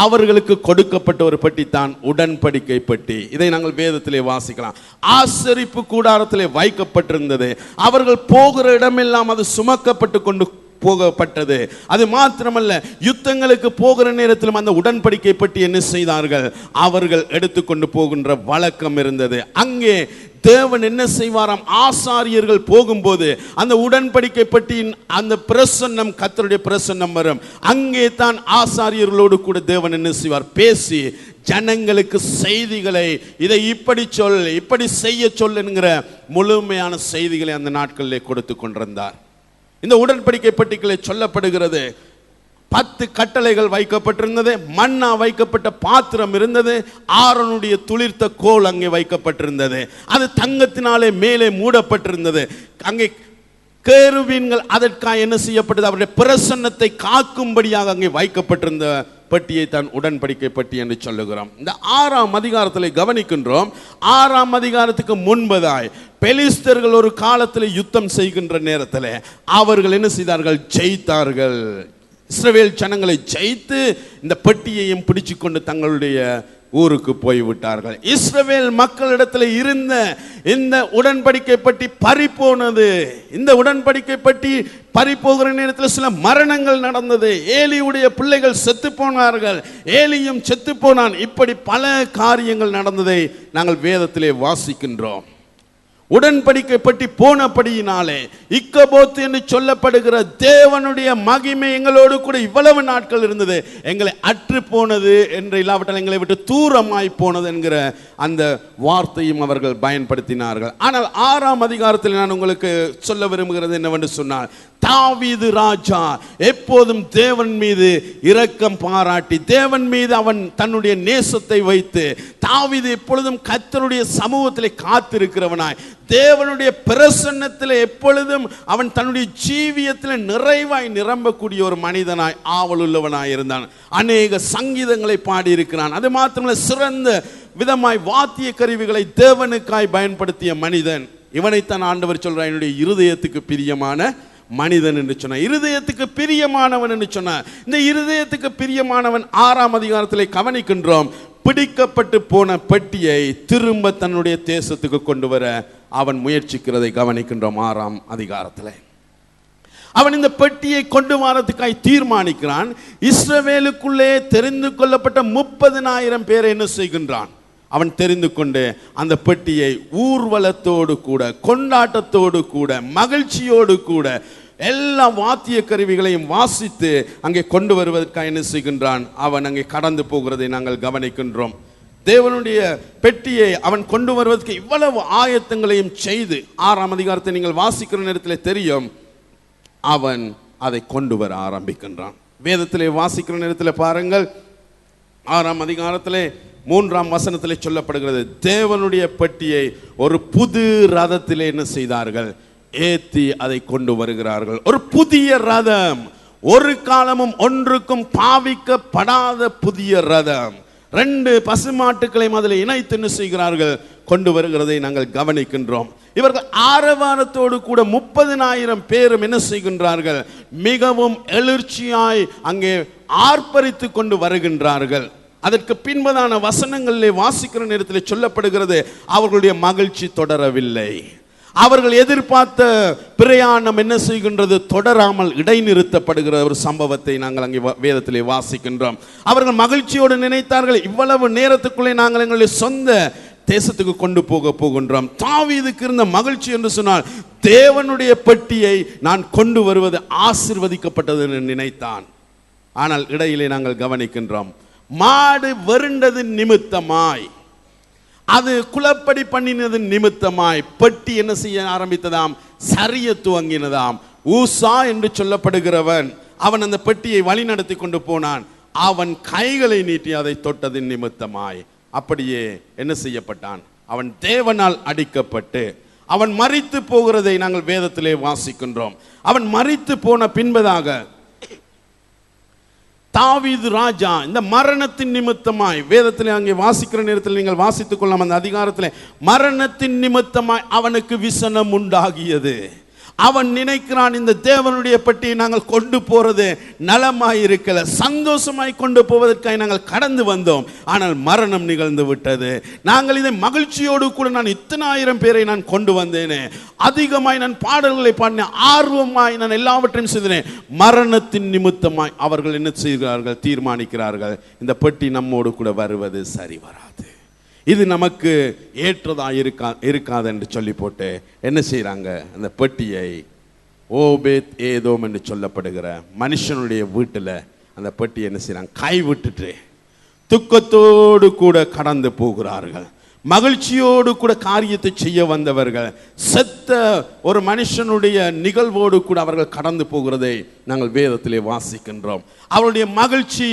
அவர்களுக்கு கொடுக்கப்பட்ட ஒரு பெட்டி தான் உடன்படிக்கை பெட்டி. இதை நாங்கள் வேதத்திலே வாசிக்கலாம். ஆசரிப்பு கூடாரத்திலே வைக்கப்பட்டிருந்தது. அவர்கள் போகிற இடமெல்லாம் அது சுமக்கப்பட்டு கொண்டு போகப்பட்டது. அது மாத்திரமல்ல, யுத்தங்களுக்கு போகிற நேரத்திலும் அந்த உடன்படிக்கை பெட்டி என்ன செய்தார்கள்? அவர்கள் எடுத்துக்கொண்டு போகின்ற வழக்கம் இருந்தது. அங்கே தேவன் என்ன செய்வாராம்? ஆசாரியர்கள் போகும்போது அந்த உடன்படிக்கை பெட்டியின் அந்த பிரசன்னம், கர்த்தருடைய பிரசன்னம் வரும். அங்கே தான் ஆசாரியர்களோடு கூட தேவன் என்ன செய்வார்? பேசி ஜனங்களுக்கு செய்திகளை, இதை இப்படி சொல், இப்படி செய்ய சொல் என்கிற முழுமையான செய்திகளை அந்த நாட்களிலே கொடுத்து கொண்டிருந்தார். இந்த உடன்படிக்கை பெட்டிகளை சொல்லப்படுகிறது, 10 கட்டளைகள் வைக்கப்பட்டிருந்தது. மன்னா வைக்கப்பட்ட பாத்திரம் இருந்தது. ஆரோனுடைய துளிர்த்த கோல் அங்கே வைக்கப்பட்டிருந்தது. அது தங்கத்தினாலே மேலே மூடப்பட்டிருந்தது. அங்கே கேருபீன்கள் அதற்காக என்ன செய்யப்பட்டது? அவருடைய பிரசன்னத்தை காக்கும்படியாக அங்கே வைக்கப்பட்டிருந்த பெட்டியை தான் உடன்படிக்கை பெட்டி என்று சொல்லுகிறோம். இந்த 6ஆம் அதிகாரத்தில் கவனிக்கின்றோம். 6ஆம் அதிகாரத்துக்கு முன்பதாய் பெலிஸ்தர்கள் ஒரு காலத்தில் யுத்தம் செய்கின்ற நேரத்தில் அவர்கள் என்ன செய்தார்கள்? ஜெயித்தார்கள். இஸ்ரவேல் ஜனங்களை ஜெயித்து இந்த பெட்டியையும் பிடிச்சு கொண்டு தங்களுடைய ஊருக்கு போய்விட்டார்கள். இஸ்ரவேல் மக்களிடத்தில் இருந்த இந்த உடன்படிக்கை பற்றி பறிப்போனது. இந்த உடன்படிக்கை பற்றி பறிப்போகிற நேரத்தில் சில மரணங்கள் நடந்தது. ஏலியுடைய பிள்ளைகள் செத்து போனார்கள். ஏலியும் செத்து போனான். இப்படி பல காரியங்கள் நடந்ததை நாங்கள் வேதத்திலே வாசிக்கின்றோம். உடன்படிக்கை பற்றி போனபடியினாலே இக்கபோத் என்று சொல்லப்படுகிற தேவனுடைய மகிமை எங்களோடு கூட இவ்வளவு நாட்கள் இருந்தது, எங்களை அற்று போனது என்று இல்லாவிட்டால் எங்களை விட்டு தூரமாய் போனது என்கிற அந்த வார்த்தையும் அவர்கள் பயன்படுத்தினார்கள். ஆனால் 6ஆம் அதிகாரத்தில் நான் உங்களுக்கு சொல்ல விரும்புகிறது என்னவென்று சொன்னால், தாவீது ராஜா எப்போதும் தேவன் மீது இரக்கம் பாராட்டி, தேவன் மீது அவன் தன்னுடைய நேசத்தை வைத்து, தாவீது எப்பொழுதும் கர்த்தருடைய சமூகத்திலே காத்திருக்கிறவனாய், தேவனுடைய பிரசன்னத்தில் எப்பொழுதும் அவன் தன்னுடைய ஜீவியத்தில் நிறைவாய் நிரம்பக்கூடிய ஒரு மனிதனாய் ஆவல் உள்ளவனாய் இருந்தான். அநேக சங்கீதங்களை பாடியிருக்கிறான். அது மாத்திரமல்ல, சிறந்த விதமாய் வாத்திய கருவிகளை தேவனுக்காய் பயன்படுத்திய மனிதன். இவனைத்தான் ஆண்டவர் சொல்றார், என்னுடைய இருதயத்துக்கு பிரியமான மனிதன் என்று சொன்னார். இருதயத்துக்கு பிரியமானவன் என்று சொன்னார். இந்த இருதயத்துக்கு பிரியமானவன் 6ஆம் அதிகாரத்திலே கவனிக்கின்றோம். பிடிக்கப்பட்டு போன பெட்டியை திரும்ப தன்னுடைய தேசத்துக்கு கொண்டு வர அவன் முயற்சிக்கிறதை கவனிக்கின்றோம். 6ஆம் அதிகாரத்தில் அவன் இந்த பெட்டியை கொண்டு வரதுக்காய் தீர்மானிக்கிறான். இஸ்ரவேலுக்குள்ளே தெரிந்து கொள்ளப்பட்ட 30,000 பேரை என்ன செய்கின்றான்? அவன் தெரிந்து கொண்டு அந்த பெட்டியை ஊர்வலத்தோடு கூட, கொண்டாட்டத்தோடு கூட, மகிழ்ச்சியோடு கூட எல்லா வாத்திய கருவிகளையும் வாசித்து அங்கே கொண்டு வருவதற்காக என்ன செய்கின்றான்? அவன் அங்கே கடந்து போகிறதை நாங்கள் கவனிக்கின்றோம். தேவனுடைய பெட்டியை அவன் கொண்டு வருவதற்கு இவ்வளவு ஆயத்தங்களையும் செய்து 6ஆம் அதிகாரத்தை நீங்கள் வாசிக்கிற நேரத்தில் தெரியும், அவன் அதை கொண்டு வர ஆரம்பிக்கின்றான். வேதத்திலே வாசிக்கிற நேரத்தில் பாருங்கள், 6ஆம் அதிகாரத்திலே 3ஆம் வசனத்திலே சொல்லப்படுகிறது, தேவனுடைய பெட்டியை ஒரு புது ரதத்திலே என்ன செய்தார்கள்? ஏத்தி அதை கொண்டு வருகிறார்கள். ஒரு புதிய ரதம், ஒரு காலமும் ஒன்றுக்கும் பாவிக்கப்படாத புதிய ரதம். 2 பசுமாட்டுக்களையும் அதில் இணைத்து என்ன செய்கிறார்கள்? கொண்டு வருகிறதை நாங்கள் கவனிக்கின்றோம். இவர்கள் ஆரவாரத்தோடு கூட 30,000 பேரும் என்ன செய்கின்றார்கள்? மிகவும் எழுச்சியாய் அங்கே ஆர்ப்பரித்து கொண்டு வருகின்றார்கள். அதற்கு பின்பதான வசனங்களிலே வாசிக்கிற நேரத்தில் சொல்லப்படுகிறது, அவர்களுடைய மகிழ்ச்சி தொடரவில்லை. அவர்கள் எதிர்பார்த்த பிரயாணம் என்ன செய்கின்றது? தொடராமல் இடைநிறுத்தப்படுகிற ஒரு சம்பவத்தை நாங்கள் அங்கே வேதத்திலே வாசிக்கின்றோம். அவர்கள் மகிழ்ச்சியோடு நினைத்தார்கள், இவ்வளவு நேரத்துக்குள்ளே நாங்கள் எங்களுடைய சொந்த தேசத்துக்கு கொண்டு போகின்றோம். தாவீதுக்கு இருந்த மகிழ்ச்சி என்று சொன்னால், தேவனுடைய பெட்டியை நான் கொண்டு வருவது ஆசீர்வதிக்கப்பட்டது என்று நினைத்தான். ஆனால் இடையிலே நாங்கள் கவனிக்கின்றோம், மாடு வருண்டது நிமித்தமாய், அது குளப்படி பண்ணினது நிமித்தமாய் பெட்டி என்ன செய்ய ஆரம்பித்ததாம்? சரிய துவங்கினதாம். ஊசா என்று சொல்லப்படுகிறவன் அவன் அந்த பெட்டியை வழி நடத்தி கொண்டு போனான். அவன் கைகளை நீட்டி அதை தொட்டதின் நிமித்தமாய் அப்படியே என்ன செய்யப்பட்டான்? அவன் தேவனால் அடிக்கப்பட்டு அவன் மரித்து போகிறதை நாங்கள் வேதத்திலே வாசிக்கின்றோம். அவன் மரித்து போன பின்பதாக தாவீது ராஜா இந்த மரணத்தின் நிமித்தமாய், வேதத்தில் அங்கே வாசிக்கிற நேரத்தில் நீங்கள் வாசித்துக் கொள்ளலாம், அந்த அதிகாரத்தில் மரணத்தின் நிமித்தமாய் அவனுக்கு விசனம் உண்டாகியது. அவன் நினைக்கிறான், இந்த தேவனுடைய பெட்டியை நாங்கள் கொண்டு போறது நலமாய் இருக்கல, சந்தோஷமாய் கொண்டு போவதற்காக நாங்கள் கடந்து வந்தோம், ஆனால் மரணம் நிகழ்ந்து விட்டது. நாங்கள் இதை மகிழ்ச்சியோடு கூட, நான் இத்தனை ஆயிரம் பேரை நான் கொண்டு வந்தேனே, அதிகமாய் நான் பாடல்களை பாடினேன், ஆர்வமாய் நான் எல்லாவற்றையும் செய்தேன், மரணத்தின் நிமித்தமாய் அவர்கள் என்ன செய்கிறார்கள்? தீர்மானிக்கிறார்கள், இந்த பெட்டி நம்மோடு கூட வருவது சரி வராது, இது நமக்கு ஏற்றதா இருக்காது என்று சொல்லி போட்டு என்ன செய்யறாங்க? அந்த பெட்டியை ஓபேத் ஏதோம் என்று சொல்லப்படுகிற மனுஷனுடைய வீட்டில் அந்த பெட்டியை என்ன செய்யறாங்க? கைவிட்டுட்டு துக்கத்தோடு கூட கடந்து போகிறார்கள். மகிழ்ச்சியோடு கூட காரியத்தை செய்ய வந்தவர்கள். செத்த ஒரு மனுஷனுடைய நிகழ்வோடு கூட அவர்கள் கடந்து போகிறதை நாங்கள் வேதத்திலே வாசிக்கின்றோம். அவருடைய மகிழ்ச்சி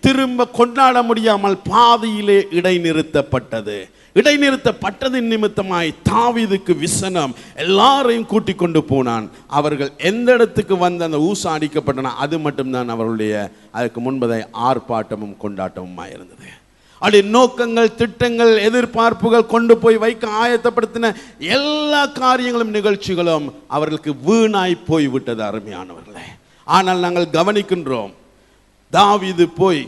திரும்ப கொண்டாட முடியாமல் பாதியிலே இடைநிறுத்தப்பட்டது. இடைநிறுத்தப்பட்டதின் நிமித்தமாய் தாவீதுக்கு விசனம் எல்லாரையும் கூட்டிக் கொண்டு போனான். அவர்கள் எந்த இடத்துக்கு வந்து அந்த ஊசா அடிக்கப்பட்டன, அது மட்டும்தான் அவர்களுடைய அதுக்கு முன்பதை ஆர்ப்பாட்டமும் கொண்டாட்டமும் இருந்தது. அவருடைய நோக்கங்கள், திட்டங்கள், எதிர்பார்ப்புகள், கொண்டு போய் வைக்க ஆயத்தப்படுத்தின எல்லா காரியங்களும் நிகழ்ச்சிகளும் அவர்களுக்கு வீணாய் போய்விட்டது அருமையானவர்களே. ஆனால் நாங்கள் கவனிக்கின்றோம், தாவீது போய்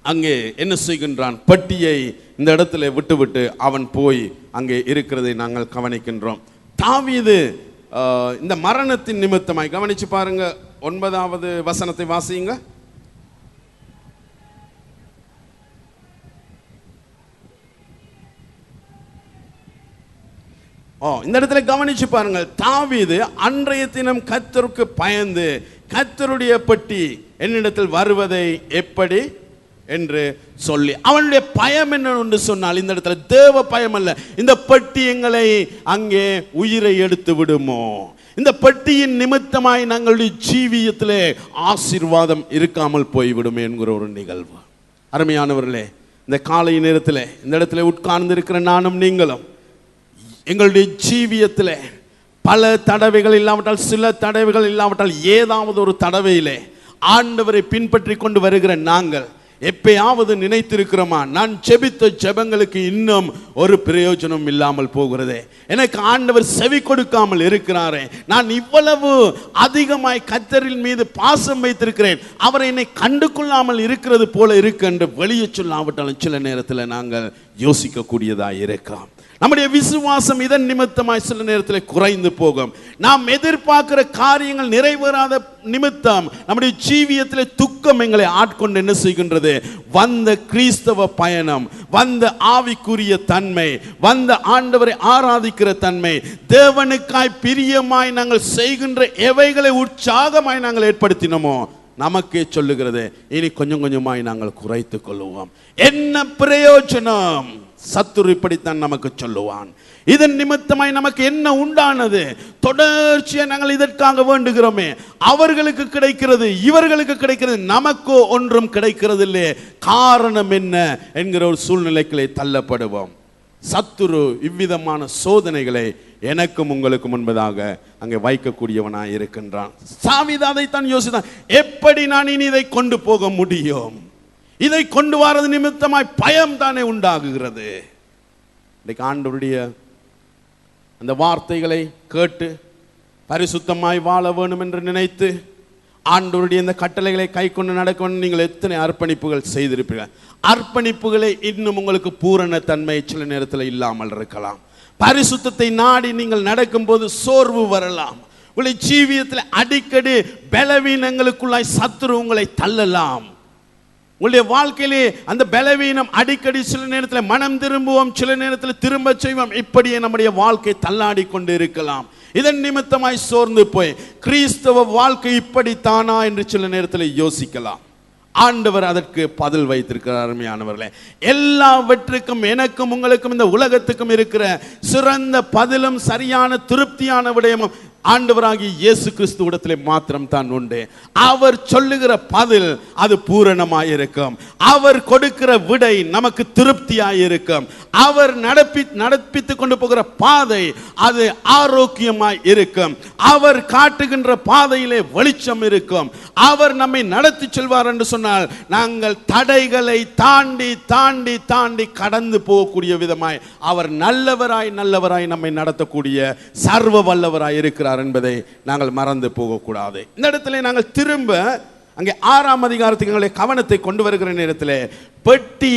அங்கே என்ன செய்கின்றான், பெட்டியை இந்த இடத்துல விட்டுவிட்டு அவன் போய் அங்கே இருக்கிறதை நாங்கள் கவனிக்கின்றோம். தாவீது இந்த மரணத்தின் நிமித்தமாய் கவனிச்சு பாருங்க, 9வது வசனத்தை வாசியுங்க. இந்த இடத்துல கவனிச்சு பாருங்கள், தாவீது அன்றைய தினம் கர்த்தருக்கு பயந்து கர்த்தருடைய பெட்டி என்னிடத்தில் வருவதை எப்படி என்று சொல்லி, அவனுடைய பயம் என்ன சொன்னால், இந்த இடத்துல தேவ பயம் அல்ல, இந்த பெட்டி எங்களை அங்கே உயிரை எடுத்து விடுமோ, இந்த பெட்டியின் நிமித்தமாய் நாங்களுடைய ஜீவியத்திலே ஆசீர்வாதம் இருக்காமல் போய்விடுமே என்கிற ஒரு நிகழ்வு. அருமையானவர்களே, இந்த காலை நேரத்தில் இந்த இடத்துல உட்கார்ந்து இருக்கிற நானும் நீங்களும் எங்களுடைய ஜீவியத்தில் பல தடவைகள் இல்லாவிட்டால், சில தடவைகள் இல்லாவிட்டால், ஏதாவது ஒரு தடவையிலே ஆண்டவரை பின்பற்றி கொண்டு வருகிற நாங்கள் எப்பயாவது நினைத்திருக்கிறோமா, நான் ஜெபித்த ஜெபங்களுக்கு இன்னும் ஒரு பிரயோஜனம் இல்லாமல் போகிறதே, எனக்கு ஆண்டவர் செவி கொடுக்காமல் இருக்கிறாரே, நான் இவ்வளவு அதிகமாய் கர்த்தரின் மீது பாசம் வைத்திருக்கிறேன், அவர் என்னை கண்டு கொள்ளாமல் இருக்கிறது போல இருக்கு என்று வெளியே சொல்லாவிட்டாலும் சில நேரத்தில் நாங்கள் யோசிக்கக்கூடியதாக இருக்கலாம். நம்முடைய விசுவாசம் இதன் நிமித்தமாய் சில நேரத்தில் குறைந்து போகும். நாம் எதிர்பார்க்கிற காரியங்கள் நிறைவேறாத நிமித்தம் நம்முடைய ஜீவியத்தில் துக்கம் எங்களை ஆட்கொண்டு என்ன செய்கின்றது, வந்த கிறிஸ்தவ பயணம், வந்த ஆவிக்குரிய தன்மை, வந்த ஆண்டவரை ஆராதிக்கிற தன்மை, தேவனுக்காய் பிரியமாய் நாங்கள் செய்கின்ற எவைகளை உற்சாகமாய் நாங்கள் ஏற்படுத்தினோமோ நமக்கே சொல்லுகிறது, இனி கொஞ்சம் கொஞ்சமாய் நாங்கள் குறைத்து கொள்ளுவோம். என்ன பிரயோஜனம்? சத்துரு இப்படித்தான் நமக்கு சொல்லுவான். இதன் நிமித்தமாய் நமக்கு என்ன உண்டானது? தொடர்ச்சியா நாங்கள் இதற்காக வேண்டுகிறோமே, அவர்களுக்கு கிடைக்கிறது, இவர்களுக்கு கிடைக்கிறது, நமக்கோ ஒன்றும் கிடைக்கிறது இல்லையே, காரணம் என்ன என்கிற ஒரு சூழ்நிலைகளை தள்ளப்படுவோம். சத்துரு இவ்விதமான சோதனைகளை எனக்கும் உங்களுக்கு முன்பதாக அங்கே வைக்கக்கூடியவனாய் இருக்கின்றான். தாவீது அதைத்தான் யோசித்தான், எப்படி நான் இனி இதை கொண்டு போக முடியும்? இதை கொண்டு வரது நிமித்தமாய் பயம் தானே உண்டாகுகிறது. இன்றைக்கு ஆண்டவருடைய அந்த வார்த்தைகளை கேட்டு பரிசுத்தமாய் வாழ வேணும் என்று நினைத்து ஆண்டவருடைய இந்த கட்டளைகளை கை கொண்டு நடக்க வேண்டும். நீங்கள் எத்தனை அர்ப்பணிப்புகள் செய்திருப்பீர்கள்? அர்ப்பணிப்புகளை இன்னும் உங்களுக்கு பூரண தன்மை சில நேரத்தில் இல்லாமல் இருக்கலாம். பரிசுத்தத்தை நாடி நீங்கள் நடக்கும்போது சோர்வு வரலாம். உங்களுடைய ஜீவியத்தில் அடிக்கடி பலவீனங்களுக்குள்ளாய் சத்துரு உங்களை தள்ளலாம். உங்களுடைய வாழ்க்கையிலே அந்த பலவீனம் அடிக்கடி சில நேரத்தில் மனம் திரும்புவோம், சில நேரத்தில் திரும்ப செய்வோம். இப்படியே நம்முடைய வாழ்க்கை தள்ளாடி கொண்டு இருக்கலாம். இதன் நிமித்தமாய் சோர்ந்து போய் கிறிஸ்தவ வாழ்க்கை இப்படித்தானா என்று சில நேரத்தில் யோசிக்கலாம். ஆண்டவர் அதற்கு பதில் வைத்திருக்கிறார். அருமையானவர்களே, எல்லாவற்றுக்கும் எனக்கும் உங்களுக்கும் இந்த உலகத்துக்கும் இருக்கிற சிறந்த பதிலும் சரியான திருப்தியான விடயமும் ஆண்டவராகிய இயேசு கிறிஸ்துவிடத்திலே மாத்திரம் தான் உண்டு. அவர் சொல்லுகிற பதில் அது பூரணமாய் இருக்கும். அவர் கொடுக்கிற விடை நமக்கு திருப்தியாய் இருக்கும். அவர் நடப்பித்துக் கொண்டு போகிற பாதை அது ஆரோக்கியமாய் இருக்கும். அவர் காட்டுகின்ற பாதையிலே வெளிச்சம் இருக்கும். அவர் நம்மை நடத்தி செல்வார் என்று சொன்னால் நாங்கள் தடைகளை தாண்டி தாண்டி தாண்டி கடந்து போகக்கூடிய விதமாய் அவர் நல்லவராய் நம்மை நடத்தக்கூடிய சர்வ வல்லவராய் இருக்கிறார் என்பதை நாங்கள் மறந்து போகக்கூடாது. இந்த இடத்துல நாங்கள் திரும்ப அங்கே 6ஆம் அதிகாரத்துக்கு எங்களுடைய கவனத்தை கொண்டு வருகிற நேரத்தில் பெட்டி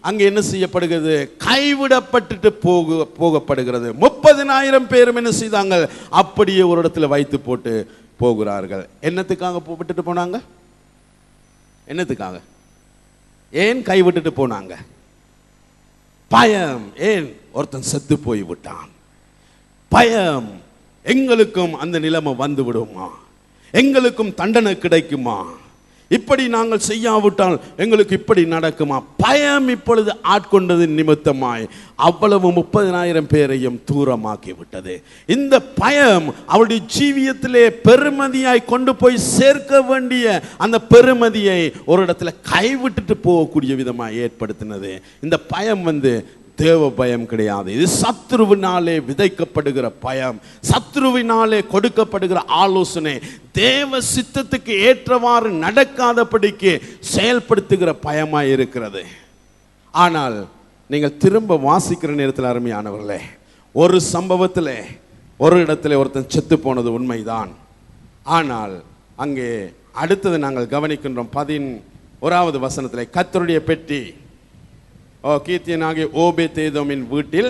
அங்கே என்ன செய்யப்படுகிறது, கைவிடப்பட்டு போகப்படுகிறது. 30,000 பேரும் என்ன செய்தாங்க, அப்படியே ஒரு இடத்துல வைத்து போட்டு போகிறார்கள். என்னத்துக்காக விட்டுட்டு போனாங்க? என்னத்துக்காக? ஏன் கைவிட்டுட்டு போனாங்க? பயம். ஏன்? ஒருத்தன் செத்து போய் விட்டான். பயம். எங்களுக்கும் அந்த நிலைமை வந்து விடுமா? எங்களுக்கும் தண்டனை கிடைக்குமா? இப்படி நாங்கள் செய்யாவிட்டால் எங்களுக்கு இப்படி நடக்குமா? பயம் இப்பொழுது ஆட்கொண்டது நிமித்தமாய் அவ்வளவு 30,000 பேரையும் தூரமாக்கி விட்டது. இந்த பயம் அவருடைய ஜீவியத்திலே பெருமதியாய் கொண்டு போய் சேர்க்க வேண்டிய அந்த பெருமதியை ஒரு இடத்துல கைவிட்டுட்டு போகக்கூடிய விதமாக ஏற்படுத்தினது. இந்த பயம் தேவ பயம் கிடையாது. இது சத்ருவினாலே விதைக்கப்படுகிற பயம், சத்ருவினாலே கொடுக்கப்படுகிற ஆலோசனை, தேவ சித்தத்துக்கு ஏற்றவாறு நடக்காதபடிக்கு செயல்படுத்துகிற பயமாய் இருக்கிறது. ஆனால் நீங்கள் திரும்ப வாசிக்கிற நேரத்தில் அருமையானவர்களே, ஒரு சம்பவத்தில் ஒரு இடத்துல ஒருத்தன் செத்து போனது உண்மைதான். ஆனால் அங்கே அடுத்தது நாங்கள் கவனிக்கின்றோம். 11வது வசனத்தில் கர்த்தருடைய பெட்டி கீர்த்தியனாகிய ஓபேதேதோமின் வீட்டில்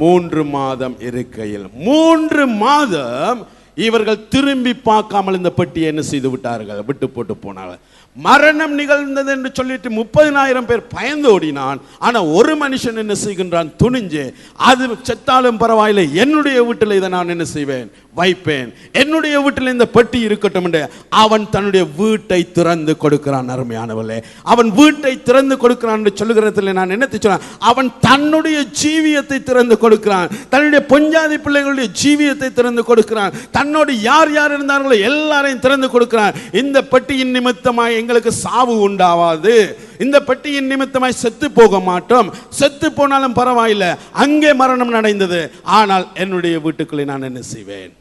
3 மாதம் இருக்கையில், 3 மாதம் இவர்கள் திரும்பி பார்க்காமல் இந்த பெட்டியை என்ன செய்து விட்டார்கள்? விட்டு போட்டு போனார்கள். மரணம் நிகழ்ந்தது என்று சொல்லிட்டு 30,000 பேர் பயந்து ஓடினான். ஆனா ஒரு மனுஷன் என்ன செய்கின்றான்? துணிஞ்சு, அது செத்தாலும் பரவாயில்லை, என்னுடைய வீட்டில் இதை நான் என்ன செய்வேன்? வைப்பேன். என்னுடைய வீட்டில் இந்த பெட்டி இருக்கட்டும் என்று அவன் தன்னுடைய வீட்டை திறந்து கொடுக்கிறான். அருமையானவர்களே, அவன் வீட்டை திறந்து கொடுக்கிறான் என்று சொல்லுகிறதுல நான் என்ன சொல்றேன்? அவன் தன்னுடைய ஜீவியத்தை திறந்து கொடுக்கிறான். தன்னுடைய பொஞ்சாதி பிள்ளைகளுடைய ஜீவியத்தை திறந்து கொடுக்கிறான். தன்னோடு யார் யார் இருந்தார்களோ எல்லாரையும் திறந்து கொடுக்கிறான். இந்த பெட்டியின் நிமித்தமாய் எங்களுக்கு சாவு உண்டாவாது, இந்த பெட்டியின் நிமித்தமாய் செத்து போக மாட்டோம், செத்து போனாலும் பரவாயில்லை, அங்கே மரணம் நடந்தது, ஆனால் என்னுடைய வீட்டுக்குள்ளே நான் என்ன செய்வேன்?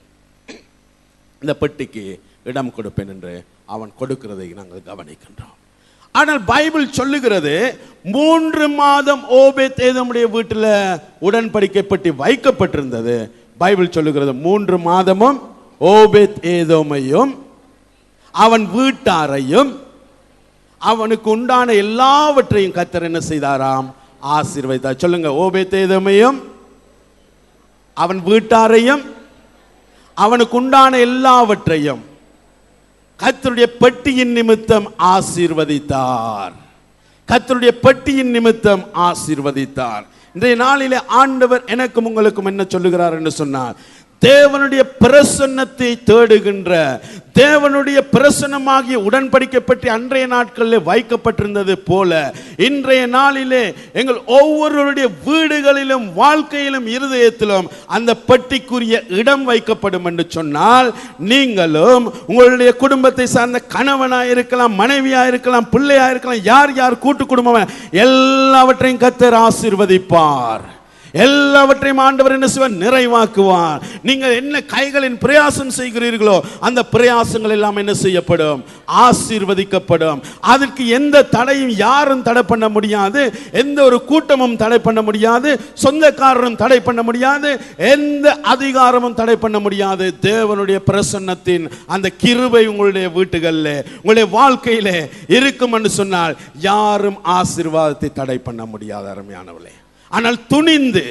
இந்த பெட்டிக்கு இடம் கொடுப்பேன் என்று அவன் கொடுக்கிறதை நாங்கள் கவனிக்கின்றோம். ஆனால் பைபிள் சொல்லுகிறது 3 மாதம் ஓபேதேதோமுடைய வீட்டில் உடன்படிக்கை பெட்டி வைக்கப்பட்டிருந்தது. பைபிள் சொல்லுகிறது 3 மாதமும் ஓபேதேதோமையும் அவன் வீட்டாரையும் அவனுக்கு உண்டான எல்லாவற்றையும் கர்த்தர் என்ன செய்தாராம்? ஆசீர்வதித்தார். சொல்லுங்க, ஓபேதேதோமையும் அவன் வீட்டாரையும் அவனுக்கு உண்டான எல்லாவற்றையும் கர்த்தருடைய பெட்டியின் நிமித்தம் ஆசீர்வதித்தார். கர்த்தருடைய பெட்டியின் நிமித்தம் ஆசீர்வதித்தார். இன்றைய நாளிலே ஆண்டவர் எனக்கும் உங்களுக்கும் என்ன சொல்லுகிறார் என்று சொன்னார்? தேவனுடைய பிரசன்னத்தை தேடுகின்ற, தேவனுடைய பிரசன்னமாகிய உடன்படிக்கை பற்றி அன்றைய நாட்களில் வைக்கப்பட்டிருந்தது போல இன்றைய நாளிலே எங்கள் ஒவ்வொருவருடைய வீடுகளிலும் வாழ்க்கையிலும் இருதயத்திலும் அந்த பெட்டிக்குரிய இடம் வைக்கப்படும் என்று சொன்னால், நீங்களும் உங்களுடைய குடும்பத்தை சார்ந்த கணவனாக இருக்கலாம், மனைவியாக இருக்கலாம், பிள்ளையாக இருக்கலாம், யார் யார் கூட்டு குடும்பம் எல்லாவற்றையும் கர்த்தர் ஆசீர்வதிப்பார். எல்லாவற்றையும் ஆண்டவர் என்ன செய்வார்? நிறைவாக்குவார். நீங்கள் என்ன கைகளின் பிரயாசம் செய்கிறீர்களோ அந்த பிரயாசங்கள் எல்லாம் என்ன செய்யப்படும்? ஆசீர்வதிக்கப்படும். அதற்கு எந்த தடையும் யாரும் தடை பண்ண முடியாது, எந்த ஒரு கூட்டமும் தடை பண்ண முடியாது, சொந்தக்காரரும் தடை பண்ண முடியாது, எந்த அதிகாரமும் தடை பண்ண முடியாது. தேவனுடைய பிரசன்னத்தின் அந்த கிருபை உங்களுடைய வீட்டுகளில், உங்களுடைய வாழ்க்கையிலே இருக்கும் என்று சொன்னால் யாரும் ஆசீர்வாதத்தை தடை பண்ண முடியாது. அருமையானவர்களே, ஆனால் துணிந்து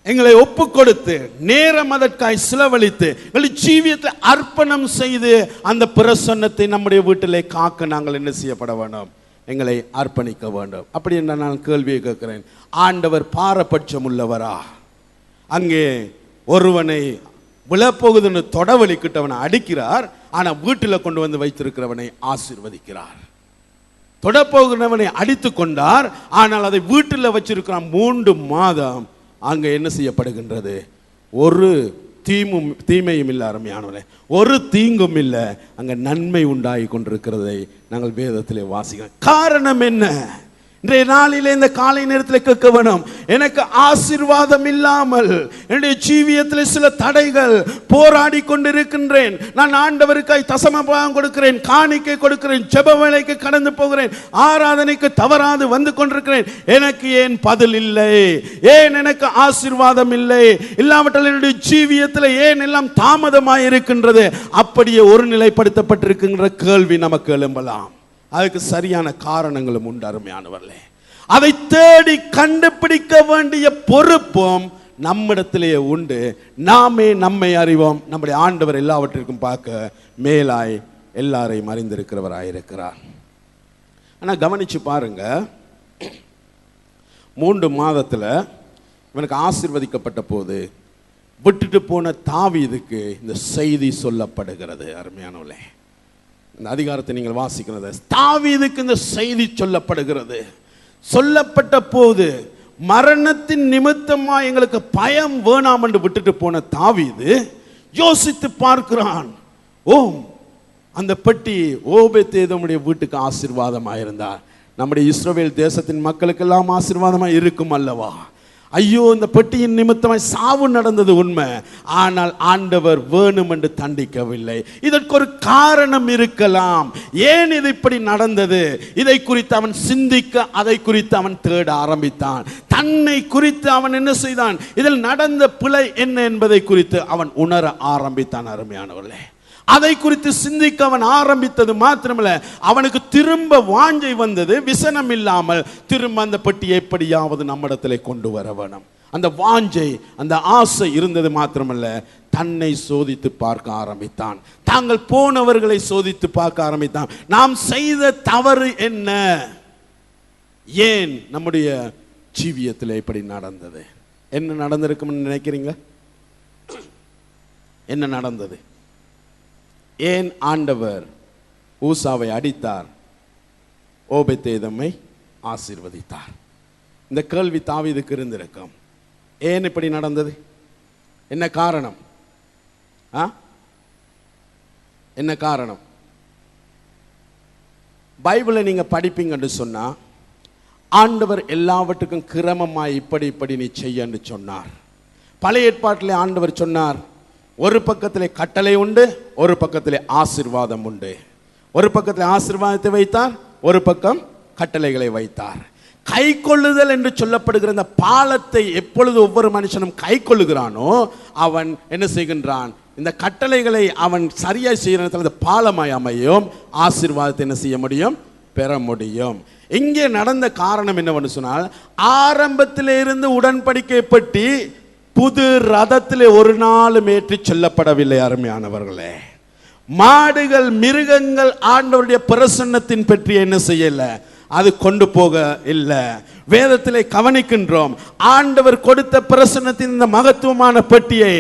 எங்களை ஒப்பு கொடுத்து நேரம் அதற்காய் செலவழித்து எங்களை ஜீவியத்தை அர்ப்பணம் செய்து அந்த பிரசன்னத்தை நம்முடைய வீட்டிலே காக்க நாங்கள் என்ன செய்யப்பட வேண்டும்? எங்களை அர்ப்பணிக்க வேண்டும். அப்படி என்ற நான் கேள்வியை கேட்கிறேன், ஆண்டவர் பாரபட்சம் உள்ளவரா? அங்கே ஒருவனை விழப்போகுதுன்னு தொடவலிக்கிட்டவனை அடிக்கிறார், ஆனால் வீட்டில் கொண்டு வந்து வைத்திருக்கிறவனை ஆசீர்வதிக்கிறார். தொடப்போகிறவனை அடித்து கொண்டார், ஆனால் அதை வீட்டில் வச்சிருக்கிறான். 3 மாதம் அங்கே என்ன செய்யப்படுகின்றது? ஒரு தீமையும் இல்லை. அருமையானவரே, ஒரு தீங்கும் இல்லை, அங்கே நன்மை உண்டாகி கொண்டிருக்கிறதை நாங்கள் வேதத்திலே வாசிக்கிறோம். காரணம் என்ன? இன்றைய நாளிலே இந்த காலை நேரத்தில் கேட்க வேணும், எனக்கு ஆசீர்வாதம் இல்லாமல் என்னுடைய ஜீவியத்தில் சில தடைகள் போராடி கொண்டிருக்கின்றேன். நான் ஆண்டவருக்காய் தசமபாகம் கொடுக்கிறேன், காணிக்கை கொடுக்கிறேன், ஜெப வேளைக்கு கடந்து போகிறேன், ஆராதனைக்கு தவறாது வந்து கொண்டிருக்கிறேன், எனக்கு ஏன் பதில் இல்லை? ஏன் எனக்கு ஆசீர்வாதம் இல்லை? இல்லாவிட்டால் என்னுடைய ஜீவியத்தில் ஏன் எல்லாம் தாமதமாக இருக்கின்றது? அப்படியே ஒரு நிலைப்படுத்தப்பட்டிருக்கின்ற கேள்வி நமக்கு எழும்பலாம். அதுக்கு சரியான காரணங்களும் உண்டு. அருமையானவர்களே, அதை தேடி கண்டுபிடிக்க வேண்டிய பொறுப்பும் நம்மிடத்திலேயே உண்டு. நாமே நம்மை அறிவோம். நம்முடைய ஆண்டவர் எல்லாவற்றிற்கும் பார்க்க மேலாய் எல்லாரையும் அறிந்திருக்கிறவராயிருக்கிறார். ஆனா கவனிச்சு பாருங்க, 3 மாதத்துல இவனுக்கு ஆசீர்வதிக்கப்பட்ட போது விட்டுட்டு போன தாவீதுக்கு இந்த செய்தி சொல்லப்படுகிறது. அருமையானவர்களே, இந்த அதிகாரத்தை நீங்கள் வாசிக்கிறது, தாவீதுக்கு இந்த செய்தி சொல்லப்படுகிறது. சொல்லப்பட்ட போது மரணத்தின் நிமித்தமா எங்களுக்கு பயம் வேணாம் என்று விட்டுட்டு போன தாவீது யோசித்து பார்க்கிறான். அந்த பெட்டி ஓபேத்ஏதோமுடைய வீட்டுக்கு ஆசீர்வாதமாக இருந்தார். நம்முடைய இஸ்ரவேல் தேசத்தின் மக்களுக்கெல்லாம் ஆசீர்வாதமாக இருக்கும் அல்லவா? ஐயோ, இந்த பெட்டியின் நிமித்தமாய் சாவு நடந்தது உண்மை, ஆனால் ஆண்டவர் வேணும் என்று தண்டிக்கவில்லை. இதற்கு ஒரு காரணம் இருக்கலாம். ஏன் இது இப்படி நடந்தது? இதை குறித்து அவன் சிந்திக்க, அதை குறித்து அவன் தேட ஆரம்பித்தான். தன்னை குறித்து அவன் என்ன செய்தான்? இதில் நடந்த பிழை என்ன என்பதை குறித்து அவன் உணர ஆரம்பித்தான். அருமையானவர்களே, அதை குறித்து சிந்திக்க அவன் ஆரம்பித்தது மாத்திரமல்ல, அவனுக்கு திரும்ப வாஞ்சை வந்தது. விசனம் இல்லாமல் திரும்ப அந்த பெட்டியை எப்படியாவது நம்மிடத்திலே கொண்டு வர வேணும். அந்த வாஞ்சை, அந்த ஆசை இருந்தது மாத்திரமல்ல, தன்னை சோதித்து பார்க்க ஆரம்பித்தான். தாங்கள் போனவர்களை சோதித்து பார்க்க ஆரம்பித்தான். நாம் செய்த தவறு என்ன? ஏன் நம்முடைய ஜீவியத்தில் இப்படி நடந்தது? என்ன நடந்திருக்கும்னு நினைக்கிறீங்க? என்ன நடந்தது? ஏன் ஆண்டவர் ஊசாவை அடித்தார், ஓபேத்ஏதோமை ஆசீர்வதித்தார்? இந்த கேள்வி தாவீதுக்கு இருந்திருக்கும். ஏன் இப்படி நடந்தது? என்ன காரணம்? என்ன காரணம்? பைபிளை நீங்க படிப்பீங்கன்னு சொன்னா, ஆண்டவர் எல்லாவற்றுக்கும் கிரமமாய் இப்படி நீ செய்ய என்று சொன்னார். பழைய ஏற்பாட்டிலே ஆண்டவர் சொன்னார், ஒரு பக்கத்திலே கட்டளை உண்டு, ஒரு பக்கத்திலே ஆசீர்வாதம் உண்டு. ஒரு பக்கத்திலே ஆசீர்வாதத்தை வைத்தார், ஒரு பக்கம் கட்டளைகளை வைத்தார். கை கொள்ளுதல் என்று சொல்லப்படுகிற இந்த பாலத்தை எப்பொழுது ஒவ்வொரு மனுஷனும் கை கொள்ளுகிறானோ அவன் என்ன செய்கின்றான்? இந்த கட்டளைகளை அவன் சரியாய் செய்கிற பாலமாய் அமையும், ஆசீர்வாதத்தை என்ன செய்ய முடியும்? பெற முடியும். இங்கே நடந்த காரணம் என்னவென்று சொன்னால், ஆரம்பத்திலே இருந்து உடன்படிக்கை பற்றி புது ரதத்திலே ஒரு நாளும் ஏற்றி செல்லப்படவில்லை. அருமையானவர்களே, மாடுகள், மிருகங்கள் ஆண்டவருடைய பிரசன்னத்தின் பற்றி என்ன செய்யல, அது கொண்டு போக இல்லை. வேதத்திலே கவனிக்கின்றோம், ஆண்டவர் கொடுத்த பிரசன்னத்தின் இந்த மகத்துவமான பெட்டியை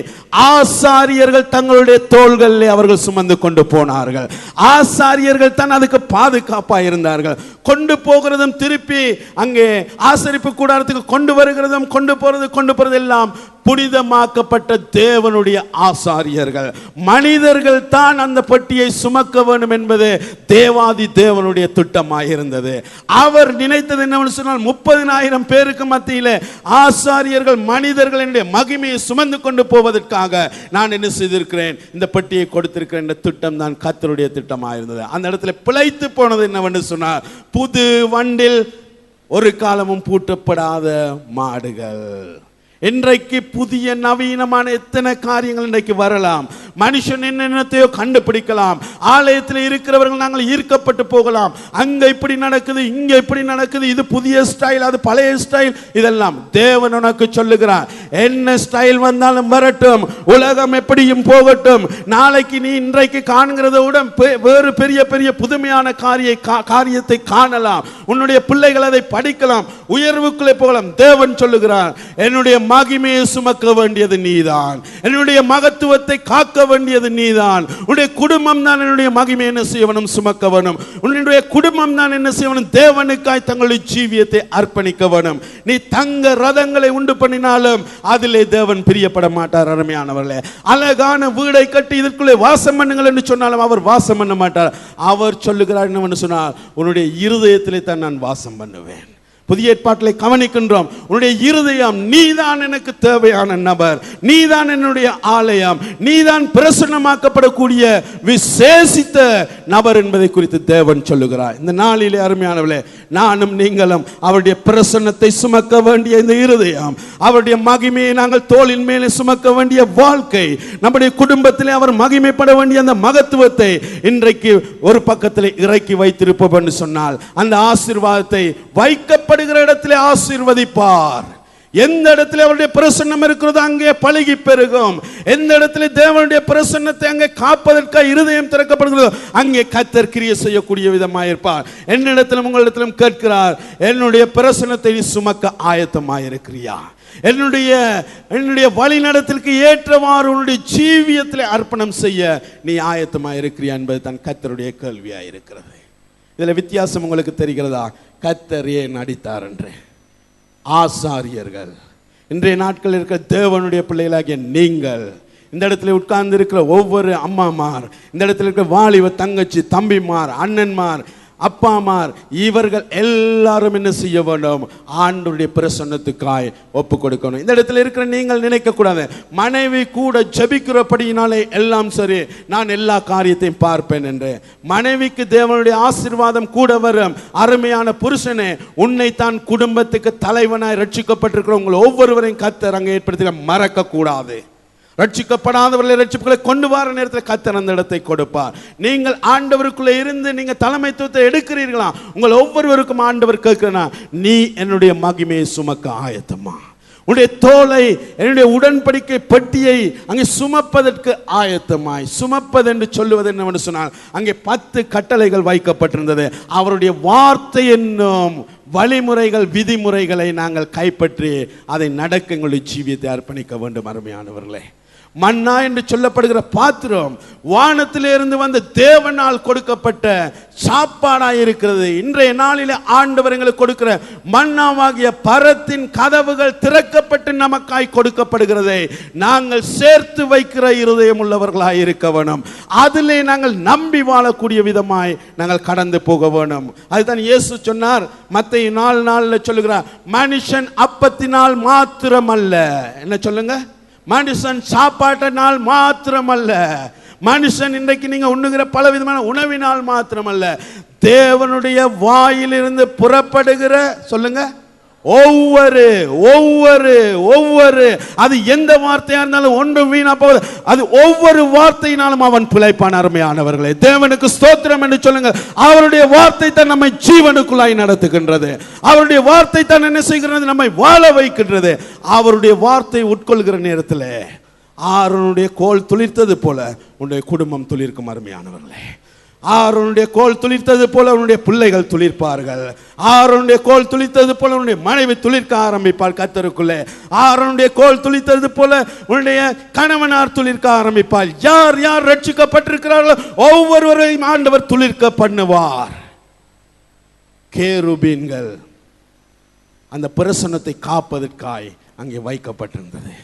ஆசாரியர்கள் தங்களுடைய தோள்களிலே அவர்கள் சுமந்து கொண்டு போனார்கள். ஆசாரியர்கள் தான் அதுக்கு பாதுகாப்பாக இருந்தார்கள். கொண்டு போகிறதும் திருப்பி அங்கே ஆசரிப்பு கூடாரத்துக்கு கொண்டு வருகிறதும் கொண்டு போறது எல்லாம் புனிதமாக்கப்பட்ட தேவனுடைய ஆசாரியர்கள். மனிதர்கள் தான் அந்த பெட்டியை சுமக்க வேண்டும் என்பது தேவாதி தேவனுடைய திட்டமாயிருந்தது. அவர் நினைத்தது என்னவென்று சொன்னால், 30,000 பேருக்கு மத்தியிலே ஆசாரியர்கள் மனிதர்கள் என்னுடைய மகிமையை சுமந்து கொண்டு போவதற்காக நான் என்ன செய்திருக்கிறேன்? இந்த பெட்டியை கொடுத்திருக்கிறேன் என்ற திட்டம் தான் கர்த்தருடைய திட்டமாயிருந்தது. அந்த இடத்துல பிழைத்து போனது என்னவென்று சொன்னார், புது வண்டில் ஒரு காலமும் பூட்டப்படாத மாடுகள். இன்றைக்கு புதிய நவீனமான எத்தனை காரியங்கள் இன்றைக்கு வரலாம். மனுஷன் என்னென்னத்தையோ கண்டுபிடிக்கலாம். ஆலயத்தில் இருக்கிறவர்கள் நாங்கள் ஈர்க்கப்பட்டு போகலாம். அங்க இப்படி நடக்குது, இங்க இப்படி நடக்குது, இது புதிய ஸ்டைல், அது பழைய ஸ்டைல். இதெல்லாம் தேவன் உனக்கு சொல்லுகிறார், என்ன ஸ்டைல் வந்தாலும் வரட்டும், உலகம் எப்படியும் போகட்டும். நாளைக்கு நீ இன்றைக்கு காண்கிறத விட வேறு பெரிய பெரிய புதுமையான காரியத்தை காணலாம். உன்னுடைய பிள்ளைகள் அதை படிக்கலாம், உயர்வுக்குள்ளே போகலாம். தேவன் சொல்லுகிறார், என்னுடைய மகிமையை சுமக்க வேண்டியது நீதான், என்னுடைய மகத்துவத்தை காக்க வேண்டியது நீதான். உன்னுடைய குடும்பம் தான் என்னுடைய மகிமை என்ன செய்யணும்? சுமக்க வேணும். உன்னுடைய குடும்பம் தான் என்ன செய்யணும்? தேவனுக்காய் தங்களுடைய ஜீவியத்தை அர்ப்பணிக்க வேணும். நீ தங்க ரதங்களை உண்டு பண்ணினாலும் அதிலே தேவன் பிரியப்பட மாட்டார். அருமையானவர்களே, அழகான வீடை கட்டி இதற்குள்ளே வாசம் பண்ணுங்கள் என்று சொன்னாலும் அவர் வாசம் பண்ண மாட்டார். அவர் சொல்லுகிறார் என்னவென்று சொன்னால், உன்னுடைய இருதயத்திலே தான் நான் வாசம் பண்ணுவேன். புதிய ஏற்பாட்டிலே கவனிக்கின்றோம், உன்னுடைய இருதயம், நீதான் எனக்கு தேவையான நபர், நீதான் என்னுடைய ஆலயம், நீதான் பிரசன்னமாக்கப்படக்கூடிய விசேஷித்த நபர் என்பதை குறித்து தேவன் சொல்லுகிறார். இந்த நாளிலே அருமையானவர்களே, நானும் நீங்களும் அவருடைய பிரசன்னத்தை சுமக்க வேண்டிய இந்த இருதயம், அவருடைய மகிமையை நாங்கள் தோளின் மேலே சுமக்க வேண்டிய வாழ்க்கை, நம்முடைய குடும்பத்திலே அவர் மகிமைப்பட வேண்டிய அந்த மகத்துவத்தை இன்றைக்கு ஒரு பக்கத்தில் இறக்கி வைத்திருப்போம் என்று சொன்னால், அந்த ஆசீர்வாதத்தை வைக்கப்படுகிற இடத்திலே ஆசீர்வதிப்பார். எந்த இடத்துல அவருடைய பிரசன்னம் இருக்கிறதோ அங்கே பழகி பெருகும். எந்த இடத்துல தேவனுடைய பிரசன்னத்தை அங்கே காப்பதற்காக இருதயம் திறக்கப்படுகிறதோ அங்கே கர்த்தர் கிரியை செய்யக்கூடிய விதமாயிருப்பார். என்னிடத்திலும் உங்களிடத்திலும் கேட்கிறார், என்னுடைய பிரசன்னத்தை நீ சுமக்க ஆயத்தமாயிருக்கிறியா? என்னுடைய வழிநடத்திற்கு ஏற்றவாறு உன்னுடைய ஜீவியத்தில் அர்ப்பணம் செய்ய நீ ஆயத்தமாக இருக்கிறியா என்பது தான் கர்த்தருடைய கேள்வியாக இருக்கிறது. இதில் வித்தியாசம் உங்களுக்கு தெரிகிறதா? கர்த்தர் ஏன் அடித்தார் என்று. ஆசாரியர்கள், இன்றைய நாட்களில் இருக்கிற தேவனுடைய பிள்ளைகளாகிய நீங்கள், இந்த இடத்துல உட்கார்ந்து இருக்கிற ஒவ்வொரு அம்மாமார், இந்த இடத்துல இருக்கிற வாலிப தங்கச்சி, தம்பிமார், அண்ணன்மார், அப்பாமார், இவர்கள் எல்லாரும் என்ன செய்ய வேண்டும்? ஆண்டவருடைய பிரசன்னத்துக்காய் ஒப்பு கொடுக்கணும். இந்த இடத்துல இருக்கிற நீங்கள் நினைக்க கூடாது, மனைவி கூட ஜெபிக்கிறபடியினாலே எல்லாம் சரி, நான் எல்லா காரியத்தையும் பார்ப்பேன் என்று. மனைவிக்கு தேவனுடைய ஆசீர்வாதம் கூட வரும். அருமையான புருஷனே, உன்னை தான் குடும்பத்துக்கு தலைவனாய் ரட்சிக்கப்பட்டிருக்கிற உங்கள் ஒவ்வொருவரையும் கர்த்தர் அங்கே ஏற்படுத்த மறக்க கூடாது. ரட்சிக்கப்படாதவர்களை ரட்சிப்புகளை கொண்டு வர நேரத்தில் கர்த்தர் அந்த இடத்தை கொடுப்பார். நீங்கள் ஆண்டவருக்குள்ளே இருந்து நீங்கள் தலைமைத்துவத்தை எடுக்கிறீர்களா? உங்கள் ஒவ்வொருவருக்கும் ஆண்டவர் கேட்கிறா, நீ என்னுடைய மகிமையை சுமக்க ஆயத்தமா? உன்னுடைய தோலை, என்னுடைய உடன்படிக்கை பெட்டியை அங்கே சுமப்பதற்கு ஆயத்தமாய். சுமப்பது என்று சொல்லுவது என்னவென்று சொன்னால், அங்கே 10 கட்டளைகள் வைக்கப்பட்டிருந்தது. அவருடைய வார்த்தை என்னும் வழிமுறைகள், விதிமுறைகளை நாங்கள் கைப்பற்றி அதை நடக்க எங்களுடைய ஜீவியத்தை அர்ப்பணிக்க வேண்டும். அருமையானவர்களே, மன்னா என்று சொல்லப்படுகிற பாத்திரம் வானத்திலிருந்து வந்து தேவனால் கொடுக்கப்பட்ட சாப்பாடாய் இருக்கிறது. இன்றைய நாளிலே ஆண்டவர் எங்களுக்கு கொடுக்கிற மன்னாவாகிய பரத்தின் கதவுகள் திறக்கப்பட்டு நமக்காய் கொடுக்கப்படுகிறதை நாங்கள் சேர்த்து வைக்கிற இருதயம் உள்ளவர்களாய் இருக்க வேணும். அதிலே நாங்கள் நம்பி வாழக்கூடிய விதமாய் நாங்கள் கடந்து போக வேணும். அதுதான் இயேசு சொன்னார், மத்தேயு 4:4 சொல்லுகிறார், மனுஷன் அப்பத்தினால் மாத்திரமல்ல. என்ன சொல்லுங்க? மனுஷன் சாப்பாட்டினால் மாத்திரமல்ல, மனுஷன் இன்றைக்கு நீங்க உண்ணுகிற பல விதமான உணவினால் மாத்திரமல்ல, தேவனுடைய வாயிலிருந்து புறப்படுகிற, சொல்லுங்க, ஒவ்வொரு ஒவ்வொரு ஒவ்வொரு அது எந்த வார்த்தையா இருந்தாலும் ஒன்றும் வீணா போகுது, அது ஒவ்வொரு வார்த்தையினாலும் அவன் பிழைப்பான். அருமையானவர்களே, தேவனுக்கு ஸ்தோத்திரம் என்று சொல்லுங்க. அவருடைய வார்த்தை தான் நம்மை ஜீவனுக்குள்ளாய் நடத்துகின்றது. அவருடைய வார்த்தை தான் என்ன செய்கிறது? நம்மை வாழ வைக்கின்றது. அவருடைய வார்த்தை உட்கொள்கிற நேரத்தில் ஆரோனுடைய கோல் துளிர்த்தது போல உன்னுடைய குடும்பம் துளிர்க்கும். அருமையானவர்களே, ஆரோனுடைய கோல் துளிர்த்தது போல உன்னுடைய பிள்ளைகள் துளிர்ப்பார்கள். ஆரோனுடைய கோல் துளிர்த்தது போல உன்னுடைய மனைவி துளிர்க்க ஆரம்பிப்பாள் கர்த்தருக்குள்ளே. ஆரோனுடைய கோல் துளிர்த்தது போல உன்னுடைய கணவனார் துளிர்க்க ஆரம்பிப்பாள். யார் யார் ரட்சிக்கப்பட்டிருக்கிறார்களோ ஒவ்வொருவரையும் ஆண்டவர் துளிர்க்க பண்ணுவார். கேருபீன்கள் அந்த பிரசன்னத்தை காப்பதற்காய் அங்கே வைக்கப்பட்டிருந்தது.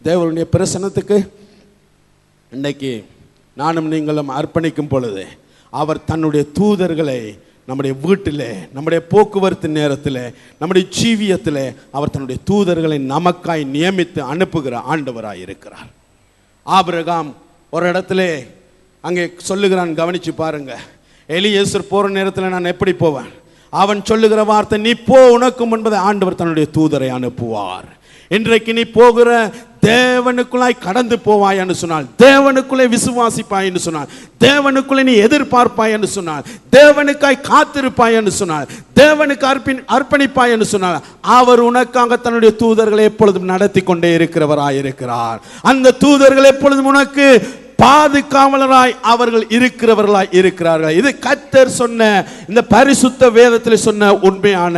தேவனுடைய பிரசன்னத்துக்கு இன்றைக்கு நானும் நீங்களும் அர்ப்பணிக்கும் பொழுது அவர் தன்னுடைய தூதர்களை நம்முடைய வீட்டிலே, நம்முடைய போக்குவரத்து நேரத்தில், நம்முடைய ஜீவியத்தில் அவர் தன்னுடைய தூதர்களை நமக்காய் நியமித்து அனுப்புகிற ஆண்டவராய் இருக்கிறார். ஆபிரகாம் ஒரு இடத்துல அங்கே சொல்லுகிறான், கவனிச்சு பாருங்க. எலியேசர் போற நேரத்தில் நான் எப்படி போவேன்? அவன் சொல்லுகிற வார்த்தை, நீ போ, உனக்கு முன்பதை ஆண்டவர் தன்னுடைய தூதரை அனுப்புவார். இன்றைக்கு நீ போகிற தேவனுக்குள்ளாய் கடந்து போவாய் என்று சொன்னால், தேவனுக்குள்ளே விசுவாசிப்பாய் என்று சொன்னால், தேவனுக்குள்ளே நீ எதிர்பார்ப்பாய் என்று சொன்னால், தேவனுக்காய் காத்திருப்பாய் என்று சொன்னால், தேவனுக்கு அர்ப்பணிப்பாய் என்று சொன்னால், அவர் உனக்காக தன்னுடைய தூதர்களை எப்பொழுதும் நடத்தி கொண்டே இருக்கிறவராயிருக்கிறார். அந்த தூதர்கள் எப்பொழுதும் உனக்கு பாதுகாவலராய் அவர்கள் இருக்கிறவர்களாய் இருக்கிறார்கள். இது கர்த்தர் சொன்ன, இந்த பரிசுத்த வேதத்தில் சொன்ன உண்மையான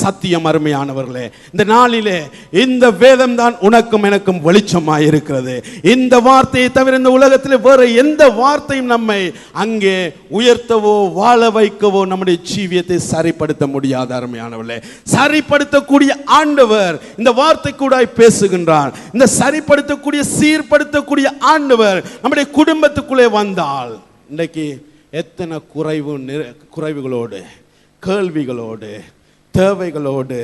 சத்தியம். அருமையானவர்களே, இந்த நாளிலே இந்த வேதம் தான் உனக்கும் எனக்கும் வெளிச்சமாய் இருக்கிறது. இந்த வார்த்தையை தவிர இந்த உலகத்தில் வேற எந்த வார்த்தையும் நம்மை அங்கே உயர்த்தவோ வாழ வைக்கவோ நம்முடைய ஜீவியத்தை சரிப்படுத்த முடியாது. அருமையானவர்களே, சரிப்படுத்தக்கூடிய ஆண்டவர் இந்த வார்த்தை கூட பேசுகின்றார். இந்த சரிப்படுத்தக்கூடிய, சீர்படுத்தக்கூடிய ஆண்டவர் நம்முடைய குடும்பத்துக்குள்ளே வந்தால், இன்றைக்கு எத்தனை குறைவுகளோடு, கேள்விகளோடு, தேவைகளோடு,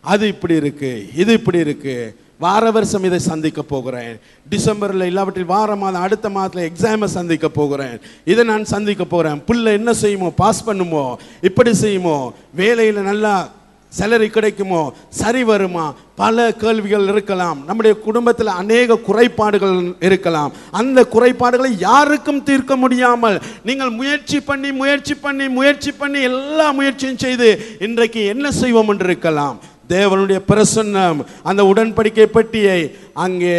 அது இப்படி இருக்கு, இது இப்படி இருக்கு, வார வருஷம் இதை சந்திக்க போகிறேன், டிசம்பரில் இல்லாவற்றில் வார மாதம் அடுத்த மாதத்தில் எக்ஸாமை சந்திக்க போகிறேன், இதை நான் சந்திக்க போகிறேன், பிள்ளை என்ன செய்யுமோ, பாஸ் பண்ணுமோ, இப்படி செய்யுமோ, வேலையில் நல்லா சேலரி கிடைக்குமோ, சரி வருமா, பல கேள்விகள் இருக்கலாம். நம்முடைய குடும்பத்தில் அநேக குறைபாடுகள் இருக்கலாம். அந்த குறைபாடுகளை யாருக்கும் தீர்க்க முடியாமல் நீங்கள் முயற்சி பண்ணி எல்லா முயற்சியும் செய்து இன்றைக்கு என்ன செய்வோம் என்று இருக்கலாம். தேவனுடைய பிரசன்னம் அந்த உடன்படிக்கை பெட்டியை அங்கே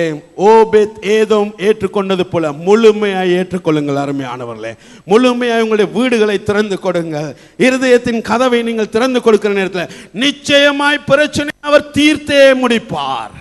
ஓபேத் ஏதோம் ஏற்றுக்கொண்டது போல முழுமையாய் ஏற்றுக்கொள்ளுங்கள் அருமையானவர்களே. முழுமையாய் உங்களுடைய வீடுகளை திறந்து கொடுங்கள். இருதயத்தின் கதவை நீங்கள் திறந்து கொடுக்கிற நேரத்தில் நிச்சயமாய் பிரச்சனை அவர் தீர்த்தே முடிப்பார்.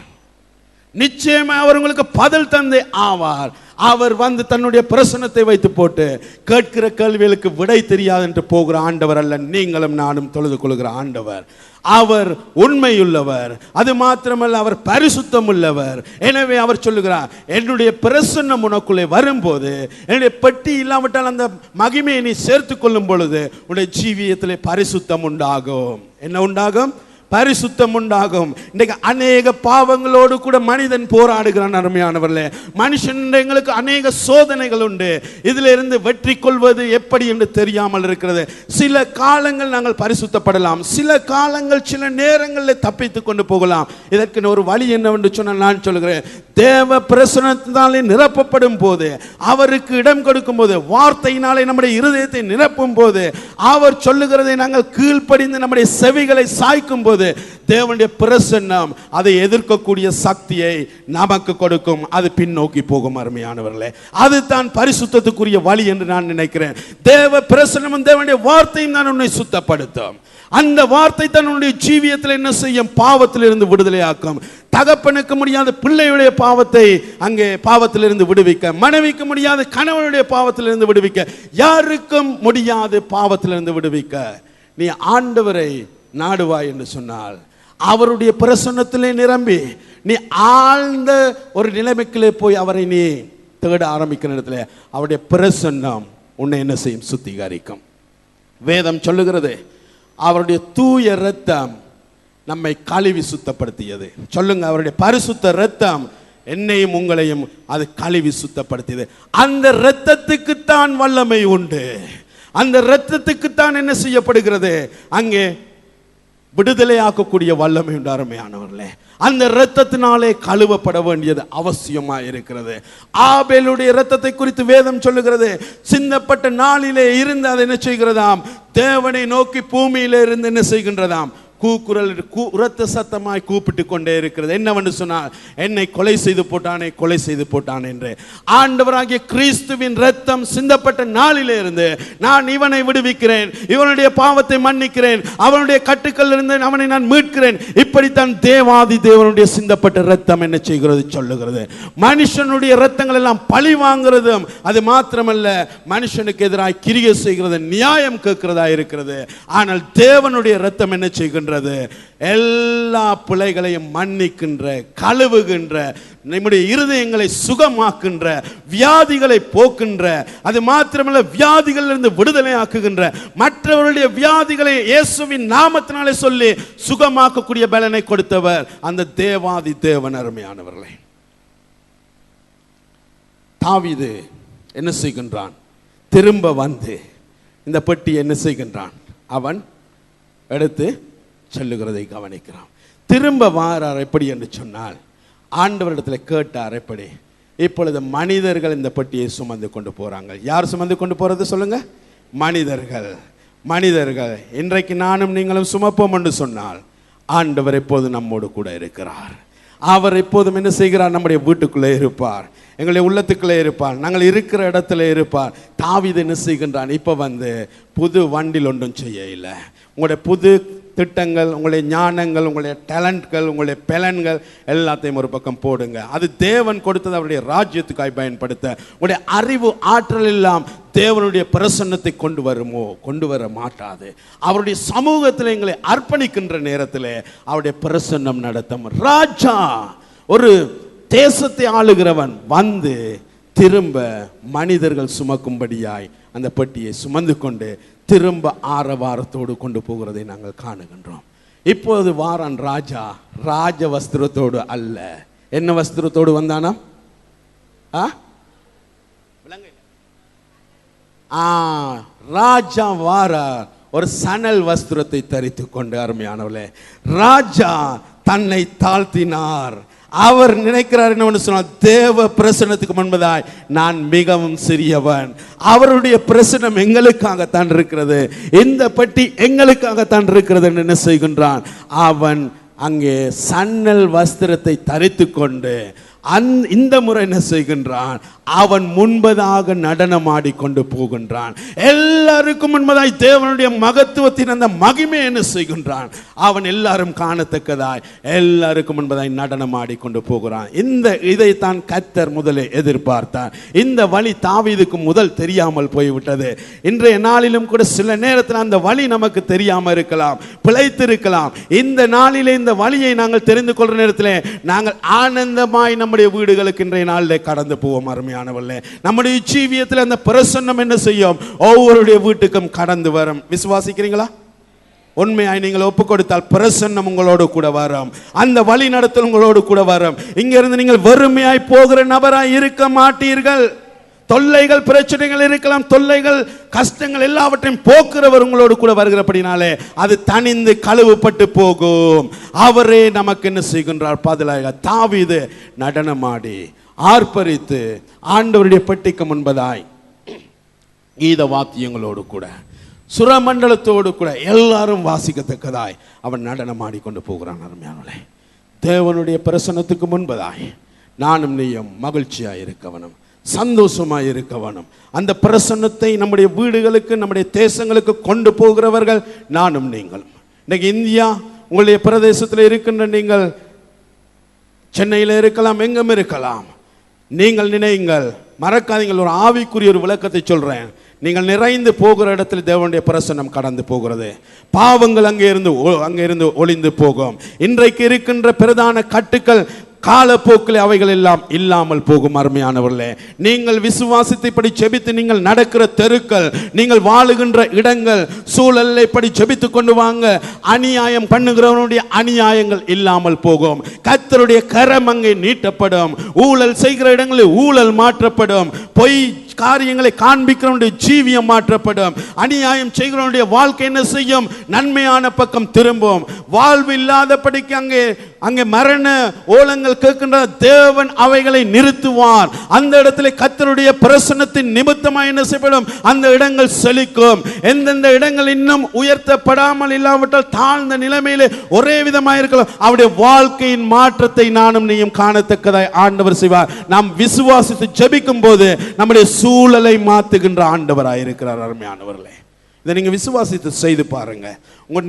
நிச்சயமாய் அவர் உங்களுக்கு பதில் தந்தே ஆவார். அவர் வந்து தன்னுடைய பிரசன்னத்தை வைத்து போட்டு கேட்கிற கேள்விகளுக்கு விடை தெரியாது என்று போகிற ஆண்டவர் அல்ல, நீங்களும் நானும் தொழுது கொள்கிற ஆண்டவர். அவர் உண்மையுள்ளவர், அது மாத்திரமல்ல அவர் பரிசுத்தம் உள்ளவர். எனவே அவர் சொல்லுகிறார், என்னுடைய பிரசன்னம் உனக்குள்ளே வரும்போது, என்னுடைய பெட்டி இல்லாவிட்டால் அந்த மகிமையை நீ சேர்த்து கொள்ளும் பொழுது உன்னுடைய ஜீவியத்திலே பரிசுத்தம் உண்டாகும். என்ன உண்டாகும்? பரிசுத்தம் உண்டாகும். இன்றைக்கு அநேக பாவங்களோடு கூட மனிதன் போராடுகிறான் அருமையானவர்களே. மனுஷன் எங்களுக்கு அநேக சோதனைகள் உண்டு. இதில் இருந்து வெற்றி கொள்வது எப்படி என்று தெரியாமல் இருக்கிறது. சில காலங்கள் நாங்கள் பரிசுத்தப்படலாம், சில காலங்கள் சில நேரங்களில் தப்பித்து கொண்டு போகலாம். இதற்கு ஒரு வழி என்னவென்று சொன்னால் நான் சொல்கிறேன், தேவ பிரசன்னத்தினாலே நிரப்பப்படும் போது, அவருக்கு இடம் கொடுக்கும் போது, வார்த்தையினாலே நம்முடைய இருதயத்தை நிரப்பும் போது, அவர் சொல்லுகிறதை நாங்கள் கீழ்ப்படிந்து நம்முடைய செவிகளை சாய்க்கும் போது தேவனுடைய பிரசன்னம் அதை எதிர்க்கக்கூடிய சக்தியை நமக்கு கொடுக்கும். அது பின்னோக்கி போகும் அருமையானவர்களே. அதுதான் பரிசுத்தத்துக்குரிய வழி என்று நான் நினைக்கிறேன். தேவ பிரசன்னமும் தேவனுடைய வார்த்தையும் தான் உன்னை சுத்தப்படுத்தும். அந்த வார்த்தை தன்னுடைய ஜீவியத்தில் என்ன செய்யும்? பாவத்திலிருந்து விடுதலையாக்கும். தகப்பனுக்கு முடியாத பிள்ளையுடைய பாவத்தை அங்கே பாவத்திலிருந்து விடுவிக்க, மனைவிக்கு முடியாத கணவனுடைய பாவத்திலிருந்து விடுவிக்க, யாருக்கும் முடியாத பாவத்திலிருந்து விடுவிக்க நீ ஆண்டவரை நாடுவாய் என்று சொன்னால், அவருடைய பிரசன்னத்திலே நிரம்பி நீ ஆழ்ந்த ஒரு நிலைமைக்குள்ளே போய் அவரை நீ தேட ஆரம்பிக்கிற இடத்துல அவருடைய பிரசன்னம் உன்னை என்ன செய்யும்? சுத்திகரிக்கும். வேதம் சொல்லுகிறது, அவருடைய தூய இரத்தம் நம்மை கழுவி சுத்தப்படுத்தியது. சொல்லுங்க, அவருடைய பரிசுத்த இரத்தம் என்னையும் உங்களையும் அது கழுவி சுத்தப்படுத்தியது. அந்த இரத்தத்துக்குத்தான் வல்லமை உண்டு. அந்த இரத்தத்துக்குத்தான் என்ன செய்யப்படுகிறது? அங்கே விடுதலையாக்கக்கூடிய வல்லமை உண்டு அருமையானவர்களே. அந்த இரத்தத்தினாலே கழுவப்பட வேண்டியது அவசியமாக இருக்கிறது. ஆபேலுடைய இரத்தத்தை குறித்து வேதம் சொல்லுகிறது, சிந்தப்பட்ட நாளிலே இருந்து அதை என்ன செய்கிறதாம்? தேவனை நோக்கி பூமியிலே இருந்து என்ன செய்கின்றதாம்? கூக்குரல் உரத்த சத்தமாய் கூப்பிட்டு கொண்டே இருக்கிறது. என்னவென்று சொன்னால், என்னை கொலை செய்து போட்டானே, கொலை செய்து போட்டான் என்று. ஆண்டவராகிய கிறிஸ்துவின் இரத்தம் சிந்தப்பட்ட நாளிலே இருந்து நான் இவனை விடுவிக்கிறேன், இவனுடைய பாவத்தை மன்னிக்கிறேன், அவனுடைய கட்டுக்கள் இருந்து அவனை நான் மீட்கிறேன். இப்படித்தான் தேவாதி தேவனுடைய சிந்தப்பட்ட இரத்தம் என்ன செய்கிறது? சொல்லுகிறது. மனுஷனுடைய இரத்தங்கள் எல்லாம் பழி வாங்குறதும், அது மாத்திரமல்ல மனுஷனுக்கு எதிராக கிரியை செய்கிறது, நியாயம் கேட்கிறதா இருக்கிறது. ஆனால் தேவனுடைய இரத்தம் என்ன செய்கின்ற? எல்லா பிழைகளையும் மன்னிக்கின்ற, கழுவுகின்ற, நம்முடைய இருதயங்களை சுகமாக்குகின்ற, வியாதிகளை போக்குகின்ற, அது மாத்திரமல்ல வியாதிகளிலிருந்து விடுதலை ஆக்குகின்ற, மற்றவருடைய வியாதிகளை இயேசுவின் நாமத்தினாலே சொல்லி சுகமாக்கக்கூடிய பலனை கொடுத்தவர் அந்த தேவாதி தேவன். அருமையானவர்களே, தாவீது என்ன செய்கின்றான்? திரும்ப வந்து இந்த பெட்டி என்ன செய்கின்றான்? அவன் எடுத்து சொல்லுகிறதை கவனிக்கிறான். திரும்ப வாரார். எப்படி என்று சொன்னால், ஆண்டவரிடத்தில் கேட்டார். எப்படி? இப்பொழுது மனிதர்கள் இந்த பெட்டியை சுமந்து கொண்டு போறாங்க. யார் சுமந்து கொண்டு போறது? சொல்லுங்க. மனிதர்கள். மனிதர்கள். இன்றைக்கு நானும் நீங்களும் சுமப்போம் என்று சொன்னால், ஆண்டவர் எப்போது நம்மோடு கூட இருக்கிறார். அவர் எப்போதும் என்ன செய்கிறார்? நம்முடைய வீட்டுக்குள்ளே இருப்பார், எங்களுடைய உள்ளத்துக்குள்ளே இருப்பார், நாங்கள் இருக்கிற இடத்துல இருப்பார். தாவீது என்ன செய்கின்றான்? இப்போ வந்து புது வண்டில் ஒன்றும் செய்ய இல்லை. உங்களுடைய புது திட்டங்கள், உங்களுடைய ஞானங்கள், உங்களுடைய டேலண்ட்கள், உங்களுடைய பலன்கள் எல்லாத்தையும் ஒரு பக்கம் போடுங்க. அது தேவன் கொடுத்தது அவருடைய ராஜ்யத்துக்காய் பயன்படுத்த. உங்களுடைய அறிவு ஆற்றல் எல்லாம் தேவனுடைய பிரசன்னத்தை கொண்டு வருமோ? கொண்டு வர மாட்டாது. அவருடைய சமூகத்தில் எங்களை அர்ப்பணிக்கின்ற நேரத்தில் அவருடைய பிரசன்னம் நடத்தும். ராஜா, ஒரு தேசத்தை ஆளுகிறவன் வந்து திரும்ப மனிதர்கள் சுமக்கும்படியாய் அந்த பெட்டியை சுமந்து கொண்டு திரும்ப ஆரவாரத்தோடு கொண்டு போகிறதை நாங்கள் காணுகின்றோம். இப்போது வாரான் ராஜா. ராஜ வஸ்திரத்தோடு அல்ல. என்ன வஸ்திரத்தோடு வந்தானா? ராஜா வாரார் ஒரு சணல் வஸ்திரத்தை தரித்து கொண்டு. அருமையானவர்களே, ராஜா தன்னை தாழ்த்தினார். அவர் நினைக்கிறார் என்ன சொன்னால், தேவ பிரசன்னத்துக்கு முன்பதாய் நான் மிகவும் சிறியவன். அவருடைய பிரசன்னம் எங்களுக்காகத்தான் இருக்கிறது, இந்த பெட்டி எங்களுக்காகத்தான் இருக்கிறது என்று என்ன செய்கின்றான்? அவன் அங்கே சன்னல் வஸ்திரத்தை தரித்து கொண்டு இந்த முறை என்ன செய்கின்றான்? அவன் முன்பதாக நடனமாடி கொண்டு போகின்றான். எல்லாருக்கும் முன்பதாய் தேவனுடைய மகத்துவத்தின் அந்த மகிமை என்ன செய்கின்றான்? அவன் எல்லாரும் காணத்தக்கதாய் எல்லாருக்கும் முன்பதாய் நடனமாடி கொண்டு போகிறான். இதைத்தான் கர்த்தர் முதலே எதிர்பார்த்தார். இந்த வழி தாவீதுக்கு முதல் தெரியாமல் போய்விட்டது. இன்றைய நாளிலும் கூட சில நேரத்தில் அந்த வழி நமக்கு தெரியாமல் இருக்கலாம், பிழைத்திருக்கலாம். இந்த நாளிலே இந்த வழியை நாங்கள் தெரிந்து கொள்கிற நேரத்தில் நாங்கள் ஆனந்தமாய் நம்முடைய வீடுகளுக்கு இன்றைய நாளிலே கடந்து போவோம். அருமையானவர்களே, நம்முடைய ஜீவியத்தில் அந்த பிரசன்னம் என்ன செய்யும்? ஒவ்வொருடைய வீட்டுக்கும் கடந்து வரும். விசுவாசிக்கிறீங்களா? உண்மையாய் நீங்கள் ஒப்பு கொடுத்தால் பிரசன்னம் உங்களோடு கூட வரும். அந்த வழி நடத்தல் உங்களோடு கூட வரும். இங்கிருந்து நீங்கள் வெறுமையாய் போகிற நபராய் இருக்க மாட்டீர்கள். தொல்லைகள், பிரச்சனைகள் இருக்கலாம், தொல்லைகள், கஷ்டங்கள் எல்லாவற்றையும் போக்குறவர் உங்களோடு கூட வருகிறபடினாலே அது தனிந்து கழுவுப்பட்டு போகும். அவரே நமக்கு என்ன செய்கின்றார்? பதிலாக தாவீது நடனமாடி ஆர்ப்பரித்து ஆண்டவருடைய பெட்டிக்கு முன்பதாய் கீத வாத்தியங்களோடு கூட சுரமண்டலத்தோடு கூட எல்லாரும் வாசிக்கத்தக்கதாய் அவன் நடனமாடி கொண்டு போகிறான். அருமையானவர்களே, தேவனுடைய பிரசன்னத்துக்கு முன்பதாய் நானும் நீயும் மகிழ்ச்சியாய் இருக்கவனும் சந்தோஷமாய் இருக்கவனும் அந்த பிரசன்னத்தை நம்முடைய வீடுகளுக்கு, நம்முடைய தேசங்களுக்கு கொண்டு போகிறவர்கள் நானும் நீங்களும். இன்னைக்கு இந்தியா, உங்களுடைய பிரதேசத்தில் இருக்கின்ற நீங்கள் சென்னையில் இருக்கலாம், எங்கும் இருக்கலாம். நீங்கள் நினைங்கள், மறக்காதீங்கள். ஒரு ஆவிக்குரிய ஒரு விளக்கத்தை சொல்றேன். நீங்கள் நிறைந்து போகிற இடத்துல தேவனுடைய பிரசன்னம் கடந்து போகிறது. பாவங்கள் அங்கே இருந்து ஒளிந்து போகும். இன்றைக்கு இருக்கின்ற பிரதான கட்டுக்கள் காலப்போக்கில் அவைகள் எல்லாம் இல்லாமல் போகும். அருமையானவர்களே, நீங்கள் விசுவாசித்து இப்படி ஜெபித்து நீங்கள் நடக்கிற தெருக்கள், நீங்கள் வாழுகின்ற இடங்கள், சூழலை இப்படி ஜெபித்து கொண்டு வாங்க. அநியாயம் பண்ணுகிறவனுடைய அநியாயங்கள் இல்லாமல் போகும். கர்த்தருடைய கரம் அங்கே நீட்டப்படும். ஊழல் செய்கிற இடங்களில் ஊழல் மாற்றப்படும். பொய் காரியங்களை காண்பிக்கிறவனுடைய ஜீவியம் மாற்றப்படும். அநியாயம் செய்கிறவனுடைய வாழ்க்கை என்ன செய்யும்? நன்மையான பக்கம் திரும்பும். வாழ்வு இல்லாதபடிக்கு அங்கே மரண ஓலங்கள் கேட்கின்ற தேவன் அவைகளை நிறுத்துவார். அந்த இடத்துல கர்த்தருடைய பிரசன்னத்தின் நிமித்தமாக என்ன செய்யப்படும்? அந்த இடங்கள் செழிக்கும். எந்தெந்த இடங்கள் இன்னும் உயர்த்தப்படாமல் இல்லாவிட்டால் தாழ்ந்த நிலைமையிலே ஒரே விதமாக இருக்கலாம், அவருடைய வாழ்க்கையின் மாற்றத்தை நானும் நீயும் காணத்தக்கதாய் ஆண்டவர் செய்வார். நாம் விசுவாசித்து ஜெபிக்கும் போது நம்முடைய சூழலை மாத்துகின்ற ஆண்டவராய் இருக்கிறார். அருமையானவர்களே, இதை நீங்க விசுவாசித்து செய்து பாருங்க.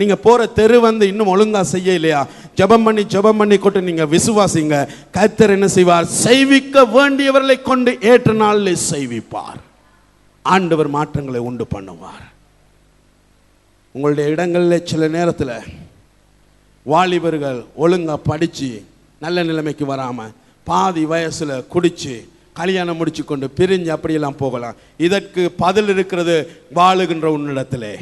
நீங்க போற தெரு இன்னும் ஒழுங்கா செய்ய இல்லையா? ஜெபம் பண்ணி கொண்டு நீங்க விசுவாசிங்க. கர்த்தர் என்ன செய்வார்? செய்விக்க வேண்டியவர்களை கொண்டு ஏற்ற நாளில் செய்விப்பார். ஆண்டவர் மாற்றங்களை உண்டு பண்ணுவார். உங்களுடைய இடங்களில் சில நேரத்தில் வாலிபர்கள் ஒழுங்கா படிச்சு நல்ல நிலைமைக்கு வராம பாதி வயசுல குடிச்சு கல்யாணம் முடிச்சு கொண்டு பிரிஞ்சு அப்படியெல்லாம் போகலாம். இதற்கு பதில் இருக்கிறது வாழுகின்ற உன்னிடத்திலே,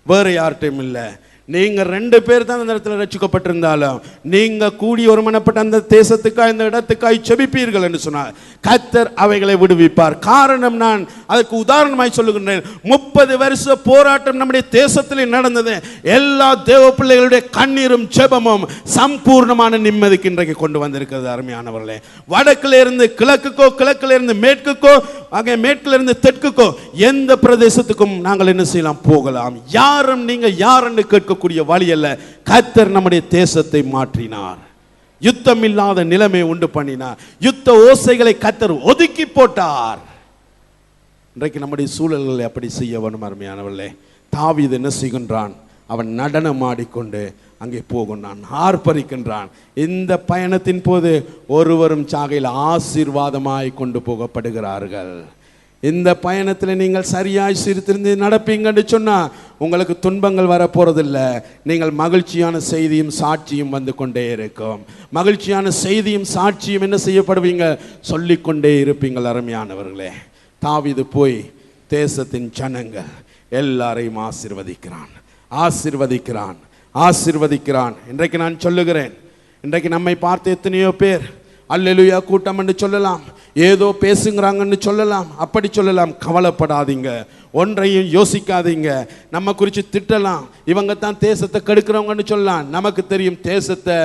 வேறு யார்ட்டையும் இல்லை. நீங்க 2 பேர் தான் அந்த இடத்துல ரட்சிக்கப்பட்டிருந்தாலும் நீங்க கூடி ஒருமனப்பட்ட அந்த தேசத்துக்காய், இந்த இடத்துக்காய் செபிப்பீர்கள் என்று சொன்னார். கர்த்தர் அவைகளை விடுவிப்பார். காரணம், நான் அதற்கு உதாரணமாய் சொல்லுகின்றேன். 30 வருஷ போராட்டம் நம்முடைய தேசத்திலே நடந்தது. எல்லா தேவ பிள்ளைகளுடைய கண்ணீரும் ஜெபமும் சம்பூர்ணமான நிம்மதிக்கு இன்றைக்கு கொண்டு வந்திருக்கிறது. அருமையானவர்களே, வடக்கில் இருந்து கிழக்குக்கோ, கிழக்கில் இருந்து மேற்குக்கோ, அங்கே மேற்கில் இருந்து தெற்குக்கோ, எந்த பிரதேசத்துக்கும் நாங்கள் என்ன செய்யலாம்? போகலாம். யாரும் நீங்க யார் என்று கேட்க வழி அல்ல. கர்த்தர் நம்முடைய தேசத்தை மாற்றினார். யுத்தம் இல்லாத நிலைமை உண்டு பண்ணினார். யுத்த ஓசைகளை கர்த்தர் ஒதுக்கி போட்டார். இன்றைக்கு நம்முடைய சூழல்களை அப்படி செய்ய வேணும். அருமையானவர்களே, தாவீது என்ன செய்கின்றான்? அவன் நடனம் ஆடிக்கொண்டு அங்கே போகின்றான், ஆர்ப்பரிக்கின்றான். இந்த பயணத்தின் போது ஒருவரும் சாகையில் ஆசீர்வாதமாய் கொண்டு போகப்படுகிறார்கள். இந்த பயணத்தில் நீங்கள் சரியாய் சிரித்திருந்து நடப்பீங்கன்னு சொன்னால் உங்களுக்கு துன்பங்கள் வரப்போறதில்லை. நீங்கள் மகிழ்ச்சியான செய்தியும் சாட்சியும் வந்து கொண்டே இருக்கும். மகிழ்ச்சியான செய்தியும் சாட்சியும் என்ன செய்யப்படுவீங்க? சொல்லிக்கொண்டே இருப்பீங்கள். அருமையானவர்களே, தாவீது போய் தேசத்தின் ஜனங்கள் எல்லாரையும் ஆசீர்வதிக்கிறான். இன்றைக்கு நான் சொல்லுகிறேன், இன்றைக்கு நம்மை பார்த்து எத்தனையோ பேர் அல்லேலூயா கூட்டம் என்று சொல்லலாம், ஏதோ பேசுங்கிறாங்கன்னு சொல்லலாம், அப்படி சொல்லலாம். கவலைப்படாதீங்க, ஒன்றையும் யோசிக்காதீங்க. நம்ம குறித்து திட்டலாம், இவங்க தான் தேசத்தை கெடுக்கிறவங்கன்னு சொல்லலாம். நமக்கு தெரியும், தேசத்தை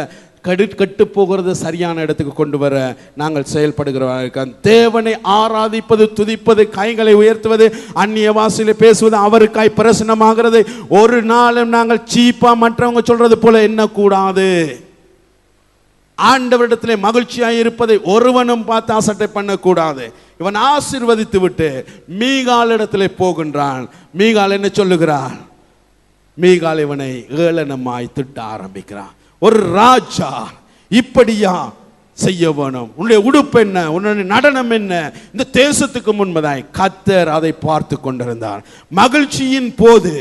கெட்டு போகிறது சரியான இடத்துக்கு கொண்டு வர நாங்கள் செயல்படுகிறவர்கள். தேவனை ஆராதிப்பது, துதிப்பது, கைகளை உயர்த்துவது, அந்நிய வாசையில் பேசுவது, அவருக்காய் பிரசன்னமாகிறது ஒரு நாளும் நாங்கள் சீப்பா மற்றவங்க சொல்றது போல எண்ணக்கூடாது. ஆண்டவரிடத்திலே மகிழ்ச்சியாய் இருப்பதை ஒருவனும் பார்த்து அசட்டை பண்ணக்கூடாது. இவன் ஆசீர்வதித்து விட்டு மீகால் இடத்திலே போகின்றான். மீகால் என்ன சொல்லுகிறான்? மீகால் இவனை ஏளனமாய் திட்ட ஆரம்பிக்கிறான். ஒரு ராஜா இப்படியா செய்ய வேணும்? உன்னுடைய உடுப்பு என்ன, உன்னுடைய நடனம் என்ன? இந்த தேசத்துக்கு முன்பதாய் கர்த்தர் அதை பார்த்து கொண்டிருந்தார். மகிழ்ச்சியின் போது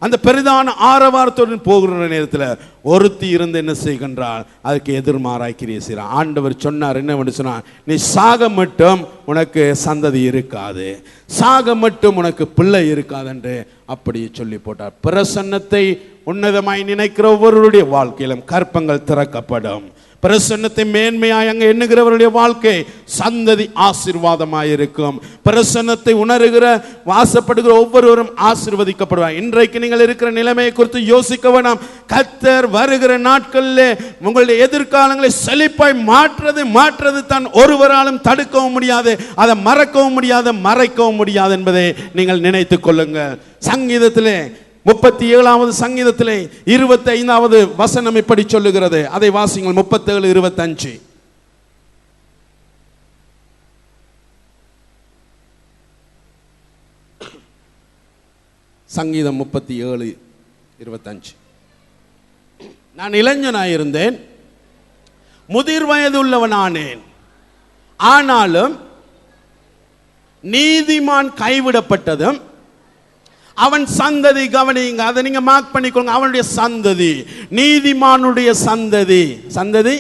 அந்த பெரிதான ஆரவாரத்துடன் போகிற நேரத்தில் ஒருத்தி இருந்து என்ன செய்கின்றாள்? அதுக்கு எதிர்மாறாய் கிரியை செய்கிறான். ஆண்டவர் சொன்னார், என்ன சொன்னார்? நீ சாக மட்டும் உனக்கு சந்ததி இருக்காது, சாக மட்டும் உனக்கு பிள்ளை இருக்காது என்று அப்படியே சொல்லி போட்டார். பிரசன்னத்தை உன்னதமாய் நினைக்கிற ஒவ்வொருடைய வாழ்க்கையிலும் கற்பங்கள் திறக்கப்படும். பிரசன்னத்தை மேன்மையாய் அங்கே எண்ணுகிறவருடைய வாழ்க்கை சந்ததி ஆசீர்வாதமாய் இருக்கும். பிரசன்னத்தை உணர்கிற வாசப்படுகிற ஒவ்வொருவரும் ஆசீர்வதிக்கப்படுவார். இன்றைக்கு நீங்கள் இருக்கிற நிலைமையை குறித்து யோசிக்க வேண்டாம். கர்த்தர் வருகிற நாட்களில் உங்களுடைய எதிர்காலங்களை செழிப்பாய் மாற்றுறது தான் ஒருவராலும் தடுக்கவும் முடியாது, அதை மறக்கவும் முடியாது, மறைக்கவும் முடியாது என்பதை நீங்கள் நினைத்துக் கொள்ளுங்கள். சங்கீதத்திலே 37வது சங்கீதத்திலே 25வது வசனம் இப்படி சொல்லுகிறது. அதை வாசிங்கள். 37:25. சங்கீதம் 37:25. நான் இளைஞனாயிருந்தேன், முதிர் வயது உள்ளவனானேன், ஆனாலும் நீதிமான் கைவிடப்பட்டதும் அவன் சந்ததி, கவனிங்க, அதை நீங்க மார்க் பண்ணிக்கோங்க. அவனுடைய சந்ததி, நீதிமானுடைய சந்ததி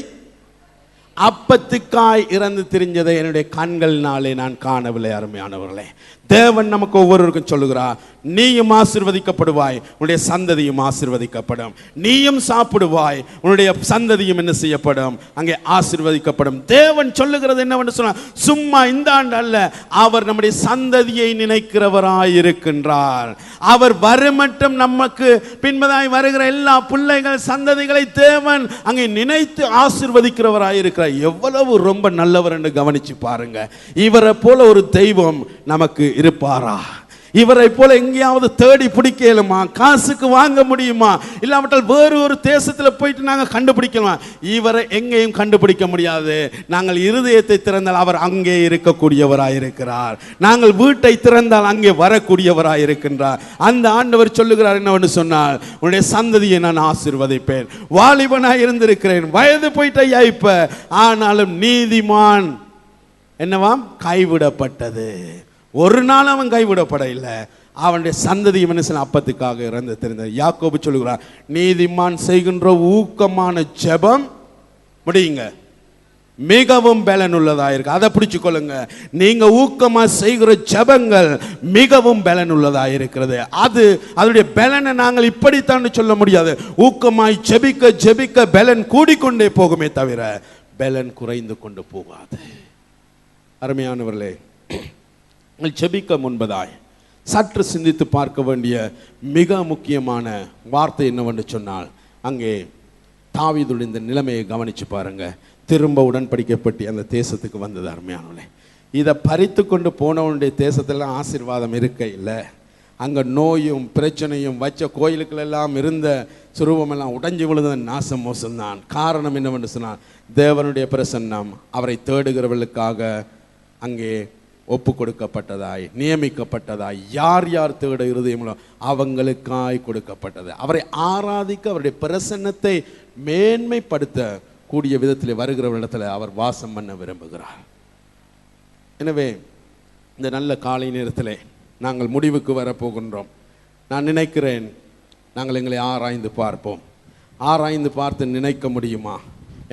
அப்பத்துக்காய் இறந்து திரிஞ்சதை என்னுடைய கண்கள்னாலே நான் காணவில்லை. அருமையானவர்களே, தேவன் நமக்கு ஒவ்வொருவருக்கும் சொல்லுகிறார், நீயும் ஆசீர்வதிக்கப்படுவாய், உன்னுடைய சந்ததியும் ஆசீர்வதிக்கப்படும். நீயும் சாப்பிடுவாய், உன்னுடைய சந்ததியும் என்ன செய்யப்படும்? அங்கே ஆசீர்வதிக்கப்படும். தேவன் சொல்லுகிறது என்னவென்று சொன்னார், சும்மா இந்த ஆண்டு அல்ல, அவர் நம்முடைய சந்ததியை நினைக்கிறவராய் இருக்கின்றார். அவர் வருமட்டும் நமக்கு பின்பதாய் வருகிற எல்லா பிள்ளைகள் சந்ததிகளை தேவன் அங்கே நினைத்து ஆசீர்வதிக்கிறவராய் இருக்கிறார். எவ்வளவு ரொம்ப நல்லவர் என்று கவனிச்சு பாருங்க. இவரை போல ஒரு தெய்வம் நமக்கு இருப்பாரா? இவரை போல எங்கேயாவது தேடி பிடிக்கலுமா? காசுக்கு வாங்க முடியுமா? இல்லாவிட்டால் வேறு ஒரு தேசத்தில் போயிட்டு நாங்கள் கண்டுபிடிக்கலாமா? இவரை எங்கேயும் கண்டுபிடிக்க முடியாது. நாங்கள் இருதயத்தை திறந்தால் அவர் அங்கே இருக்கக்கூடியவராயிருக்கிறார். நாங்கள் வீட்டை திறந்தால் அங்கே வரக்கூடியவராயிருக்கின்றார். அந்த ஆண்டவர் சொல்லுகிறார் என்னவென்று சொன்னால், உன்னுடைய சந்ததியை நான் ஆசீர்வதிப்பேன். வாலிபனாய் இருந்திருக்கிறேன், வயது போயிட்ட இப்ப, ஆனாலும் நீதிமான் என்னவாம்? கைவிடப்பட்டது. ஒரு நாள் அவன் கைவிடப்பட இல்லை. அவனுடைய சந்ததி மனுஷன் அப்பத்துக்காக இறந்து தெரிந்தார். யாக்கோபு சொல்லுகிறார், நீதிமான் செய்கின்ற ஊக்கமான ஜெபம் முடியுங்க மிகவும் பலனுள்ளதா இருக்கு. அதை பிடிச்சு கொள்ளுங்க. நீங்க ஊக்கமா செய்கிற ஜெபங்கள் மிகவும் பலனுள்ளதா இருக்கிறது. அதனுடைய பலனை நாங்கள் இப்படித்தான் சொல்ல முடியாது. ஊக்கமாய் ஜெபிக்க ஜெபிக்க பலன் கூடிக்கொண்டே போகுமே தவிர பலன் குறைந்து கொண்டு போகாது. அருமையானவர்களே, ஜெபிக்க முன்பதாய் சற்று சிந்தித்து பார்க்க வேண்டிய மிக முக்கியமான வார்த்தை என்னவென்று சொன்னால், அங்கே தாவீதுடைய இந்த நிலைமையை கவனிச்சு பாருங்க. திரும்ப உடன்படிக்கப்பட்டு அந்த தேசத்துக்கு வந்தது. அருமையானவர்களே, இதை பறித்து கொண்டு போனவனுடைய தேசத்திலாம் ஆசீர்வாதம் இருக்க இல்லை. அங்கே நோயும் பிரச்சனையும் வச்ச கோயிலுக்களெல்லாம் இருந்த சுரூபமெல்லாம் உடைஞ்சு விழுந்த நாசம் மோசம்தான். காரணம் என்னவென்று சொன்னால், தேவனுடைய பிரசன்னம் அவரை தேடுகிறவர்களுக்காக அங்கே ஒப்பு கொடுக்கப்பட்டதாய், நியமிக்கப்பட்டதாய், யார் யார் தேட இருதயங்களோ அவங்களுக்காய் கொடுக்கப்பட்டது. அவரை ஆராதிக்க, அவருடைய பிரசன்னத்தை மேன்மைப்படுத்த கூடிய விதத்தில் வருகிறவரிடத்தில் அவர் வாசம் பண்ண விரும்புகிறார். எனவே இந்த நல்ல காலை நேரத்தில் நாங்கள் முடிவுக்கு வரப்போகின்றோம். நான் நினைக்கிறேன், நாங்கள் எங்களை ஆராய்ந்து பார்ப்போம். ஆராய்ந்து பார்த்து நினைக்க முடியுமா,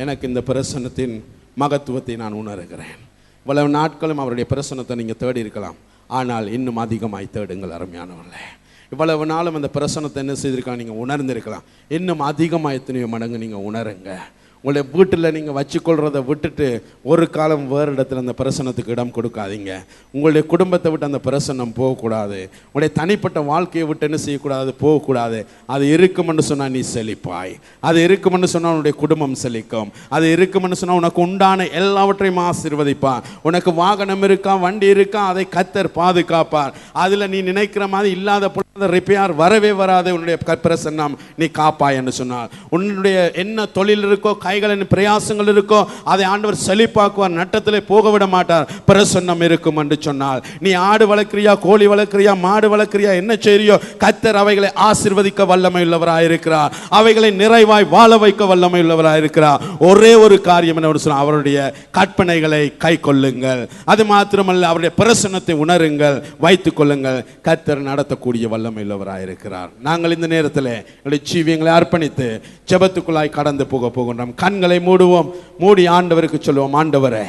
எனக்கு இந்த பிரசன்னத்தின் மகத்துவத்தை நான் உணர்கிறேன். இவ்வளவு நாட்களும் அவருடைய பிரசன்னத்தை நீங்கள் தேடி இருக்கலாம், ஆனால் இன்னும் அதிகமாய் தேடுங்கள். அருமையானவர்களே, இவ்வளவு நாளும் அந்த பிரசன்னத்தை என்ன செய்திருக்கலாம், நீங்கள் உணர்ந்திருக்கலாம். இன்னும் அதிகமாக எத்தனையோ மடங்கு நீங்கள் உணருங்க. உங்களுடைய வீட்டில் நீங்கள் வச்சுக்கொள்கிறத விட்டுட்டு ஒரு காலம் வேறு இடத்துல அந்த பிரசன்னத்துக்கு இடம் கொடுக்காதீங்க. உங்களுடைய குடும்பத்தை விட்டு அந்த பிரசன்னம் போகக்கூடாது. உங்களுடைய தனிப்பட்ட வாழ்க்கையை விட்டு என்ன செய்யக்கூடாது, போகக்கூடாது. அது இருக்குமென்று சொன்னால் நீ செழிப்பாய். அது இருக்குமென்று சொன்னால் உன்னுடைய குடும்பம் செழிக்கும். அது இருக்குமென்று சொன்னால் உனக்கு உண்டான எல்லாவற்றையும் ஆசீர்வதிப்பார். உனக்கு வாகனம் இருக்கா, வண்டி இருக்கா, அதை கர்த்தர் பாதுகாப்பார். அதில் நீ நினைக்கிற மாதிரி இல்லாத அந்த ரிப்பேர் வரவே வராது. உன்னுடைய பிரசன்னம் நீ காப்பாய் என்று சொன்னார். உன்னுடைய என்ன தொழில் இருக்கோ, கைகளின் பிரயாசங்கள் இருக்கோ, அதை ஆண்டவர் செழிப்பாக்குவார், நட்டத்திலே போக விட மாட்டார். பிரசன்னம் இருக்கும் என்று சொன்னால், நீ ஆடு வளர்க்கிறியா, கோழி வளர்க்கிறியா, மாடு வளர்க்கிறியா, என்ன செய்றியோ, கர்த்தர் அவைகளை ஆசீர்வதிக்க வல்லமை உள்ளவராயிருக்கிறார். அவைகளை நிறைவாய் வாழ வைக்க வல்லமை உள்ளவராயிருக்கிறார். ஒரே ஒரு காரியம் என்ன சொன்னால், அவருடைய கற்பனைகளை கை கொள்ளுங்கள். அது மாத்திரமல்ல, அவருடைய பிரசன்னத்தை உணருங்கள், வைத்துக் கொள்ளுங்கள். கர்த்தர் நடத்தக்கூடிய வல்லமை உள்ளவராயிருக்கிறார். நாங்கள் இந்த நேரத்தில் என்னுடைய ஜீவியங்களை அர்ப்பணித்து ஜெபத்துக்குள்ளாய் கடந்து போகின்றோம். கண்களை மூடுவோம். மூடி ஆண்டவருக்கு சொல்லுவோம், ஆண்டவரே,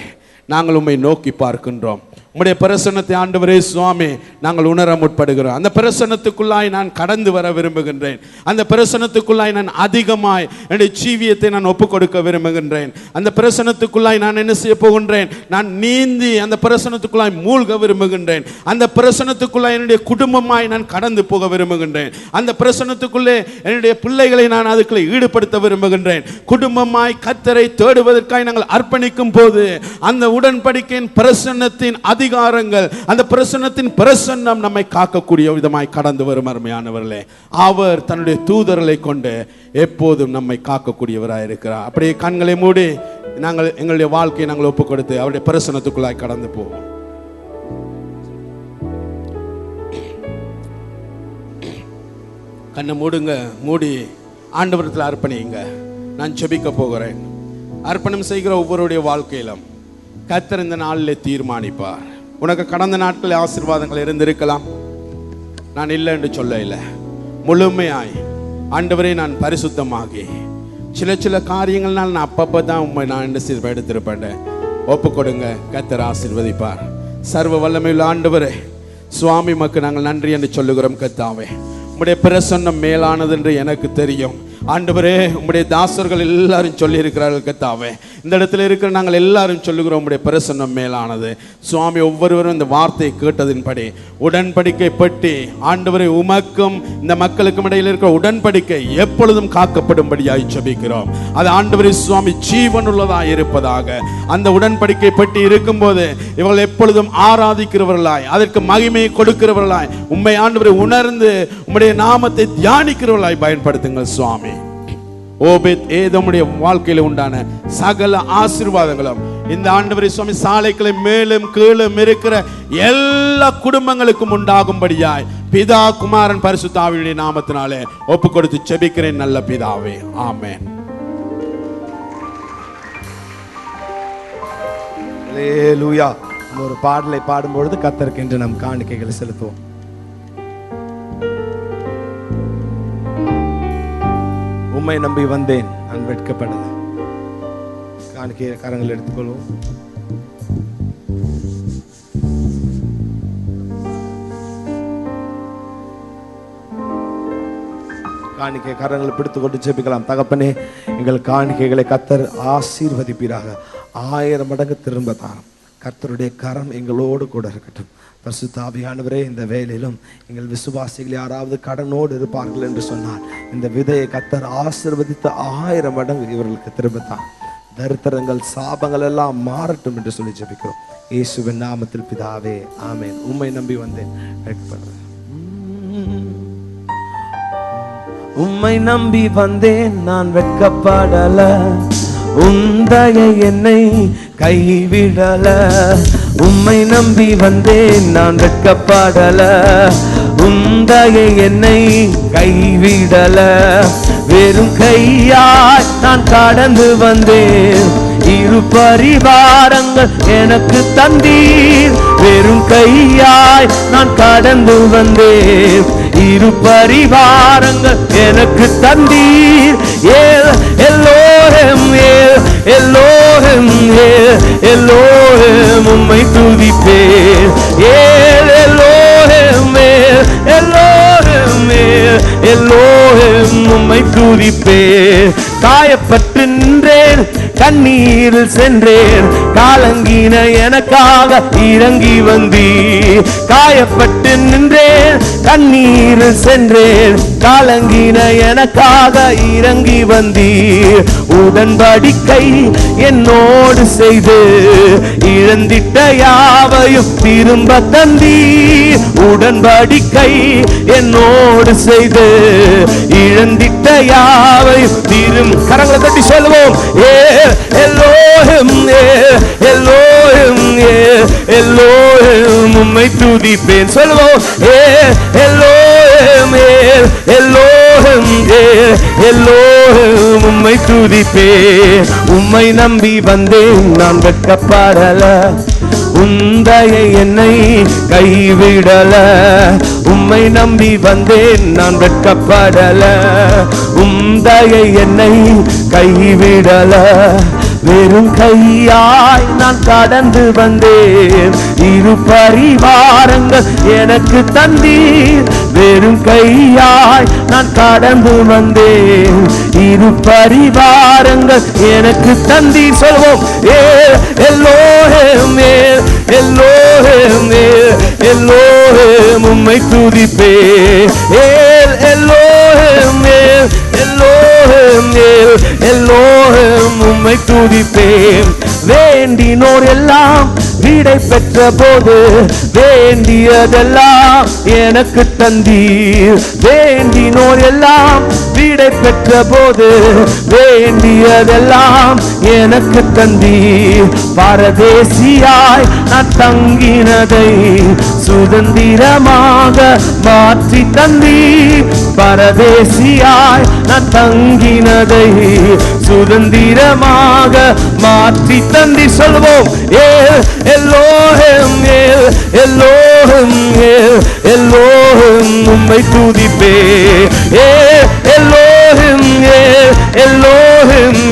நாங்கள் உம்மை நோக்கி பார்க்கின்றோம். உம்முடைய பிரசன்னத்தை ஆண்டவரே சுவாமி நாங்கள் உணர முற்படுகிறோம். அந்த பிரசன்னத்துக்குள்ளாய் நான் கடந்து வர விரும்புகின்றேன். அந்த பிரசன்னத்துக்குள்ளாய் நான் அதிகமாய் என்னுடைய ஜீவியத்தை நான் ஒப்புக் கொடுக்க விரும்புகின்றேன். அந்த பிரசன்னத்துக்குள்ளாய் நான் என்ன செய்ய போகின்றேன்? நான் நீந்தி அந்த பிரசன்னத்துக்குள்ளாய் மூழ்க விரும்புகின்றேன். அந்த பிரசன்னத்துக்குள்ளாய் என்னுடைய குடும்பமாய் நான் கடந்து போக விரும்புகின்றேன். அந்த பிரசன்னத்துக்குள்ளே என்னுடைய பிள்ளைகளை நான் அதுக்குள்ளே ஈடுபடுத்த விரும்புகின்றேன். குடும்பமாய் கர்த்தரை தேடுவதற்காய் நாங்கள் அர்ப்பணிக்கும் போது அந்த உடன்படிக்கையின் பிரசன்னத்தின் அதிகாரங்கள், அந்த பிரசன்னத்தின் பிரசன்னம் நம்மை காக்கக்கூடிய விதமாய் கடந்து வரும். அருமையானவர்களே, அவர் தன்னுடைய தூதர்களை கொண்டு எப்போதும் நம்மை காக்கக்கூடியவராய் இருக்கிறார். அப்படியே கண்களை மூடி நாங்கள் எங்களுடைய வாழ்க்கையை நாங்கள் ஒப்புக் கொடுத்து அவருடைய பிரசன்னத்துக்குள்ளாய் கடந்து போவோம். கண்ணை மூடுங்க. மூடி ஆண்டவரத்தில் அர்ப்பணிங்க. நான் ஜெபிக்க போகிறேன். அர்ப்பணம் செய்கிற ஒவ்வொருடைய வாழ்க்கையிலும் கர்த்தர் இந்த நாளில் தீர்மானிப்பார். உனக்கு கடந்த நாட்களில் ஆசீர்வாதங்கள் இருந்திருக்கலாம். நான் இல்லை என்று சொல்ல இல்லை. முழுமையாய் ஆண்டவரே நான் பரிசுத்தமாகி சில காரியங்கள்னால் நான் அப்பப்போ தான் உண்மை நான் என்ன எடுத்திருப்பேன். ஒப்பு கொடுங்க. கர்த்தர் ஆசீர்வதிப்பார். சர்வ வல்லமையுள்ள ஆண்டவரே சுவாமி மக்கு நாங்கள் நன்றி என்று சொல்லுகிறோம். கர்த்தாவே, உம்முடைய பிரசன்னம் மேலானது என்று எனக்கு தெரியும். ஆண்டவரே, உம்முடைய தாசர்கள் எல்லாரும் சொல்லி இருக்கிறார்கள். கர்த்தாவே, இந்த இடத்துல இருக்கிற நாங்கள் எல்லாரும் சொல்லுகிறோம், உம்முடைய பிரசன்னம் மேலானது. சுவாமி, ஒவ்வொருவரும் இந்த வார்த்தையை கேட்டதின்படி உடன்படிக்கை பற்றி ஆண்டவரை உமக்கும் இந்த மக்களுக்கும் இடையில் இருக்கிற உடன்படிக்கை எப்பொழுதும் காக்கப்படும்படியாய் ஜெபிக்கிறோம். அது ஆண்டவரே சுவாமி ஜீவனுள்ளதாய் இருப்பதாக. அந்த உடன்படிக்கை பற்றி இருக்கும்போது இவர்கள் எப்பொழுதும் ஆராதிக்கிறவர்களாய், அதற்கு மகிமையை கொடுக்கிறவர்களாய், உம்மை ஆண்டவரை உணர்ந்து உம்முடைய நாமத்தை தியானிக்கிறவர்களாய் பயன்படுத்துங்கள் சுவாமி. ஓபேத் ஏதோமுடைய வாழ்க்கையில உண்டான சகல ஆசீர்வாதங்களும் இந்த ஆண்டவரே சுவாமி சாலைகளை மேலும் கீழும் இருக்கிற எல்லா குடும்பங்களுக்கும் உண்டாகும்படியாய் பிதா குமாரன் பரிசுத்த ஆவியுடைய நாமத்தினாலே ஒப்பு கொடுத்து ஜெபிக்கிறேன் நல்ல பிதாவே, ஆமென். அல்லேலூயா. ஒரு பாடலை பாடும்பொழுது கர்த்தருக்கு என்று நம் காணிக்கைகளை செலுத்துவோம். உம்மை நம்பி வந்தேன், நான் வெட்கப்படல. காணிக்கை கரங்கள் எடுத்துக்கொள்வோம். காணிக்கை கரங்களை பிடித்துக் கொண்டு ஜெபிக்கலாம். தகப்பனே, எங்கள் காணிக்கைகளை கர்த்தர் ஆசீர்வதிப்பீராக. 1000 மடங்கு திரும்ப தாரும். கர்த்தருடைய கரம் எங்களோடு கூட இருக்கட்டும். பரிசுத்த ஆவியானவரே, இந்த வேளையிலும் எங்கள் விசுவாசிகள் யாராவது கடனோடு இருப்பார்கள் என்று சொன்னால் இந்த விதையை கர்த்தர் ஆசீர்வதித்து 1000 மடங்கு இவர்களுக்கு திரும்பத்தான். தரித்திரங்கள் சாபங்கள் எல்லாம் மாறட்டும் என்று சொல்லி ஜெபிக்கிறோம். இயேசுவின் நாமத்தில் பிதாவே, ஆமென். உம்மை நம்பி வந்தேன், வெட்கப்படுறேன். உம்மை நம்பி வந்தேன், நான் வெட்கப்படல. உந்தயை என்னை கைவிடல. உம்மை நம்பி வந்தேன், நான் வெட்கப்படல. உந்தயை என்னை கைவிடல. வெறும் கையாய் நான் கடந்து வந்தேன். இரு பரிவாரங்கள் எனக்கு தந்தீர். வெறும் கையாய் நான் கடந்து வந்தேன். இரு பரிவாரங்கள் எனக்கு தந்தீர். எல்லோரும் எல்லோரும் எல்லோரும் உம்மை துதிப்பேன். எல்லோரும் எல்லோரும் எல்லோரும் உம்மை துதிப்பேன். காயப்பட்டு நின்றேன், கண்ணீரில் சென்றேன். காலங்கின எனக்காக இறங்கி வந்தீர். காயப்பட்டு நின்றேன், கண்ணீரில் சென்றேன். காலங்கின எனக்காக இறங்கி வந்தீர். உடன்படிக்கை என்னோடு செய்து இழந்திட்ட யாவையும் திரும்ப தந்தீர். உடன்படிக்கை என்னோடு செய்து இழந்திட்ட யாவை தீரும். கரங்களை தட்டி சொல்லுவோம். எல்லோரும் எல்லோரும் எல்லோரும் உம்மை துதிப்பேன். சொல்லுவோம். எல்லோரும் எல்லோரும் எல்லோரும் உம்மை துதிப்பேன். உம்மை நம்பி வந்தேன் நான் வெட்கப்படல, உந்தையை என்னை கைவிடல. உம்மை நம்பி வந்தேன் நான் வெட்கப்படல, உந்தையை என்னை கைவிடல. வெறும் கையாய் நான் கடந்து வந்தேன், இரு பரிவாரங்கள் எனக்கு தந்தீர். வெறும் கையாய் நான் கடந்து வந்தேன், இரு பரிவாரங்கள் எனக்கு தந்தீர். சொல்வோம். எல்லோரும் எல்லோரும் எல்லோரும் உம்மை துதிப்பேன். எல்லோரும் எல்லோரும் எல்லோரும் உம்மை துதிப்பேன். வேண்டினோர் எல்லாம் விடை பெற்ற போது வேண்டியதெல்லாம் எனக்கு தந்தீர். வேண்டினோர் எல்லாம் விடை பெற்ற போது வேண்டியதெல்லாம் எனக்கு தந்தீர். பரதேசியாய் நான் தங்கினதை சுதந்திரமாக மாற்றி தந்தீர். பரதேசியாய் நான் தங்கினதை சுதந்திரமாக மாற்றி தந்தீர். சொல்வோம். எல்லோரும் எல்லோரும் எல்லோரும் உம்மை துதிப்பேன். எல்லோரும் எல்லோரும்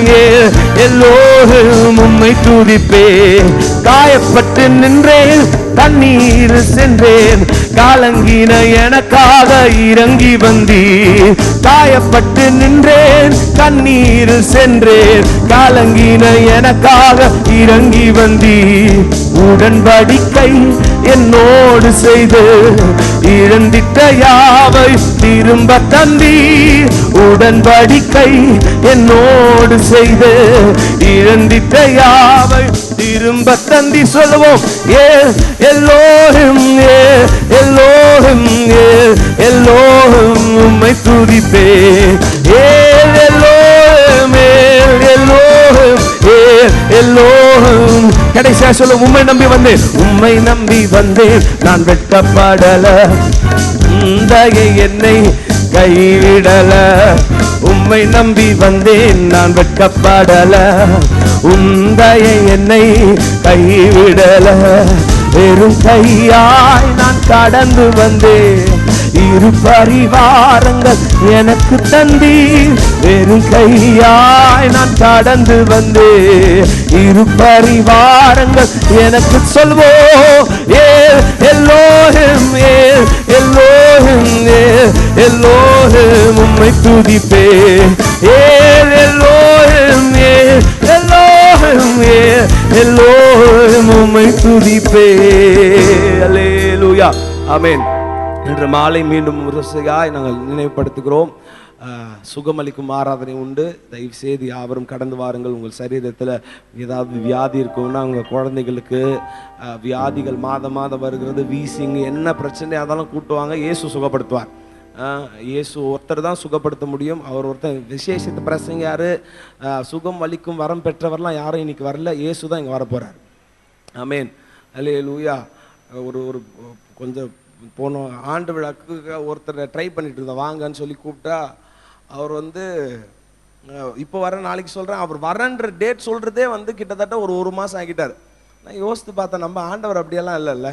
எல்லோரும் உம்மை துதிப்பேன். காயப்பட்டு நின்றேன், தண்ணீர் சென்றேன், காலங்கின எனக்காக இறங்கி வந்தீர். காயப்பட்டு நின்றேன், கண்ணீர் சென்றேன், காலங்கின எனக்காக இறங்கி வந்தீர். உடன்படிக்கை என்னோடு செய்து இழந்திட்ட யாவை திரும்ப தந்தீர். உடன்படிக்கை என்னோடு செய்து இழந்திட்ட யாவை திரும்ப தந்தி. சொல்லுவோம். எல்லோரும் எல்லோரும் எல்லோரும் உம்மை துதிப்பேன். எல்லோரும் எல்லோரும் எல்லோரும். கடைசியா சொல்ல. உம்மை நம்பி வந்தேன், உம்மை நம்பி வந்தேன் நான் வெட்கப்படல, உந்தையை என்னை கைவிடல. உம்மை நம்பி வந்தேன் நான் வெட்கப்படல, உந்தையை என்னை கைவிடல. வெறும் கையாய் நான் கடந்து வந்தேன், இரு பரிவாரங்கள் எனக்கு தந்தீர். வெறும் கையாய் நான் கடந்து வந்தேன், இரு பரிவாரங்கள் எனக்கு. சொல்வோம். எல்லோரும் எல்லோரும் எல்லோரும் உம்மை துதிப்பேன். எல்லோரும் எல்லோரும் எல்லோரும் உம்மை துதிப்பேன். அல்லேலூயா. ஆமென். இன்று மாலை மீண்டும் முரசையாய் நாங்கள் நினைவுபடுத்துகிறோம். சுகமளிக்கும் ஆராதனை உண்டு. தயவு செய்து யாவரும் கடந்து வாருங்கள். உங்கள் சரீரத்தில் ஏதாவது வியாதி இருக்கும்னா உங்கள் குழந்தைகளுக்கு வியாதிகள் மாதம் வருகிறது, வீசிங் என்ன பிரச்சனையாக இருந்தாலும் கூட்டுவாங்க. இயேசு சுகப்படுத்துவார். இயேசு ஒருத்தர் தான் சுகப்படுத்த முடியும். அவர் ஒருத்தர் விசேஷத்தை பிரசங்க யார், சுகம் அளிக்கும் வரம் பெற்றவர்லாம் யாரும் இன்னைக்கு வரல. இயேசு தான் இங்கே வரப்போகிறார். ஆமென். அல்லேலூயா. ஒரு கொஞ்சம் போன ஆண்டு விழாக்கு ஒருத்தர் ட்ரை பண்ணிட்டு இருந்தோம், வாங்கன்னு சொல்லி கூப்பிட்டா அவர் இப்போ வர நாளைக்கு சொல்கிறேன், அவர் வரன்ற டேட் சொல்கிறதே கிட்டத்தட்ட ஒரு மாதம் ஆகிட்டார். நான் யோசித்து பார்த்தேன், நம்ம ஆண்டவர் அப்படியெல்லாம் இல்லைல்ல.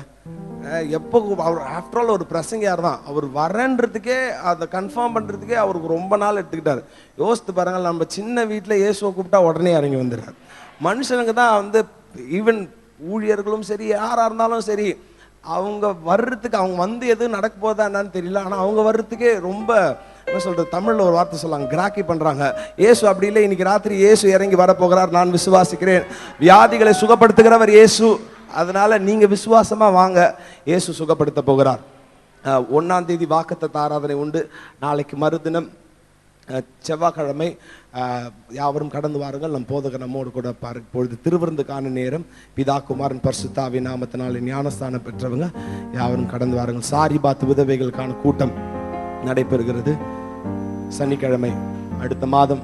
எப்போ அவர் ஆஃப்டர் ஆல் ஒரு பிரசங்கியார் தான், அவர் வரன்றதுக்கே அதை கன்ஃபார்ம் பண்ணுறதுக்கே அவருக்கு ரொம்ப நாள் எடுத்துக்கிட்டார். யோசித்து பாருங்கள், நம்ம சின்ன வீட்டில் இயேசுவை கூப்பிட்டா உடனே இறங்கி வந்துடுறார். மனுஷனுக்கு தான் ஈவன் ஊழியர்களும் சரி யாராக இருந்தாலும் சரி, அவங்க வர்றதுக்கு அவங்க எது நடக்க போதா என்னன்னு தெரியல, ஆனால் அவங்க வர்றதுக்கே ரொம்ப என்ன சொல்கிறது, தமிழில் ஒரு வார்த்தை சொல்லாங்க, கிராக்கி பண்ணுறாங்க. இயேசு அப்படி இல்லை. இன்னைக்கு ராத்திரி இயேசு இறங்கி வரப்போகிறார். நான் விசுவாசிக்கிறேன். வியாதிகளை சுகப்படுத்துகிறவர் இயேசு. அதனால நீங்கள் விசுவாசமாக வாங்க, இயேசு சுகப்படுத்த போகிறார். 1ஆம் தேதி வாக்குத்தத்த ஆராதனை உண்டு. நாளைக்கு மறுதினம் செவ்வாய்க்கிழமை யாவரும் கடந்து வாருங்கள். நம் போதகர் நம்மோடு கூட இப்பொழுது திருவிருந்துக்கான நேரம். பிதா குமாரன் பரிசுத்தாவின் நாமத்தினாலே ஞானஸ்தானம் பெற்றவங்க யாவரும் கடந்து வாருங்கள். சாரிபாத் விதவைகளுக்கான கூட்டம் நடைபெறுகிறது சனிக்கிழமை அடுத்த மாதம்